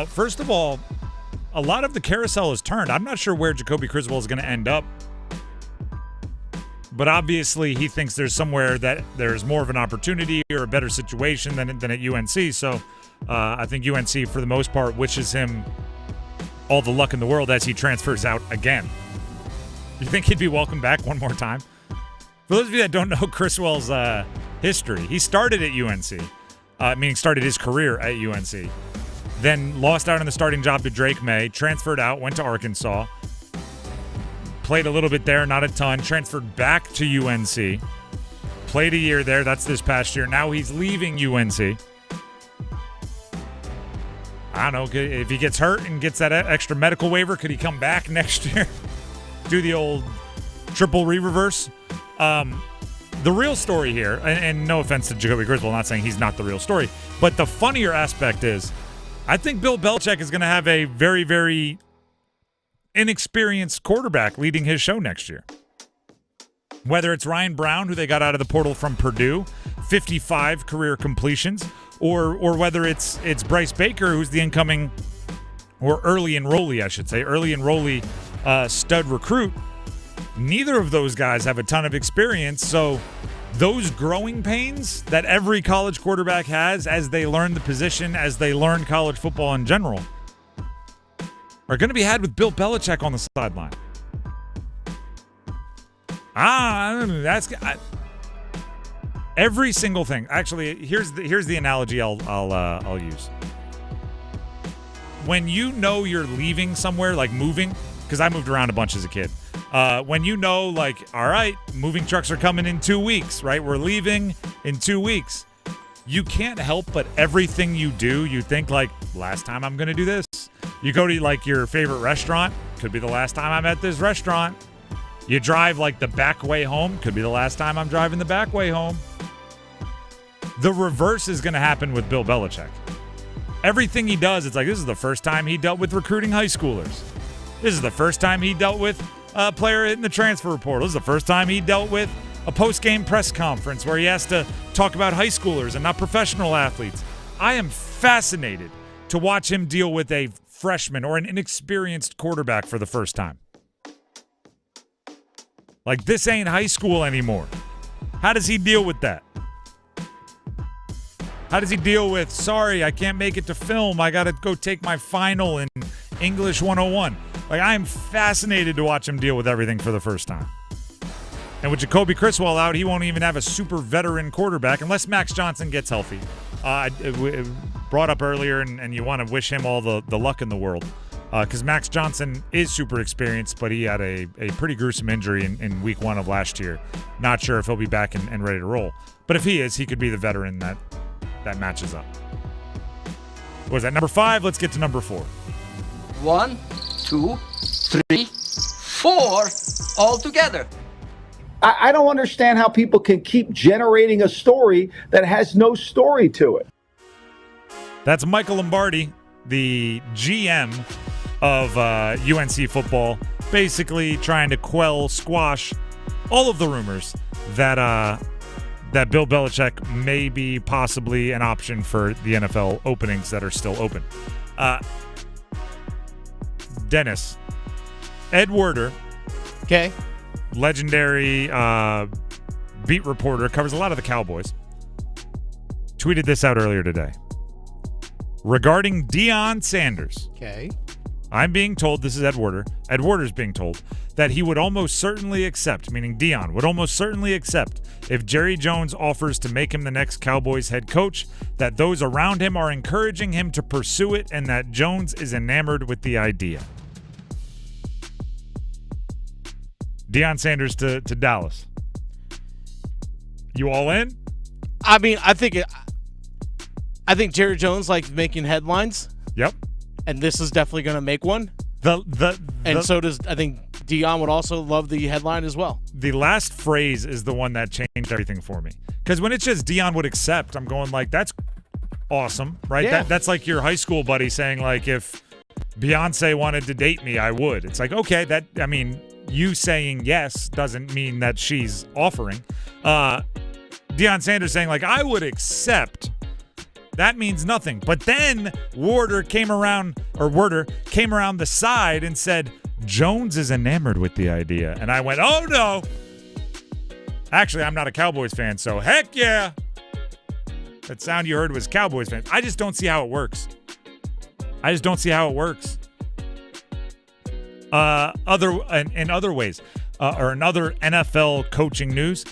first of all, a lot of the carousel is turned. I'm not sure where Jacolby Criswell is going to end up, but obviously he thinks there's somewhere that there's more of an opportunity or a better situation than at UNC. So I think UNC, for the most part, wishes him all the luck in the world as he transfers out again. You think he'd be welcome back one more time? For those of you that don't know Criswell's history, he started at UNC, meaning started his career at UNC, then lost out on the starting job to Drake May, transferred out, went to Arkansas, played a little bit there, not a ton, transferred back to UNC, played a year there, that's this past year. Now he's leaving UNC. I don't know, if he gets hurt and gets that extra medical waiver, could he come back next year? Do the old triple re-reverse? The real story here, and no offense to Jacolby Criswell, not saying he's not the real story, but the funnier aspect is I think Bill Belichick is going to have a very, very inexperienced quarterback leading his show next year. Whether it's Ryan Brown, who they got out of the portal from Purdue, 55 career completions, or whether it's Bryce Baker, who's the incoming, or early enrollee, I should say, early enrollee stud recruit. Neither of those guys have a ton of experience, so those growing pains that every college quarterback has as they learn the position, as they learn college football in general, are going to be had with Bill Belichick on the sideline. Every single thing. Actually, here's the analogy I'll use. When you know you're leaving somewhere, like moving, because I moved around a bunch as a kid. When you know, like, all right, moving trucks are coming in 2 weeks, right? We're leaving in 2 weeks. You can't help but everything you do, you think, like, last time I'm going to do this. You go to, like, your favorite restaurant. Could be the last time I'm at this restaurant. You drive, like, the back way home. Could be the last time I'm driving the back way home. The reverse is going to happen with Bill Belichick. Everything he does, it's like, this is the first time he dealt with recruiting high schoolers. This is the first time he dealt with a player in the transfer portal. This is the first time he dealt with a post-game press conference where he has to talk about high schoolers and not professional athletes. I am fascinated to watch him deal with a freshman or an inexperienced quarterback for the first time. Like, this ain't high school anymore. How does he deal with that? How does he deal with, sorry, I can't make it to film. I got to go take my final in English 101. Like, I am fascinated to watch him deal with everything for the first time. And with Jacolby Criswell out, he won't even have a super veteran quarterback unless Max Johnson gets healthy. Brought up earlier, and you want to wish him all the luck in the world. Because Max Johnson is super experienced, but he had a pretty gruesome injury in week 1 of last year. Not sure if he'll be back and ready to roll. But if he is, he could be the veteran that matches up. What was that, number 5? Let's get to number 4. 1, 2, 3, 4 all together. I don't understand how people can keep generating a story that has no story to it. That's Michael Lombardi, the GM of UNC football, basically trying to squash all of the rumors that Bill Belichick may be possibly an option for the NFL openings that are still open. Dennis, Ed Werder, okay, legendary beat reporter, covers a lot of the Cowboys, tweeted this out earlier today. Regarding Deion Sanders, okay, I'm being told, this is Ed Werder, Ed Werder's being told, that he would almost certainly accept, meaning Deion would almost certainly accept, if Jerry Jones offers to make him the next Cowboys head coach, that those around him are encouraging him to pursue it and that Jones is enamored with the idea. Deion Sanders to Dallas. You all in? I mean, I think Jerry Jones likes making headlines. Yep. And this is definitely going to make one. So does, I think Deion would also love the headline as well. The last phrase is the one that changed everything for me. Because when it's just Deion would accept, I'm going like, that's awesome, right? Yeah. That's like your high school buddy saying, like, if Beyonce wanted to date me, I would. It's like, okay, you saying yes doesn't mean that she's offering. Deion Sanders saying, like, I would accept. That means nothing. But then Werder came around the side and said, Jones is enamored with the idea. And I went, oh, no. Actually, I'm not a Cowboys fan, so heck yeah. That sound you heard was Cowboys fan. I just don't see how it works. In other ways, or in other NFL coaching news,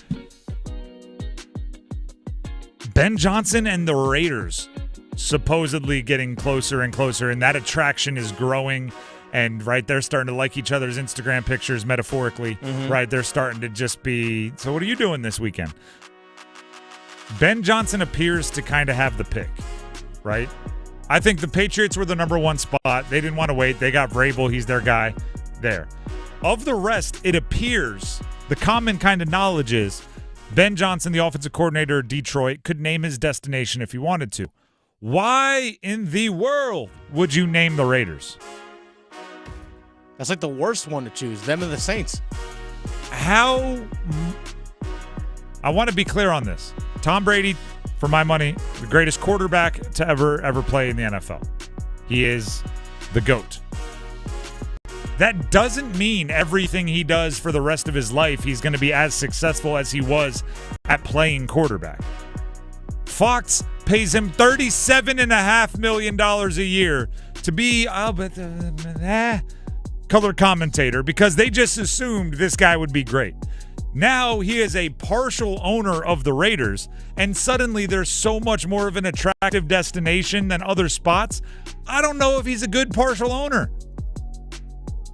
Ben Johnson and the Raiders supposedly getting closer and closer, and that attraction is growing. And right, they're starting to like each other's Instagram pictures metaphorically. Mm-hmm. Right, they're starting to just be, so what are you doing this weekend? Ben Johnson appears to kind of have the pick, right? I think the Patriots were the number one spot. They didn't want to wait. They got Vrabel. He's their guy there. Of the rest, it appears the common kind of knowledge is Ben Johnson, the offensive coordinator of Detroit, could name his destination if he wanted to. Why in the world would you name the Raiders? That's like the worst one to choose, them and the Saints. How? I want to be clear on this. Tom Brady, for my money, the greatest quarterback to ever play in the NFL. He is the GOAT. That doesn't mean everything he does for the rest of his life he's going to be as successful as he was at playing quarterback. Fox pays him $37.5 million a year to be color commentator because they just assumed this guy would be great. Now he is a partial owner of the Raiders, and suddenly there's so much more of an attractive destination than other spots. I don't know if he's a good partial owner.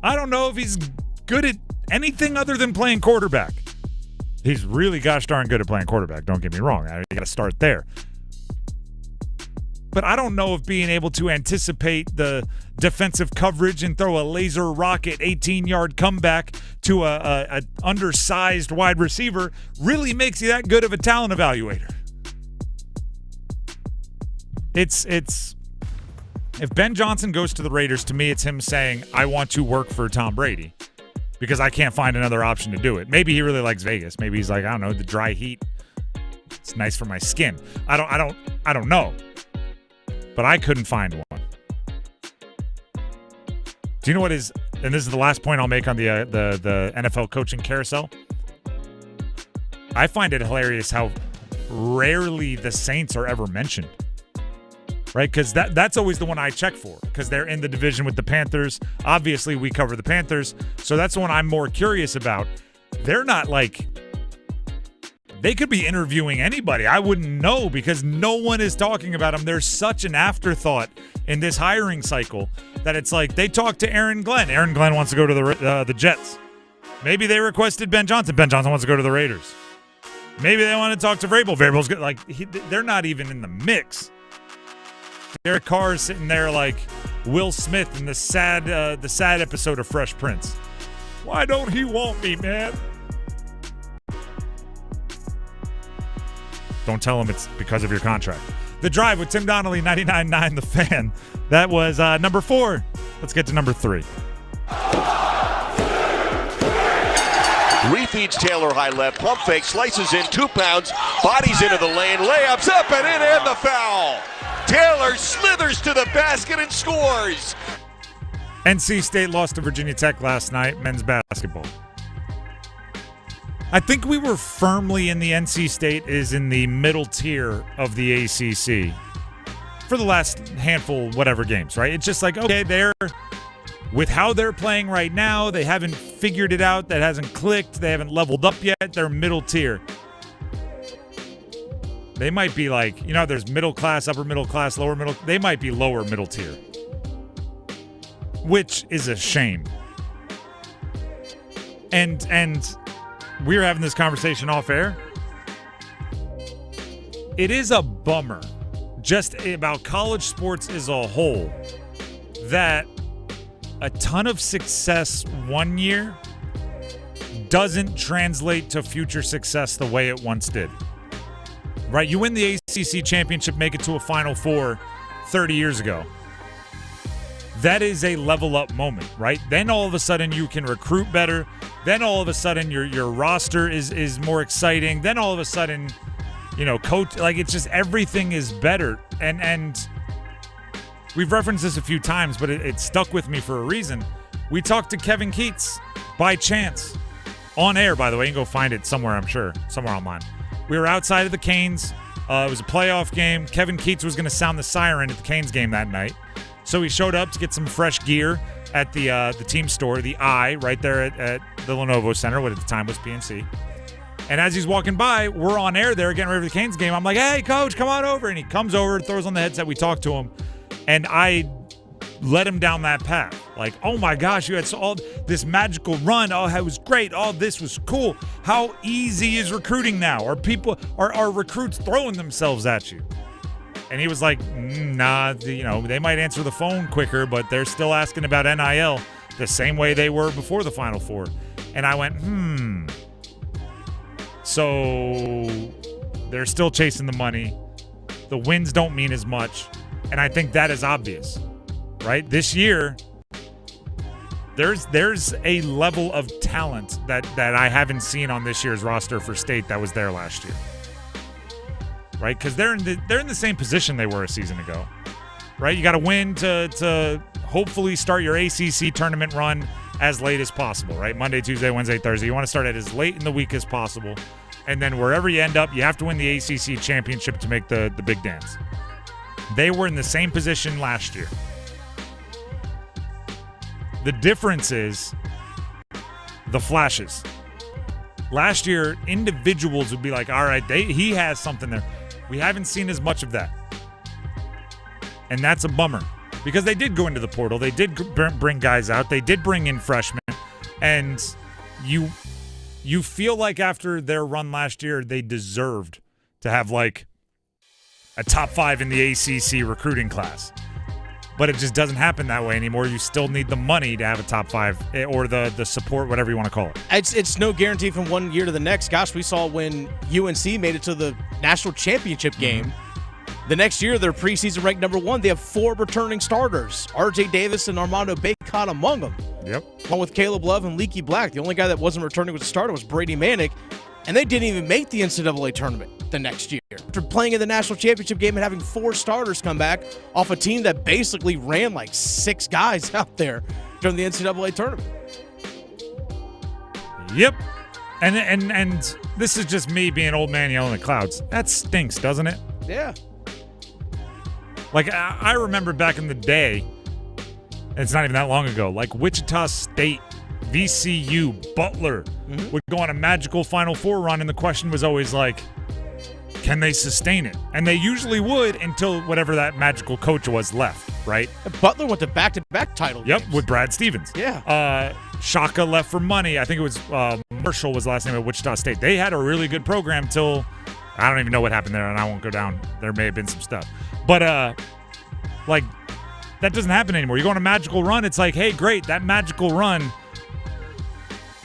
I don't know if he's good at anything other than playing quarterback. He's really gosh darn good at playing quarterback, don't get me wrong. You got to start there. But I don't know if being able to anticipate the defensive coverage and throw a laser rocket 18-yard comeback to a undersized wide receiver really makes you that good of a talent evaluator. It's if Ben Johnson goes to the Raiders, to me it's him saying, I want to work for Tom Brady because I can't find another option to do it. Maybe he really likes Vegas. Maybe he's like, I don't know, the dry heat. It's nice for my skin. I don't know. But I couldn't find one. Do you know what is, and this is the last point I'll make on the NFL coaching carousel? I find it hilarious how rarely the Saints are ever mentioned. Right? Because that's always the one I check for, because they're in the division with the Panthers. Obviously, we cover the Panthers, so that's the one I'm more curious about. They're not like, they could be interviewing anybody. I wouldn't know because no one is talking about them. There's such an afterthought in this hiring cycle that it's like they talked to Aaron Glenn. Aaron Glenn wants to go to the Jets. Maybe they requested Ben Johnson. Ben Johnson wants to go to the Raiders. Maybe they want to talk to Vrabel. Vrabel's good. Like they're not even in the mix. Derek Carr is sitting there like Will Smith in the sad episode of Fresh Prince. Why don't he want me, man? Don't tell him it's because of your contract. The Drive with Tim Donnelly, 99.9 The Fan. That was number 4. Let's get to number 3. Refeeds Taylor high left, pump fake, slices in 2 pounds, bodies into the lane, layups up and in, and the foul. Taylor slithers to the basket and scores. NC State lost to Virginia Tech last night, men's basketball. I think we were firmly in the NC State is in the middle tier of the ACC for the last handful, whatever games, right? It's just like, okay, they're with how they're playing right now. They haven't figured it out. That hasn't clicked. They haven't leveled up yet. They're middle tier. They might be like, there's middle class, upper middle class, lower middle. They might be lower middle tier, which is a shame. And we were having this conversation off air. It is a bummer, just about college sports as a whole, that a ton of success one year doesn't translate to future success the way it once did. Right? You win the ACC championship, make it to a Final Four 30 years ago. That is a level up moment, right? Then all of a sudden you can recruit better. Then all of a sudden your roster is more exciting. Then all of a sudden, coach, like it's just everything is better. And we've referenced this a few times, but it stuck with me for a reason. We talked to Kevin Keats by chance on air, by the way. You can go find it somewhere, I'm sure, somewhere online. We were outside of the Canes. It was a playoff game. Kevin Keats was going to sound the siren at the Canes game that night. So he showed up to get some fresh gear at the team store, the I, right there at the Lenovo Center, what at the time was PNC. And as he's walking by, we're on air there getting ready for the Canes game. I'm like, hey, coach, come on over. And he comes over, throws on the headset. We talk to him. And I led him down that path. Like, oh, my gosh, you had all this magical run. Oh, it was great. Oh, this was cool. How easy is recruiting now? Are recruits throwing themselves at you? And he was like, nah, they might answer the phone quicker, but they're still asking about NIL the same way they were before the Final Four. And I went, So they're still chasing the money. The wins don't mean as much. And I think that is obvious, right? This year, there's a level of talent that I haven't seen on this year's roster for State that was there last year. Right, because they're in the same position they were a season ago, right? You got to win to hopefully start your ACC tournament run as late as possible, right? Monday, Tuesday, Wednesday, Thursday. You want to start it as late in the week as possible, and then wherever you end up, you have to win the ACC championship to make the big dance. They were in the same position last year. The difference is the flashes. Last year, individuals would be like, all right, he has something there. We haven't seen as much of that. And that's a bummer because they did go into the portal. They did bring guys out. They did bring in freshmen. And you feel like after their run last year, they deserved to have like a top 5 in the ACC recruiting class. But it just doesn't happen that way anymore. You still need the money to have a top 5 or the support, whatever you want to call it. It's no guarantee from one year to the next. Gosh, we saw when UNC made it to the national championship game. The next year, they're preseason ranked number 1. They have 4 returning starters. R.J. Davis and Armando Bacot among them. Yep. Along with Caleb Love and Leaky Black. The only guy that wasn't returning with a starter was Brady Manick. And they didn't even make the NCAA tournament the next year. After playing in the national championship game and having 4 starters come back off a team that basically ran like 6 guys out there during the NCAA tournament. Yep. And this is just me being old man yelling at clouds. That stinks, doesn't it? Yeah. Like, I remember back in the day, and it's not even that long ago, like Wichita State, VCU, Butler would go on a magical Final Four run, and the question was always like, can they sustain it? And they usually would until whatever that magical coach was left, right? Butler went to back-to-back title games. With Brad Stevens. Yeah. Shaka left for money. I think it was Marshall was the last name at Wichita State. They had a really good program till I don't even know what happened there, and I won't go down. There may have been some stuff. But, like, that doesn't happen anymore. You go on a magical run, it's like, hey, great, that magical run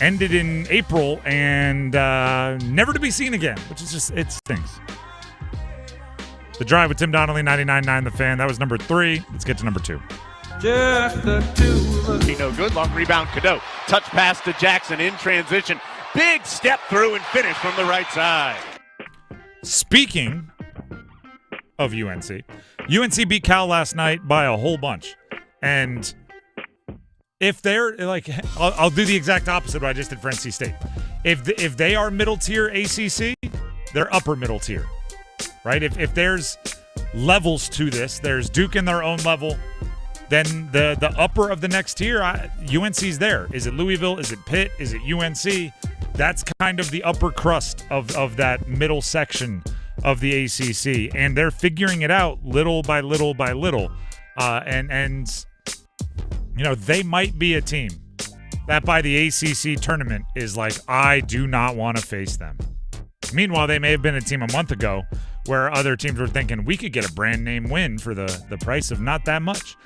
ended in April and never to be seen again, which is just, it stinks. The Drive with Tim Donnelly, 99.9 The Fan. That was number 3. Let's get to number 2. Just the two of us. No good. Long rebound, Cadeau. Touch pass to Jackson in transition. Big step through and finish from the right side. Speaking of UNC beat Cal last night by a whole bunch. And if they're like, I'll do the exact opposite of what I just did for NC State. If they are middle tier ACC, they're upper middle tier, right? If there's levels to this, there's Duke in their own level. Then the upper of the next tier, UNC's there. Is it Louisville? Is it Pitt? Is it UNC? That's kind of the upper crust of that middle section of the ACC, and they're figuring it out little by little by little. And you know, they might be a team that by the ACC tournament is like, I do not want to face them. Meanwhile, they may have been a team a month ago where other teams were thinking we could get a brand name win for the price of not that much.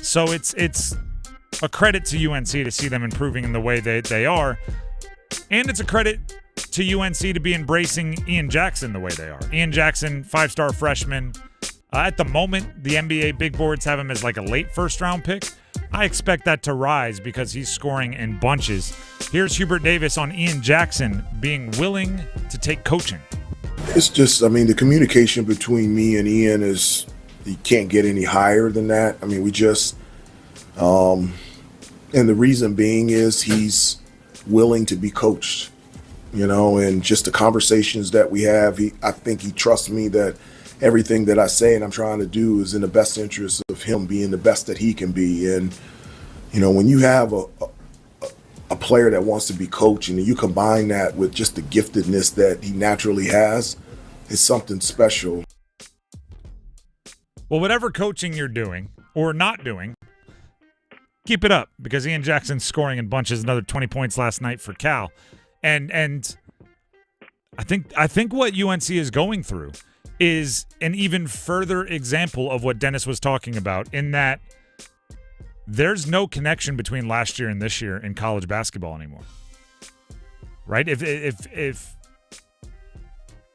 So it's a credit to UNC to see them improving in the way they are. And it's a credit to UNC to be embracing Ian Jackson the way they are. Ian Jackson, 5-star freshman. At the moment, the NBA big boards have him as like a late first-round pick. I expect that to rise because he's scoring in bunches. Here's Hubert Davis on Ian Jackson being willing to take coaching. It's just, the communication between me and Ian is, you can't get any higher than that. we just, and the reason being is he's willing to be coached, and just the conversations that we have, I think he trusts me that everything that I say and I'm trying to do is in the best interest of him being the best that he can be. And, when you have a player that wants to be coached and you combine that with just the giftedness that he naturally has, it's something special. Well, whatever coaching you're doing or not doing, keep it up because Ian Jackson's scoring in bunches, another 20 points last night for Cal. And I think what UNC is going through is an even further example of what Dennis was talking about in that there's no connection between last year and this year in college basketball anymore. Right? If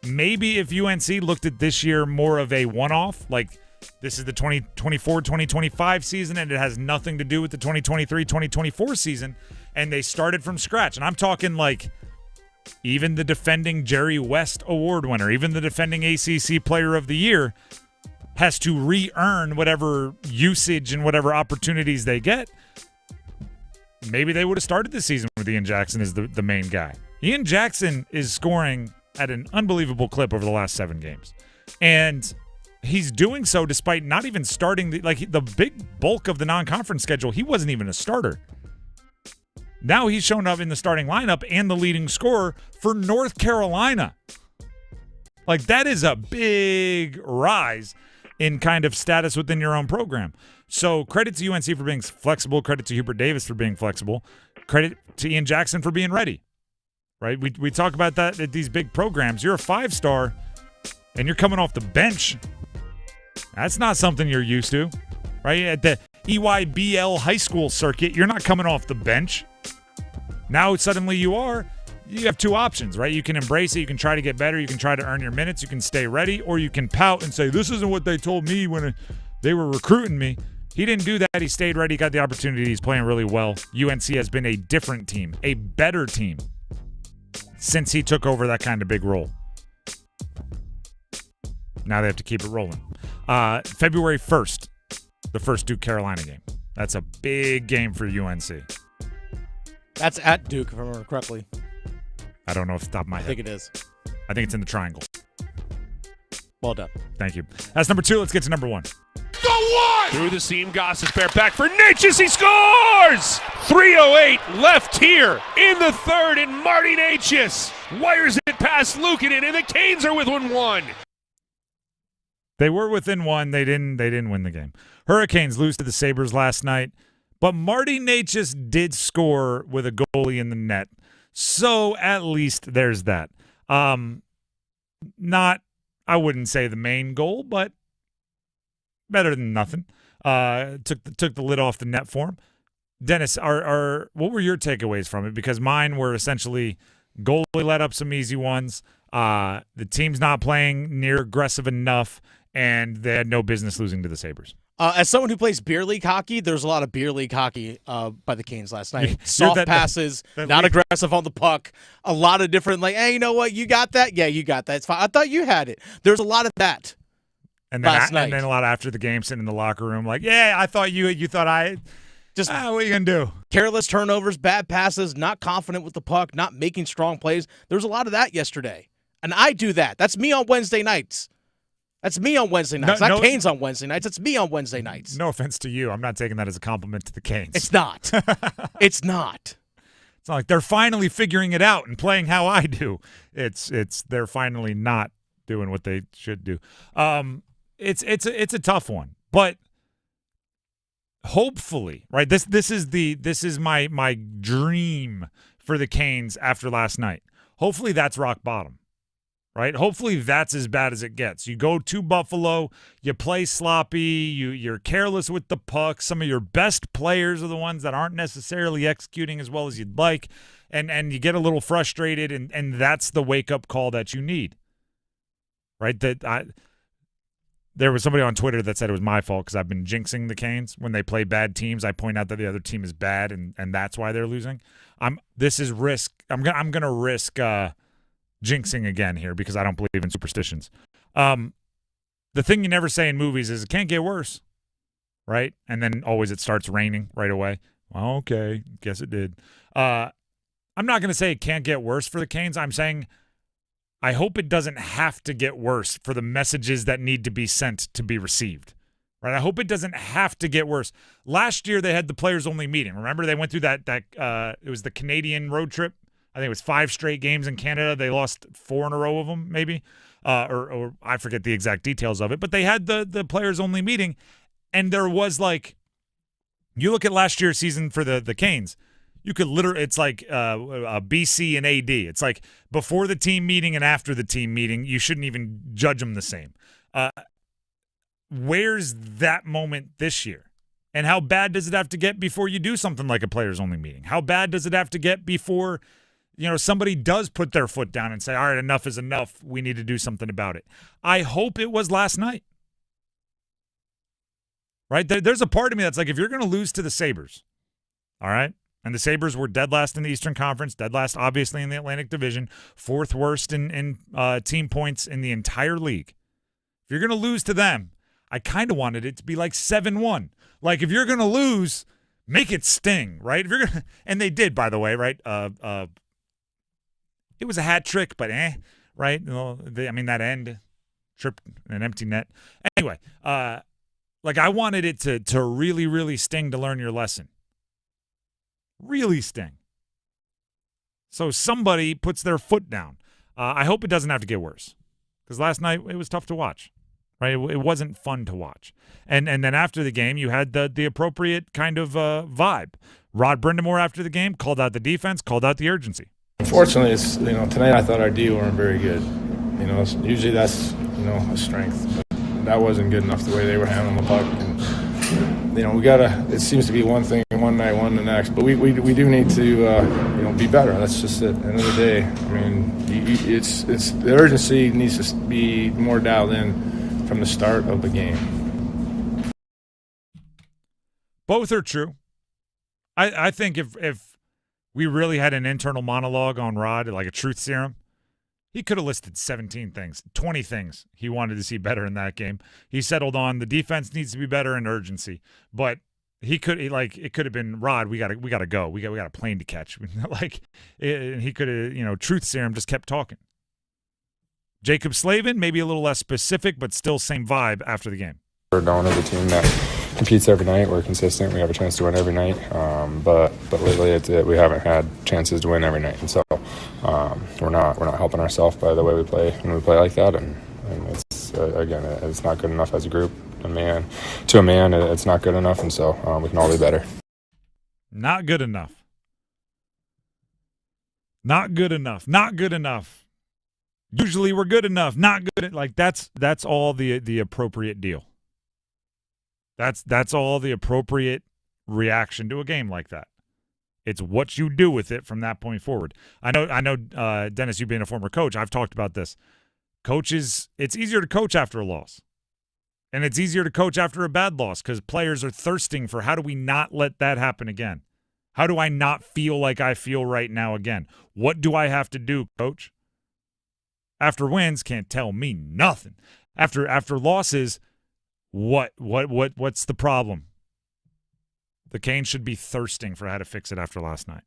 UNC looked at this year more of a one-off, like this is the 2024-2025 season and it has nothing to do with the 2023-2024 season, and they started from scratch. And I'm talking like even the defending Jerry West Award winner, even the defending ACC Player of the Year has to re-earn whatever usage and whatever opportunities they get. Maybe they would have started the season with Ian Jackson as the main guy. Ian Jackson is scoring at an unbelievable clip over the last 7 games. And he's doing so despite not even starting the big bulk of the non-conference schedule. He wasn't even a starter. Now he's shown up in the starting lineup and the leading scorer for North Carolina. Like, that is a big rise in kind of status within your own program. So credit to UNC for being flexible. Credit to Hubert Davis for being flexible. Credit to Ian Jackson for being ready. Right? We talk about that at these big programs. You're a 5-star and you're coming off the bench. That's not something you're used to. Right? At the EYBL high school circuit, you're not coming off the bench. Now suddenly you are. You have 2 options, right? You can embrace it. You can try to get better. You can try to earn your minutes. You can stay ready. Or you can pout and say, this isn't what they told me when they were recruiting me. He didn't do that. He stayed ready. He got the opportunity. He's playing really well. UNC has been a different team, a better team, since he took over that kind of big role. Now they have to keep it rolling. February 1st, the first Duke Carolina game. That's a big game for UNC. That's at Duke, if I remember correctly. I don't know off the top of my head. I think it is. I think it's in the triangle. Well done. Thank you. That's number 2. Let's get to number 1. The one! Through the seam, Goss is back for Natchez. He scores! 3:08 left here in the third, and Marty Natchez wires it past Luukkonen, and the Canes are within 1. They were within 1. They didn't win the game. Hurricanes lose to the Sabres last night, but Marty Natchez did score with a goalie in the net. So at least there's that. Not, I wouldn't say the main goal, but better than nothing. Took the lid off the net for him. Dennis, what were your takeaways from it? Because mine were essentially goalie let up some easy ones. The team's not playing near aggressive enough, and they had no business losing to the Sabres. As someone who plays beer league hockey, there's a lot of beer league hockey by the Canes last night. Soft passes, not aggressive on the puck. A lot of different, hey, you know what? You got that? Yeah, you got that. It's fine. I thought you had it. There's a lot of that last night. And then a lot after the game, sitting in the locker room I thought you thought I – just what are you going to do? Careless turnovers, bad passes, not confident with the puck, not making strong plays. There's a lot of that yesterday. And I do that. That's me on Wednesday nights. That's me on Wednesday nights. Not Canes on Wednesday nights. It's me on Wednesday nights. No offense to you. I'm not taking that as a compliment to the Canes. It's not. It's not. It's not like they're finally figuring it out and playing how I do. It's they're finally not doing what they should do. It's a tough one, but hopefully, right? This is my dream for the Canes after last night. Hopefully that's rock bottom. right? Hopefully that's as bad as it gets. You go to Buffalo, you play sloppy, you're careless with the puck. Some of your best players are the ones that aren't necessarily executing as well as you'd like, and you get a little frustrated, and that's the wake-up call that you need, right? There was somebody on Twitter that said it was my fault because I've been jinxing the Canes. When they play bad teams, I point out that the other team is bad, and that's why they're losing. This is risk. I'm gonna risk jinxing again here because I don't believe in superstitions. The thing you never say in movies is it can't get worse, right? And then always it starts raining right away. Well, okay, guess it did. I'm not gonna say it can't get worse for the Canes. I'm saying I hope it doesn't have to get worse for the messages that need to be sent to be received, right? I hope it doesn't have to get worse. Last year they had the players-only meeting. Remember they went through that it was the Canadian road trip. I think it was 5 straight games in Canada. They lost 4 in a row of them, maybe, or I forget the exact details of it. But they had the players-only meeting, and there was like, you look at last year's season for the Canes. You could literally, it's like BC and AD. It's like before the team meeting and after the team meeting, you shouldn't even judge them the same. Where's that moment this year? And how bad does it have to get before you do something like a players-only meeting? How bad does it have to get before, somebody does put their foot down and say, all right, enough is enough. We need to do something about it. I hope it was last night. Right? There's a part of me that's like, if you're going to lose to the Sabres, all right? And the Sabres were dead last in the Eastern Conference, dead last obviously in the Atlantic Division, 4th worst in team points in the entire league. If you're going to lose to them, I kind of wanted it to be like 7-1. Like if you're going to lose, make it sting, right? If you're gonna, and they did, by the way, right? It was a hat trick, but right? That end tripped an empty net. Anyway, I wanted it to really, really sting to learn your lesson. Really sting. So somebody puts their foot down. I hope it doesn't have to get worse because last night it was tough to watch, right? It wasn't fun to watch. And then after the game, you had the appropriate kind of vibe. Rod Brindamore after the game called out the defense, called out the urgency. Unfortunately, tonight I thought our D weren't very good. Usually that's a strength, but that wasn't good enough the way they were handling the puck. And, we gotta. It seems to be one thing one night, one the next. But we do need to be better. That's just it. At the end of the day, it's the urgency needs to be more dialed in from the start of the game. Both are true. I think if we really had an internal monologue on Rod, like a truth serum, he could have listed 17 things, 20 things he wanted to see better in that game. He settled on the defense needs to be better and urgency. But it could have been, Rod, we gotta go. We got a plane to catch. He could have, truth serum just kept talking. Jacob Slavin, maybe a little less specific, but still same vibe after the game. We're known as a team that competes every night. We're consistent. We have a chance to win every night. But lately, we haven't had chances to win every night, and so we're not helping ourselves by the way we play when we play like that. And it's again, it's not good enough as a group. A man, it's not good enough, and so we can all be better. Not good enough. Not good enough. Not good enough. Usually we're good enough. Not good. That's all the appropriate deal. That's all the appropriate reaction to a game like that. It's what you do with it from that point forward. I know, Dennis, you being a former coach, I've talked about this. Coaches, it's easier to coach after a loss. And it's easier to coach after a bad loss because players are thirsting for how do we not let that happen again? How do I not feel like I feel right now again? What do I have to do, coach? After wins, can't tell me nothing. After losses, what's the problem? The Canes should be thirsting for how to fix it after last night.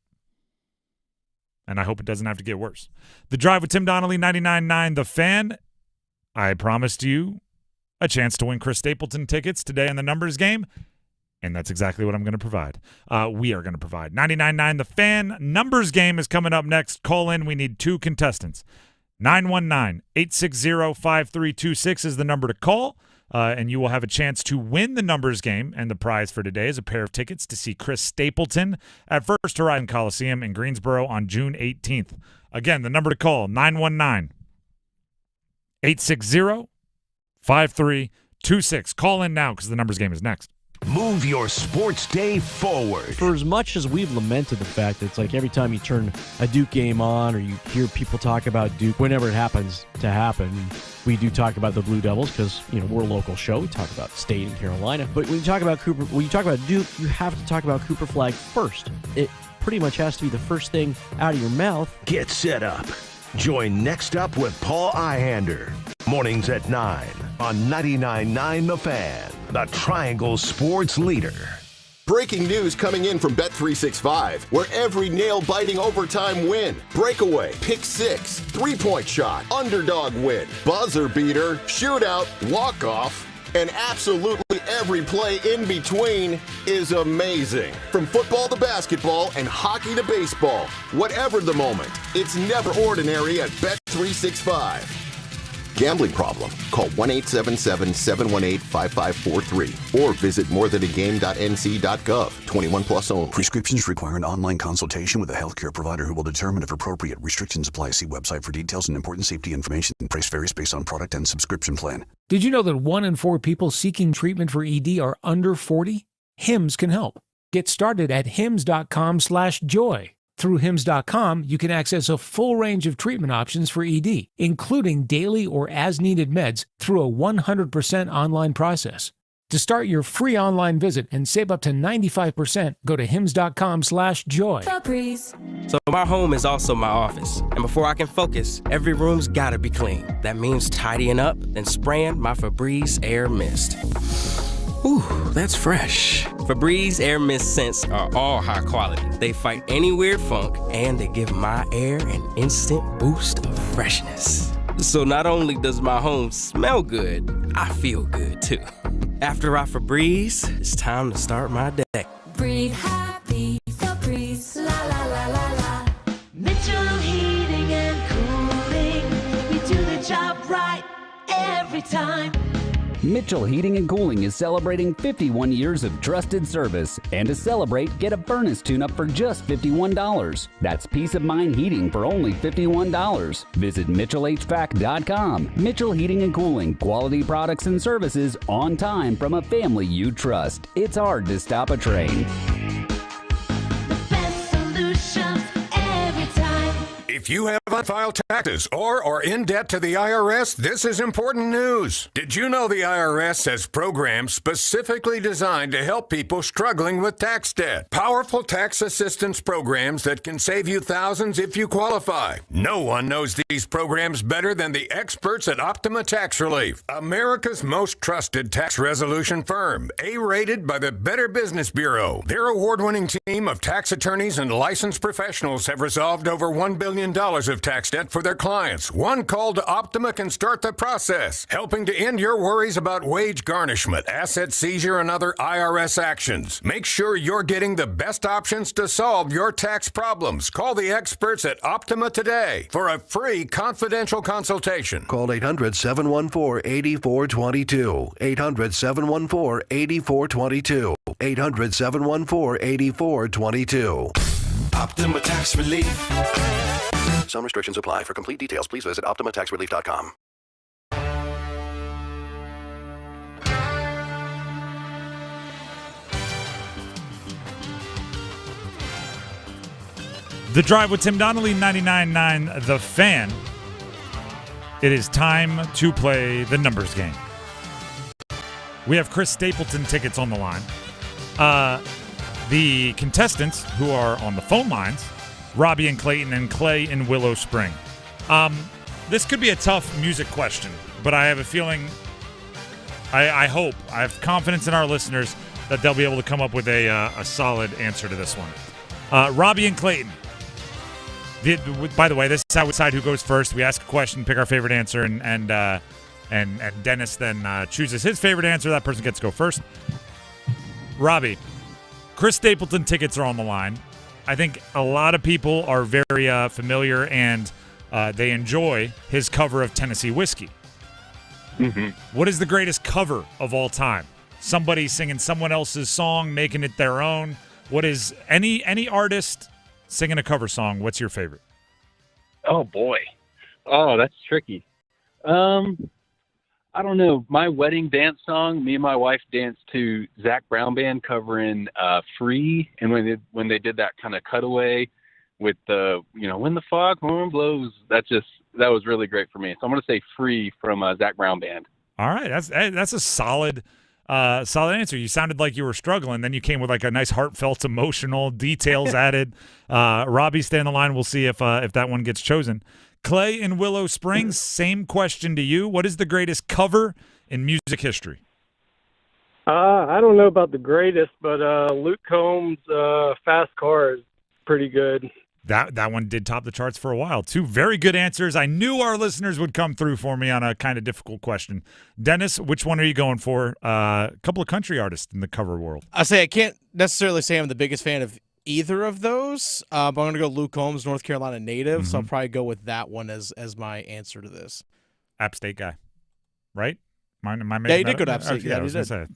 And I hope it doesn't have to get worse. The Drive with Tim Donnelly, 99.9 The Fan. I promised you a chance to win Chris Stapleton tickets today in the numbers game, and that's exactly what I'm going to provide. We are going to provide 99.9 The Fan. Numbers game is coming up next. Call in. We need 2 contestants. 919-860-5326 is the number to call, and you will have a chance to win the numbers game, and the prize for today is a pair of tickets to see Chris Stapleton at First Horizon Coliseum in Greensboro on June 18th. Again, the number to call, 919 860-5326. Call in now because the numbers game is next. Move your sports day forward. For as much as we've lamented the fact that it's like every time you turn a Duke game on or you hear people talk about Duke, whenever it happens to happen, we do talk about the Blue Devils because, we're a local show. We talk about State in Carolina. But when you talk about Duke, you have to talk about Cooper Flag first. It pretty much has to be the first thing out of your mouth. Get set up. Join Next Up with Paul Ihander. Mornings at 9 on 99.9 The Fan, the Triangle Sports Leader. Breaking news coming in from Bet365, where every nail-biting overtime win, breakaway, pick six, three-point shot, underdog win, buzzer beater, shootout, walk-off, and absolutely every play in between is amazing. From football to basketball and hockey to baseball, whatever the moment, it's never ordinary at Bet365. Gambling problem? Call 1-877-718-5543 or visit morethanagame.nc.gov. 21 plus only. Prescriptions require an online consultation with a healthcare provider who will determine if appropriate. Restrictions apply. See website for details and important safety information. Price varies based on product and subscription plan. Did you know that 1 in 4 people seeking treatment for ED are under 40? Hims can help. Get started at hims.com/joy. Through hims.com, you can access a full range of treatment options for ED, including daily or as-needed meds through a 100% online process. To start your free online visit and save up to 95%, go to hims.com/joy. So my home is also my office. And before I can focus, every room's gotta be clean. That means tidying up, then spraying my Febreze Air Mist. Ooh, that's fresh. Febreze Air Mist scents are all high quality. They fight any weird funk, and they give my air an instant boost of freshness. So not only does my home smell good, I feel good too. After I Febreze, it's time to start my day. Breathe happy, Febreze, la la la la la. Mitchell Heating and Cooling, we do the job right every time. Mitchell Heating and Cooling is celebrating 51 years of trusted service. And to celebrate, get a furnace tune-up for just $51. That's peace of mind heating for only $51. Visit MitchellHVAC.com. Mitchell Heating and Cooling. Quality products and services on time from a family you trust. It's hard to stop a train. If you have unfiled taxes or are in debt to the IRS, this is important news. Did you know the IRS has programs specifically designed to help people struggling with tax debt? Powerful tax assistance programs that can save you thousands if you qualify. No one knows these programs better than the experts at Optima Tax Relief, America's most trusted tax resolution firm, A-rated by the Better Business Bureau. Their award-winning team of tax attorneys and licensed professionals have resolved over $1 billion of tax debt for their clients. One call to Optima can start the process, helping to end your worries about wage garnishment, asset seizure, and other IRS actions. Make sure you're getting the best options to solve your tax problems. Call the experts at Optima today for a free confidential consultation. Call 800-714-8422. 800-714-8422. 800-714-8422. Optima Tax Relief. Some restrictions apply. For complete details, please visit OptimaTaxRelief.com. The Drive with Tim Donnelly, 99.9 The Fan. It is time to play the numbers game. We have Chris Stapleton tickets on the line. The contestants who are on the phone lines, Robbie and Clayton and Clay in Willow Spring. This could be a tough music question, but I have a feeling, I hope, I have confidence in our listeners that they'll be able to come up with a solid answer to this one. Robbie and Clayton. By the way, this is how we decide who goes first. We ask a question, pick our favorite answer, and Dennis then chooses his favorite answer. That person gets to go first. Robbie, Chris Stapleton tickets are on the line. I think a lot of people are very familiar and they enjoy his cover of Tennessee Whiskey. Mm-hmm. What is the greatest cover of all time? Somebody singing someone else's song, making it their own. What is any artist singing a cover song? What's your favorite? Oh, boy. Oh, that's tricky. I don't know. My wedding dance song, me and my wife danced to Zach Brown Band covering Free. And when they did that kind of cutaway with the, when the foghorn blows, that was really great for me. So I'm going to say Free from Zach Brown Band. All right. That's a solid answer. You sounded like you were struggling. Then you came with like a nice heartfelt, emotional details added. Robbie, stay on the line. We'll see if that one gets chosen. Clay in Willow Springs, same question to you. What is the greatest cover in music history? I don't know about the greatest, but Luke Combs' Fast Car is pretty good. That one did top the charts for a while. Two very good answers. I knew our listeners would come through for me on a kind of difficult question. Dennis, which one are you going for? A couple of country artists in the cover world. I can't necessarily say I'm the biggest fan of either of those, but I'm going to go Luke Combs, North Carolina native, so I'll probably go with that one as my answer to this. App State guy, right? Yeah, he did go to App State. Yeah, I was going to say.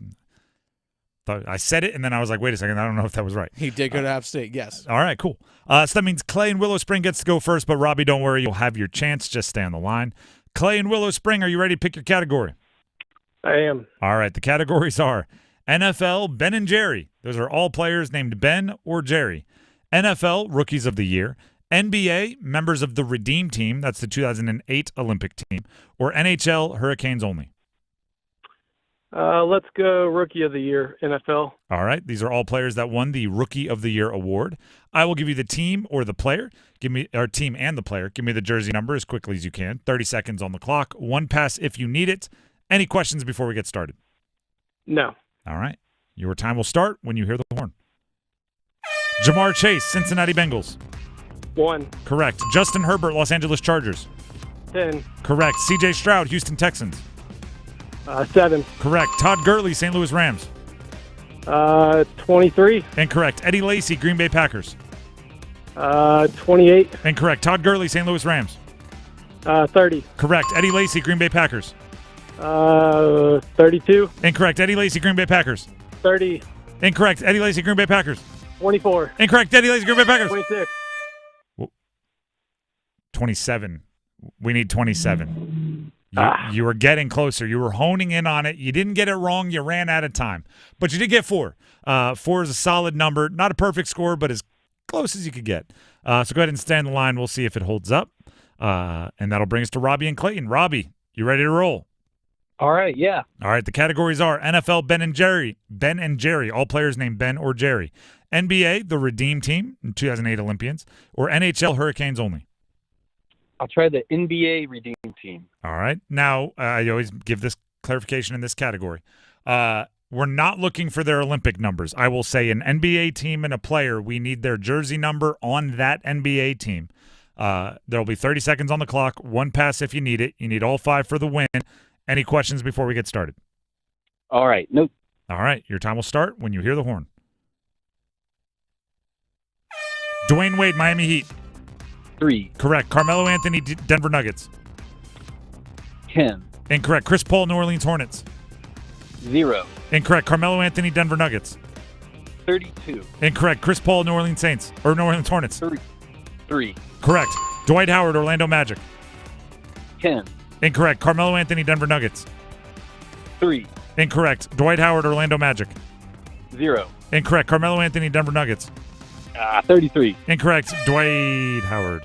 I said it, and then I was like, wait a second, I don't know if that was right. He did go to App State, yes. All right, cool. So that means Clay in Willow Spring gets to go first, but Robbie, don't worry. You'll have your chance. Just stay on the line. Clay in Willow Spring, are you ready to pick your category? I am. All right, the categories are NFL, Ben and Jerry. Those are all players named Ben or Jerry. NFL, Rookies of the Year. NBA, members of the Redeem Team. That's the 2008 Olympic team. Or NHL, Hurricanes only. Let's go Rookie of the Year, NFL. All right. These are all players that won the Rookie of the Year award. I will give you the team or the player. Give me our team and the player. Give me the jersey number as quickly as you can. 30 seconds on the clock. One pass if you need it. Any questions before we get started? No. All right. Your time will start when you hear the horn. Jamar Chase, Cincinnati Bengals. 1. Correct. Justin Herbert, Los Angeles Chargers. 10. Correct. C.J. Stroud, Houston Texans. 7. Correct. Todd Gurley, St. Louis Rams. 23. Incorrect. Eddie Lacy, Green Bay Packers. 28. Incorrect. Todd Gurley, St. Louis Rams. 30. Correct. Eddie Lacy, Green Bay Packers. 32. Incorrect. Eddie Lacy, Green Bay Packers. 30. Incorrect. Eddie Lacy, Green Bay Packers. 24. Incorrect. Eddie Lacy, Green Bay Packers. 26. 27. We need 27. You were getting closer. You were honing in on it. You didn't get it wrong. You ran out of time. But you did get 4. 4 is a solid number. Not a perfect score, but as close as you could get. So go ahead and stand in the line. We'll see if it holds up. And that'll bring us to Robbie and Clayton. Robbie, you ready to roll? All right, yeah. All right, the categories are NFL, Ben and Jerry, all players named Ben or Jerry. NBA, the Redeem Team, 2008 Olympians. Or NHL, Hurricanes only. I'll try the NBA Redeem Team. All right. Now, I always give this clarification in this category. We're not looking for their Olympic numbers. I will say an NBA team and a player, we need their jersey number on that NBA team. There will be 30 seconds on the clock, one pass if you need it. You need all 5 for the win. Any questions before we get started? All right. Nope. All right. Your time will start when you hear the horn. Dwayne Wade, Miami Heat. 3. Correct. Carmelo Anthony, Denver Nuggets. 10. Incorrect. Chris Paul, New Orleans Hornets. 0. Incorrect. Carmelo Anthony, Denver Nuggets. 32. Incorrect. Chris Paul, New Orleans Saints. Or New Orleans Hornets. 3. Correct. Dwight Howard, Orlando Magic. 10. Incorrect. Carmelo Anthony, Denver Nuggets. 3. Incorrect. Dwight Howard, Orlando Magic. 0. Incorrect. Carmelo Anthony, Denver Nuggets. 33. Incorrect. Dwight Howard.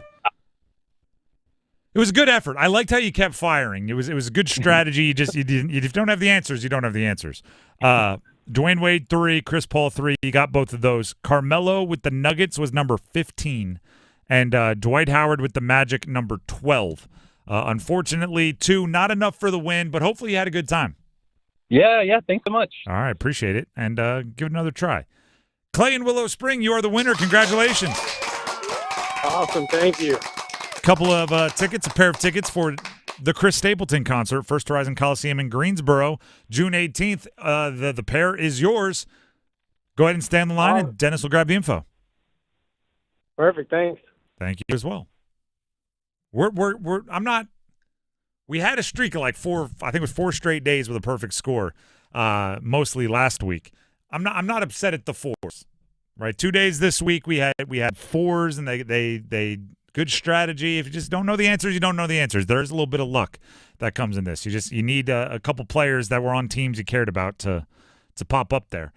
It was a good effort. I liked how you kept firing. It was a good strategy. You don't have the answers. You don't have the answers. Dwayne Wade 3, Chris Paul 3. You got both of those. Carmelo with the Nuggets was number 15, and Dwight Howard with the Magic number 12. Unfortunately, 2, not enough for the win, but hopefully you had a good time. Yeah. Thanks so much. All right, appreciate it, and give it another try. Clay in Willow Spring, you are the winner. Congratulations. Awesome. Thank you. Couple of tickets, a pair of tickets for the Chris Stapleton concert, First Horizon Coliseum in Greensboro, June 18th. The pair is yours. Go ahead and stay on the line, and Dennis will grab the info. Perfect. Thanks. Thank you as well. We had a streak of like 4, I think it was 4 straight days with a perfect score, mostly last week. I'm not upset at the 4s, right? 2 days this week we had 4s, and they good strategy. If you just don't know the answers, you don't know the answers. There's a little bit of luck that comes in this. You need a couple players that were on teams you cared about to pop up there.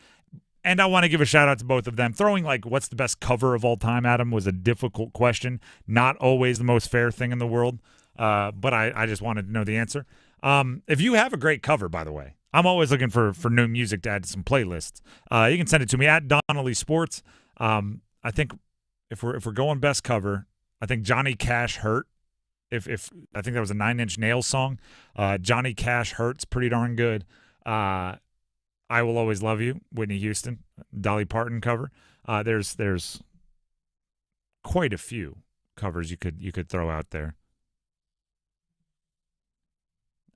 And I want to give a shout-out to both of them. Throwing, what's the best cover of all time, Adam, was a difficult question. Not always the most fair thing in the world, but I just wanted to know the answer. If you have a great cover, by the way, I'm always looking for new music to add to some playlists. You can send it to me at Donnelly Sports. I think if we're going best cover, I think Johnny Cash Hurt. If I think that was a 9 Inch Nails song. Johnny Cash Hurt's pretty darn good. I Will Always Love You, Whitney Houston, Dolly Parton cover. There's quite a few covers you could throw out there.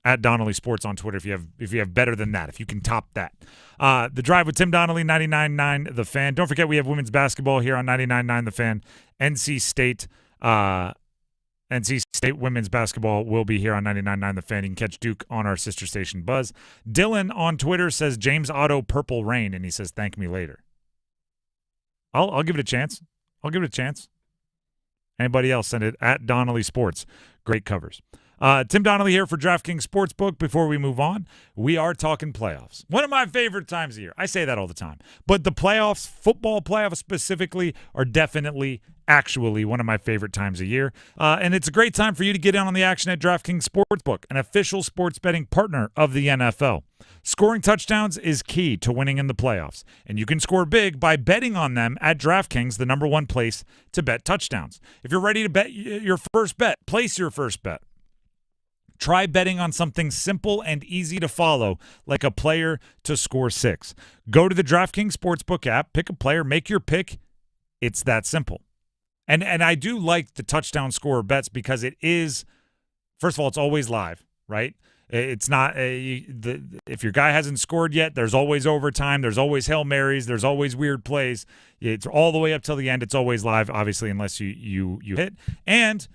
At Donnelly Sports on Twitter if you have better than that, if you can top that. The Drive with Tim Donnelly, 99.9 The Fan. Don't forget we have women's basketball here on 99.9 The Fan. NC State women's basketball will be here on 99.9 The Fan. You can catch Duke on our sister station Buzz. Dylan on Twitter says James Otto Purple Rain, and he says thank me later. I'll give it a chance. Anybody else, send it at Donnelly Sports. Great covers. Tim Donnelly here for DraftKings Sportsbook. Before we move on, we are talking playoffs. One of my favorite times of year. I say that all the time. But the playoffs, football playoffs specifically, are definitely, actually one of my favorite times of year. And it's a great time for you to get in on the action at DraftKings Sportsbook, an official sports betting partner of the NFL. Scoring touchdowns is key to winning in the playoffs, and you can score big by betting on them at DraftKings, the #1 place to bet touchdowns. If you're ready to bet your first bet, place your first bet. Try betting on something simple and easy to follow, like a player to score 6. Go to the DraftKings Sportsbook app, pick a player, make your pick. It's that simple. And I do like the touchdown scorer bets because it is, first of all, it's always live, right? It's not if your guy hasn't scored yet, there's always overtime, there's always Hail Marys, there's always weird plays. It's all the way up till the end. It's always live, obviously, unless you hit. And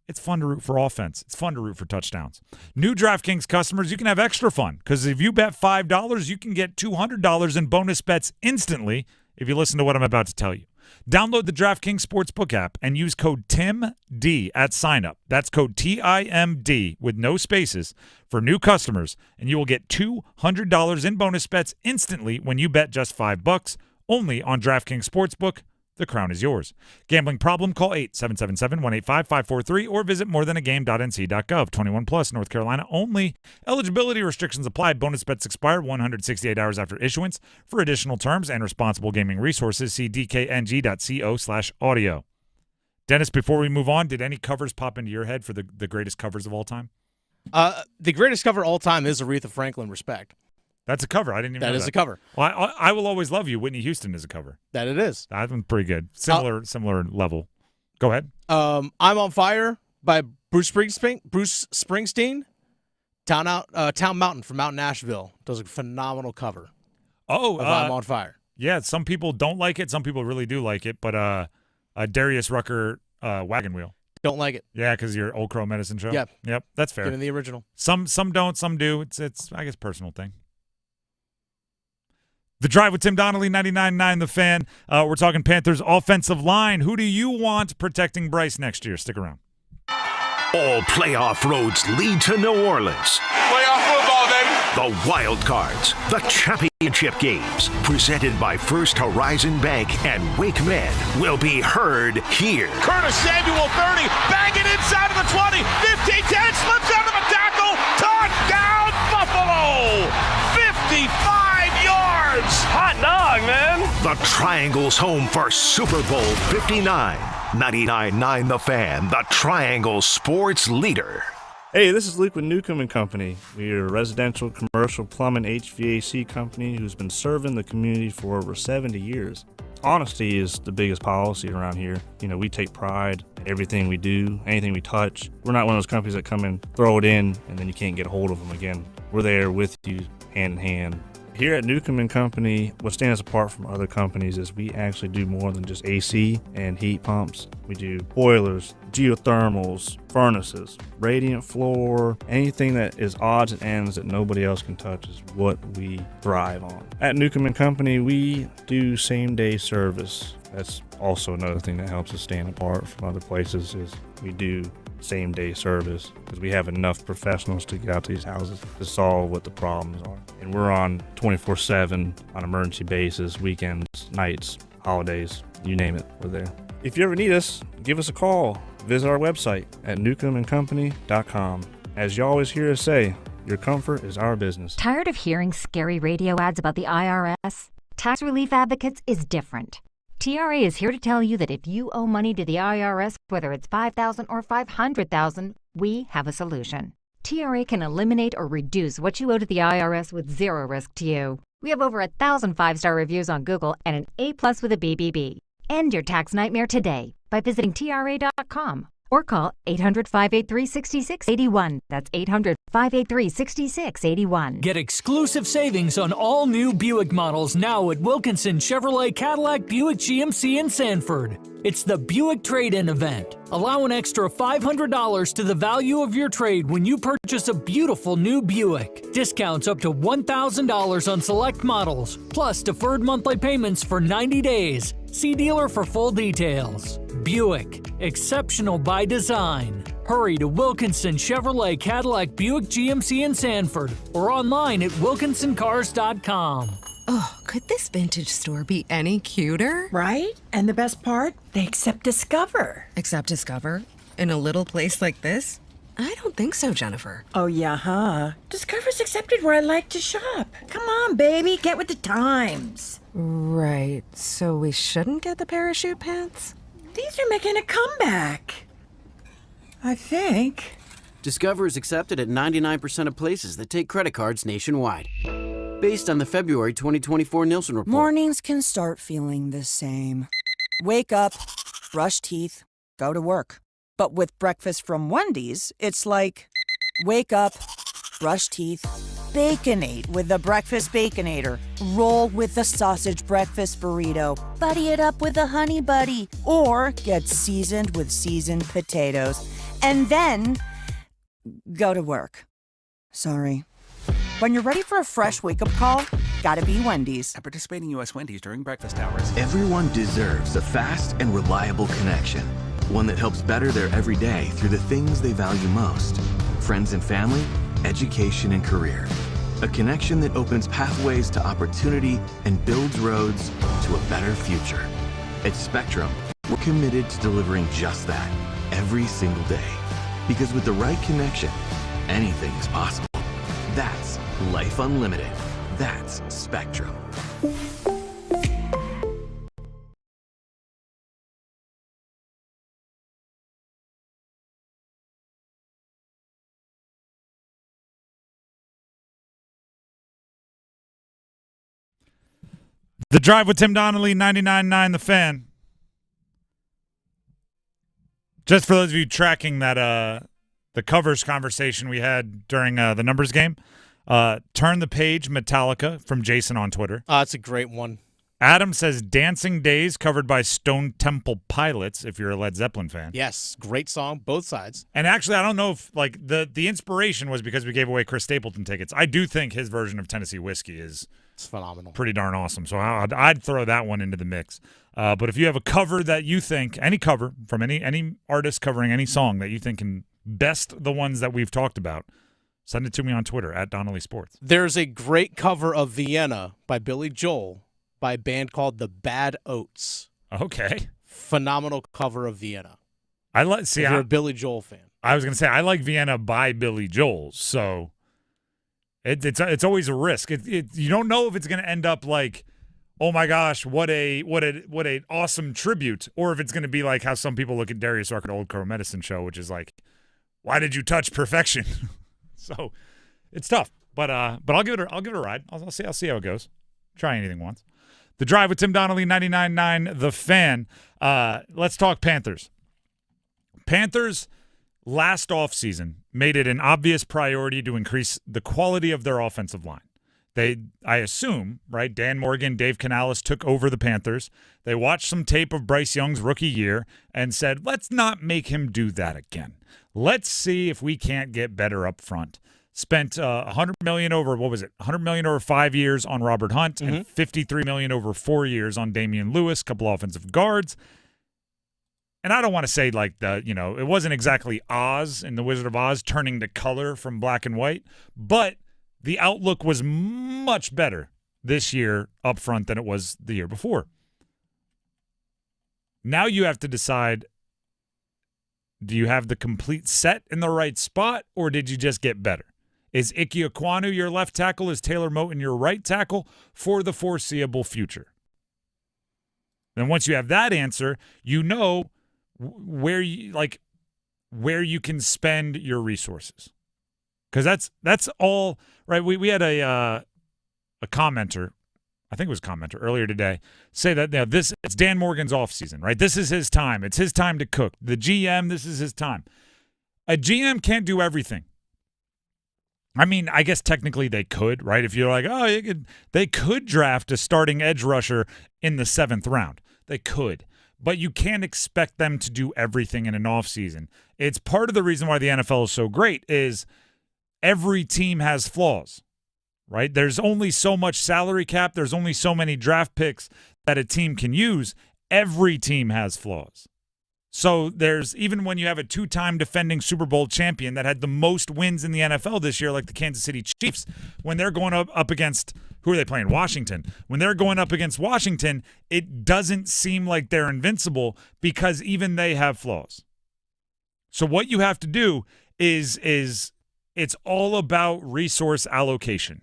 it's fun to root for offense. It's fun to root for touchdowns. New DraftKings customers, you can have extra fun because if you bet $5, you can get $200 in bonus bets instantly if you listen to what I'm about to tell you. Download the DraftKings Sportsbook app and use code TIMD at signup. That's code TIMD with no spaces for new customers, and you will get $200 in bonus bets instantly when you bet just $5 only on DraftKings Sportsbook. The crown is yours. Gambling problem? Call 877-185-543 or visit morethanagame.nc.gov. 21 plus, North Carolina only. Eligibility restrictions apply. Bonus bets expire 168 hours after issuance. For additional terms and responsible gaming resources, see dkng.co/audio. Dennis, before we move on, did any covers pop into your head for the greatest covers of all time? The greatest cover of all time is Aretha Franklin, Respect. That's a cover. I didn't even know that. That is a cover. Well, I Will Always Love You, Whitney Houston is a cover. That it is. That one's pretty good. Similar level. Go ahead. I'm on Fire by Bruce Springsteen. Town Mountain from Mount Nashville does a phenomenal cover. Oh, I'm on Fire. Yeah, some people don't like it. Some people really do like it. But Darius Rucker, Wagon Wheel. Don't like it. Yeah, because your Old Crow Medicine show. Yep, that's fair. Get in the original. Some don't, some do. It's I guess personal thing. The Drive with Tim Donnelly, 99.9 The Fan. We're talking Panthers offensive line. Who do you want protecting Bryce next year? Stick around. All playoff roads lead to New Orleans. Playoff football, baby. The Wild Cards, the championship games, presented by First Horizon Bank and Wake Men, will be heard here. Curtis Samuel, 30, bang it inside of the 20, 15, 10, slips out of the tackle, touchdown Buffalo, 55 yards. Hot dog, man. The Triangle's home for Super Bowl 59. 99.9 The Fan, the Triangle sports leader. Hey, this is Luke with Newcomb & Company. We're a residential, commercial, plumbing, HVAC company who's been serving the community for over 70 years. Honesty is the biggest policy around here. You know, we take pride in everything we do, anything we touch. We're not one of those companies that come and throw it in and then you can't get a hold of them again. We're there with you, hand in hand. Here at Newcomb & Company, what stands apart from other companies is we actually do more than just AC and heat pumps. We do boilers, geothermals, furnaces, radiant floor, anything that is odds and ends that nobody else can touch is what we thrive on. At Newcomb & Company, we do same-day service That's also another thing that helps us stand apart from other places is we do same-day service because we have enough professionals to get out to these houses to solve what the problems are. And we're on 24/7 on emergency basis, weekends, nights, holidays, you name it, we're there. If you ever need us, give us a call. Visit our website at newcombandcompany.com. As you always hear us say, your comfort is our business. Tired of hearing scary radio ads about the IRS? Tax Relief Advocates is different. TRA is here to tell you that if you owe money to the IRS, whether it's $5,000 or $500,000, we have a solution. TRA can eliminate or reduce what you owe to the IRS with zero risk to you. We have over 1,000 5-star reviews on Google and an A+ with a BBB. End your tax nightmare today by visiting TRA.com or call 800-583-6681. That's 800-583-6681. Get exclusive savings on all new Buick models now at Wilkinson Chevrolet Cadillac Buick GMC in Sanford. It's the Buick Trade-In event. Allow an extra $500 to the value of your trade when you purchase a beautiful new Buick. Discounts up to $1,000 on select models, plus deferred monthly payments for 90 days. See dealer for full details. Buick, exceptional by design. Hurry to Wilkinson Chevrolet Cadillac Buick GMC in Sanford or online at wilkinsoncars.com. Oh, could this vintage store be any cuter? Right? And the best part? They accept Discover. Accept Discover? In a little place like this? I don't think so, Jennifer. Oh, yeah, huh? Discover's accepted where I like to shop. Come on, baby, get with the times. Right, so we shouldn't get the parachute pants? These are making a comeback. I think. Discover is accepted at 99% of places that take credit cards nationwide. Based on the February 2024 Nielsen report. Mornings can start feeling the same. Wake up, brush teeth, go to work. But with breakfast from Wendy's, it's like, wake up, brush teeth, Baconate with the Breakfast Baconator. Roll with the Sausage Breakfast Burrito. Buddy it up with the Honey Buddy. Or get seasoned with seasoned potatoes. And then, go to work. Sorry. When you're ready for a fresh wake-up call, gotta be Wendy's. At participating U.S. Wendy's during breakfast hours. Everyone deserves a fast and reliable connection. One that helps better their everyday through the things they value most. Friends and family, education and career. A connection that opens pathways to opportunity and builds roads to a better future. At Spectrum, we're committed to delivering just that every single day. Because with the right connection, anything is possible. That's Life Unlimited. That's Spectrum. The Drive with Tim Donnelly, 99.9 The Fan. Just for those of you tracking that the covers conversation we had during the numbers game, Turn the Page, Metallica from Jason on Twitter. It's a great one. Adam says Dancing Days covered by Stone Temple Pilots, if you're a Led Zeppelin fan. Yes, great song, both sides. And actually, I don't know if like the inspiration was because we gave away Chris Stapleton tickets. I do think his version of Tennessee Whiskey is phenomenal, pretty darn awesome. So I'd throw that one into the mix. But if you have a cover that you think, any cover from any artist covering any song that you think can best the ones that we've talked about, send it to me on Twitter at Donnelly Sports. There's a great cover of Vienna by Billy Joel by a band called the Bad Oats. Okay. Phenomenal cover of Vienna. If you're a Billy Joel fan. I was going to say, I like Vienna by Billy Joel, so it's always a risk. You don't know if it's going to end up like, oh my gosh, what a awesome tribute, or if it's going to be like how some people look at Darius Rucker, Old Crow Medicine Show, which is like, why did you touch perfection? So it's tough, but I'll give it a ride. I'll see how it goes. Try anything once. The Drive with Tim Donnelly, 99.9 The Fan. Let's talk Panthers. Panthers last offseason made it an obvious priority to increase the quality of their offensive line. I assume, right, Dan Morgan, Dave Canales took over the Panthers. They watched some tape of Bryce Young's rookie year and said, let's not make him do that again. Let's see if we can't get better up front. spent $100 million over, what was it? $100 million over 5 years on Robert Hunt and $53 million over 4 years on Damian Lewis, a couple offensive guards. And I don't want to say like it wasn't exactly Oz in The Wizard of Oz turning to color from black and white, but the outlook was much better this year up front than it was the year before. Now you have to decide, do you have the complete set in the right spot, or did you just get better? Is Ike Ekwonu your left tackle? Is Taylor Moton your right tackle for the foreseeable future? Then once you have that answer, you know where you can spend your resources. Because that's all right. We had a commenter, I think it was a commenter earlier today, say that it's Dan Morgan's offseason, right? This is his time. It's his time to cook. The GM, this is his time. A GM can't do everything. I mean, I guess technically they could, right? If you're like, they could draft a starting edge rusher in the 7th round. They could. But you can't expect them to do everything in an offseason. It's part of the reason why the NFL is so great is every team has flaws, right? There's only so much salary cap. There's only so many draft picks that a team can use. Every team has flaws. So even when you have a 2-time defending Super Bowl champion that had the most wins in the NFL this year, like the Kansas City Chiefs, when they're going up against, who are they playing? Washington. When they're going up against Washington, it doesn't seem like they're invincible because even they have flaws. So what you have to do is it's all about resource allocation.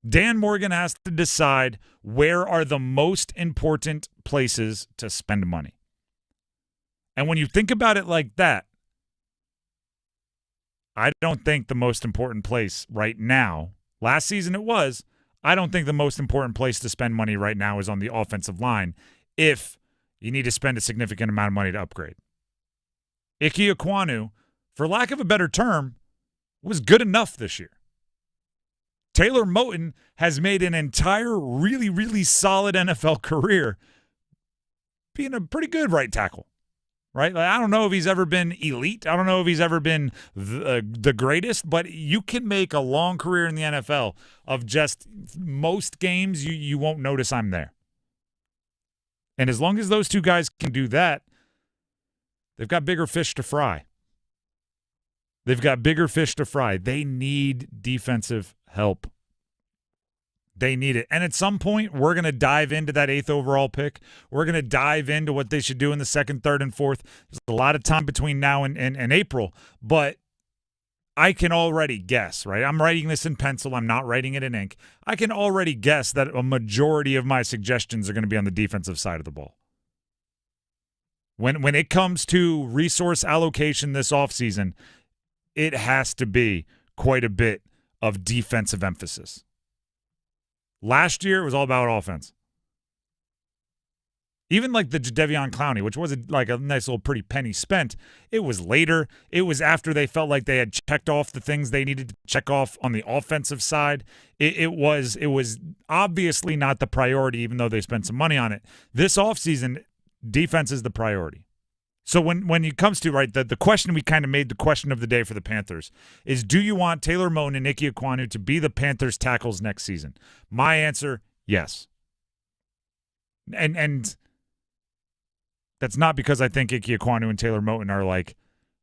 Dan Morgan has to decide where are the most important places to spend money. And when you think about it like that, I don't think the most important place right now, last season it was, I don't think the most important place to spend money right now is on the offensive line if you need to spend a significant amount of money to upgrade. Ike Ekwonu, for lack of a better term, was good enough this year. Taylor Moton has made an entire really, really solid NFL career being a pretty good right tackle. Right? Like, I don't know if he's ever been elite. I don't know if he's ever been the greatest, but you can make a long career in the NFL of just most games you won't notice I'm there. And as long as those two guys can do that, they've got bigger fish to fry. They've got bigger fish to fry. They need defensive help. They need it. And at some point, we're going to dive into that 8th overall pick. We're going to dive into what they should do in the 2nd, 3rd, and 4th. There's a lot of time between now and April, but I can already guess, right? I'm writing this in pencil. I'm not writing it in ink. I can already guess that a majority of my suggestions are going to be on the defensive side of the ball. When it comes to resource allocation this offseason, it has to be quite a bit of defensive emphasis. Last year, it was all about offense. Even like the Jadeveon Clowney, which was like a nice little pretty penny spent, it was later. It was after they felt like they had checked off the things they needed to check off on the offensive side. It was obviously not the priority, even though they spent some money on it. This offseason, defense is the priority. So when it comes to, right, the question we kind of made the question of the day for the Panthers is, do you want Taylor Moton and Ike Ekwonu to be the Panthers tackles next season? My answer, yes. And that's not because I think Ike Ekwonu and Taylor Moton are like,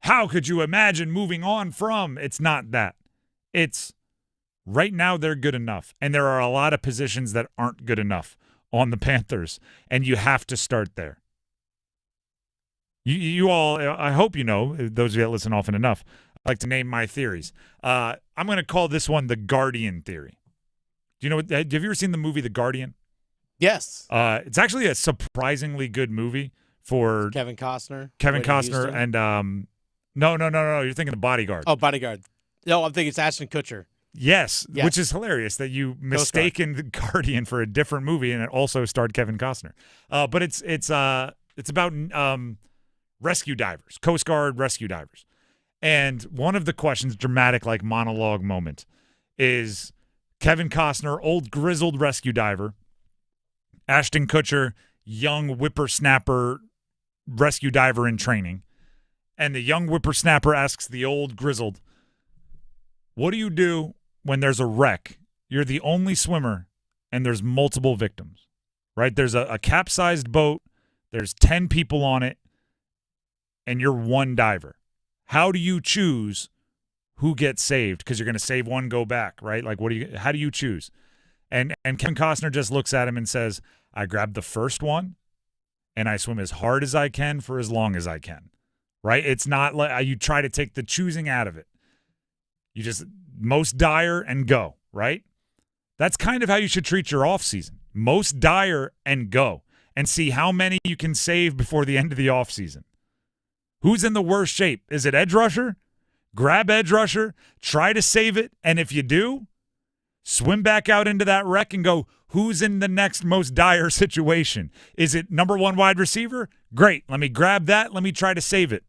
how could you imagine moving on from? It's not that. It's right now they're good enough, and there are a lot of positions that aren't good enough on the Panthers, and you have to start there. You all, I hope you know, those of you that listen often enough, I like to name my theories. I'm going to call this one the Guardian theory. Do you know have you ever seen the movie The Guardian? Yes. It's actually a surprisingly good movie for Kevin Costner. And no, you're thinking of Bodyguard. Oh, Bodyguard. No, I'm thinking it's Ashton Kutcher. Yes, which is hilarious that you mistaken The Guardian for a different movie and it also starred Kevin Costner. But it's about rescue divers, Coast Guard rescue divers. And one of the questions, dramatic like monologue moment, is Kevin Costner, old grizzled rescue diver, Ashton Kutcher, young whippersnapper rescue diver in training. And the young whippersnapper asks the old grizzled, What do you do when there's a wreck? You're the only swimmer and there's multiple victims, right? There's a capsized boat. There's 10 people on it and you're one diver. How do you choose who gets saved? Because you're going to save one, go back, right? Like, how do you choose? And Kevin Costner just looks at him and says, I grab the first one and I swim as hard as I can for as long as I can, right? It's not like you try to take the choosing out of it. You just most dire and go, right? That's kind of how you should treat your offseason. Most dire and go and see how many you can save before the end of the offseason. Who's in the worst shape? Is it edge rusher? Grab edge rusher, try to save it, and if you do, swim back out into that wreck and go, who's in the next most dire situation? Is it number one wide receiver? Great. Let me grab that. Let me try to save it.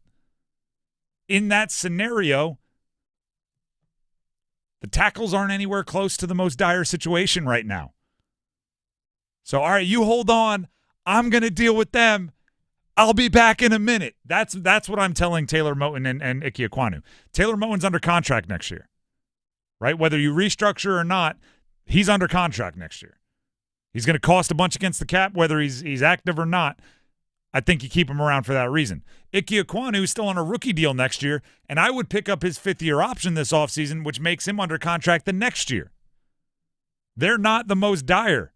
In that scenario, the tackles aren't anywhere close to the most dire situation right now. So, all right, you hold on. I'm going to deal with them. I'll be back in a minute. That's what I'm telling Taylor Moton and Ike Ekwonu. Taylor Moton's under contract next year, right? Whether you restructure or not, he's under contract next year. He's going to cost a bunch against the cap, whether he's active or not. I think you keep him around for that reason. Ike Ekwonu is still on a rookie deal next year, and I would pick up his fifth-year option this offseason, which makes him under contract the next year. They're not the most dire.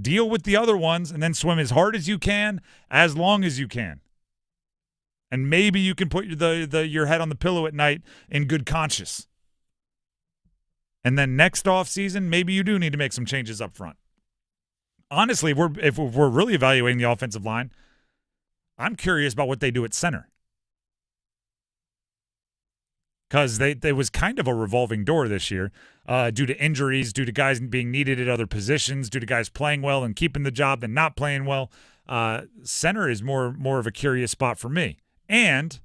Deal with the other ones and then swim as hard as you can, as long as you can. And maybe you can put your head on the pillow at night in good conscience. And then next offseason, maybe you do need to make some changes up front. Honestly, if we're really evaluating the offensive line, I'm curious about what they do at center. Because they was kind of a revolving door this year due to injuries, due to guys being needed at other positions, due to guys playing well and keeping the job than not playing well. Center is more of a curious spot for me. And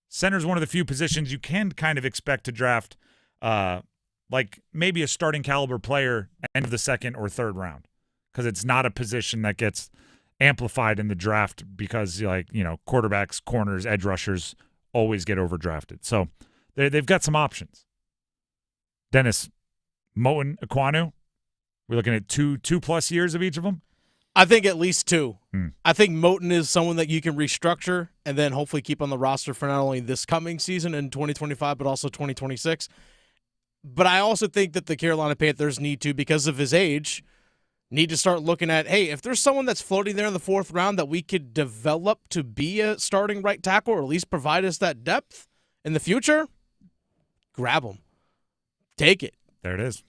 center is one of the few positions you can kind of expect to draft like maybe a starting caliber player end of the second or third round, because it's not a position that gets amplified in the draft because, quarterbacks, corners, edge rushers always get overdrafted. So they've got some options. Dennis, Moton, Ekwonu, we're looking at two plus years of each of them? I think at least 2. I think Moton is someone that you can restructure and then hopefully keep on the roster for not only this coming season in 2025, but also 2026. But I also think that the Carolina Panthers need to, because of his age, need to start looking at, hey, if there's someone that's floating there in the fourth round that we could develop to be a starting right tackle or at least provide us that depth in the future, grab him. Take it. There it is.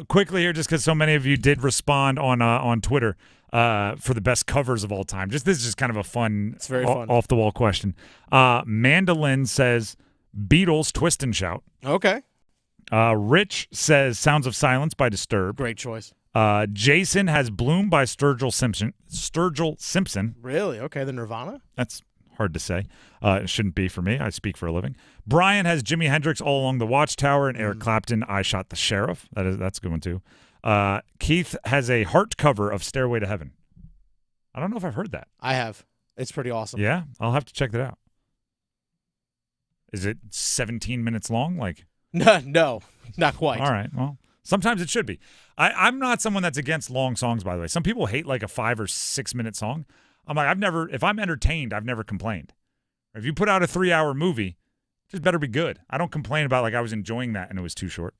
Quickly here, just because so many of you did respond on Twitter for the best covers of all time. This is just kind of a fun, it's very fun, off-the-wall question. Mandolin says, Beatles, Twist and Shout. Okay. Rich says Sounds of Silence by Disturbed. Great choice. Jason has Bloom by Sturgill Simpson. Really? Okay, the Nirvana? That's hard to say. It shouldn't be for me. I speak for a living. Brian has Jimi Hendrix All Along the Watchtower, and Eric Clapton, I Shot the Sheriff. That's a good one, too. Keith has a heart cover of Stairway to Heaven. I don't know if I've heard that. I have. It's pretty awesome. Yeah? I'll have to check that out. Is it 17 minutes long? No, not quite. All right. Well, sometimes it should be. I'm not someone that's against long songs, by the way. Some people hate like a 5 or 6 minute song. I'm like, if I'm entertained, I've never complained. If you put out a 3-hour movie, it just better be good. I don't complain about I was enjoying that and it was too short.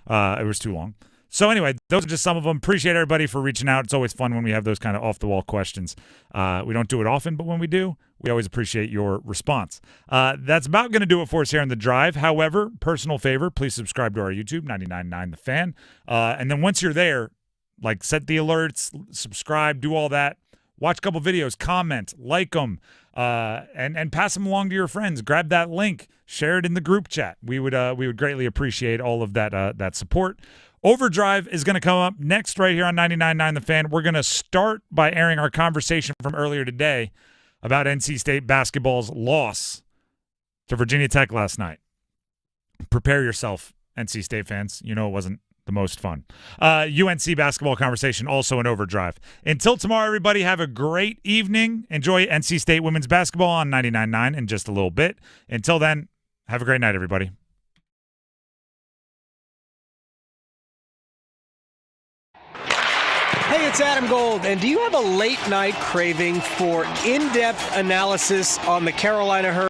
It was too long. So anyway, those are just some of them. Appreciate everybody for reaching out. It's always fun when we have those kind of off-the-wall questions. We don't do it often, but when we do, we always appreciate your response. That's about going to do it for us here on The Drive. However, personal favor, please subscribe to our YouTube, 99.9 The Fan. And then once you're there, set the alerts, subscribe, do all that. Watch a couple videos, comment, like them, and pass them along to your friends. Grab that link, share it in the group chat. We would greatly appreciate all of that support. Overdrive is going to come up next right here on 99.9 The Fan. We're going to start by airing our conversation from earlier today about NC State basketball's loss to Virginia Tech last night. Prepare yourself, NC State fans. You know it wasn't the most fun. UNC basketball conversation also in Overdrive. Until tomorrow, everybody, have a great evening. Enjoy NC State women's basketball on 99.9 in just a little bit. Until then, Have a great night, everybody. Hey, it's Adam Gold, and do you have a late night craving for in-depth analysis on the Carolina Hurricanes?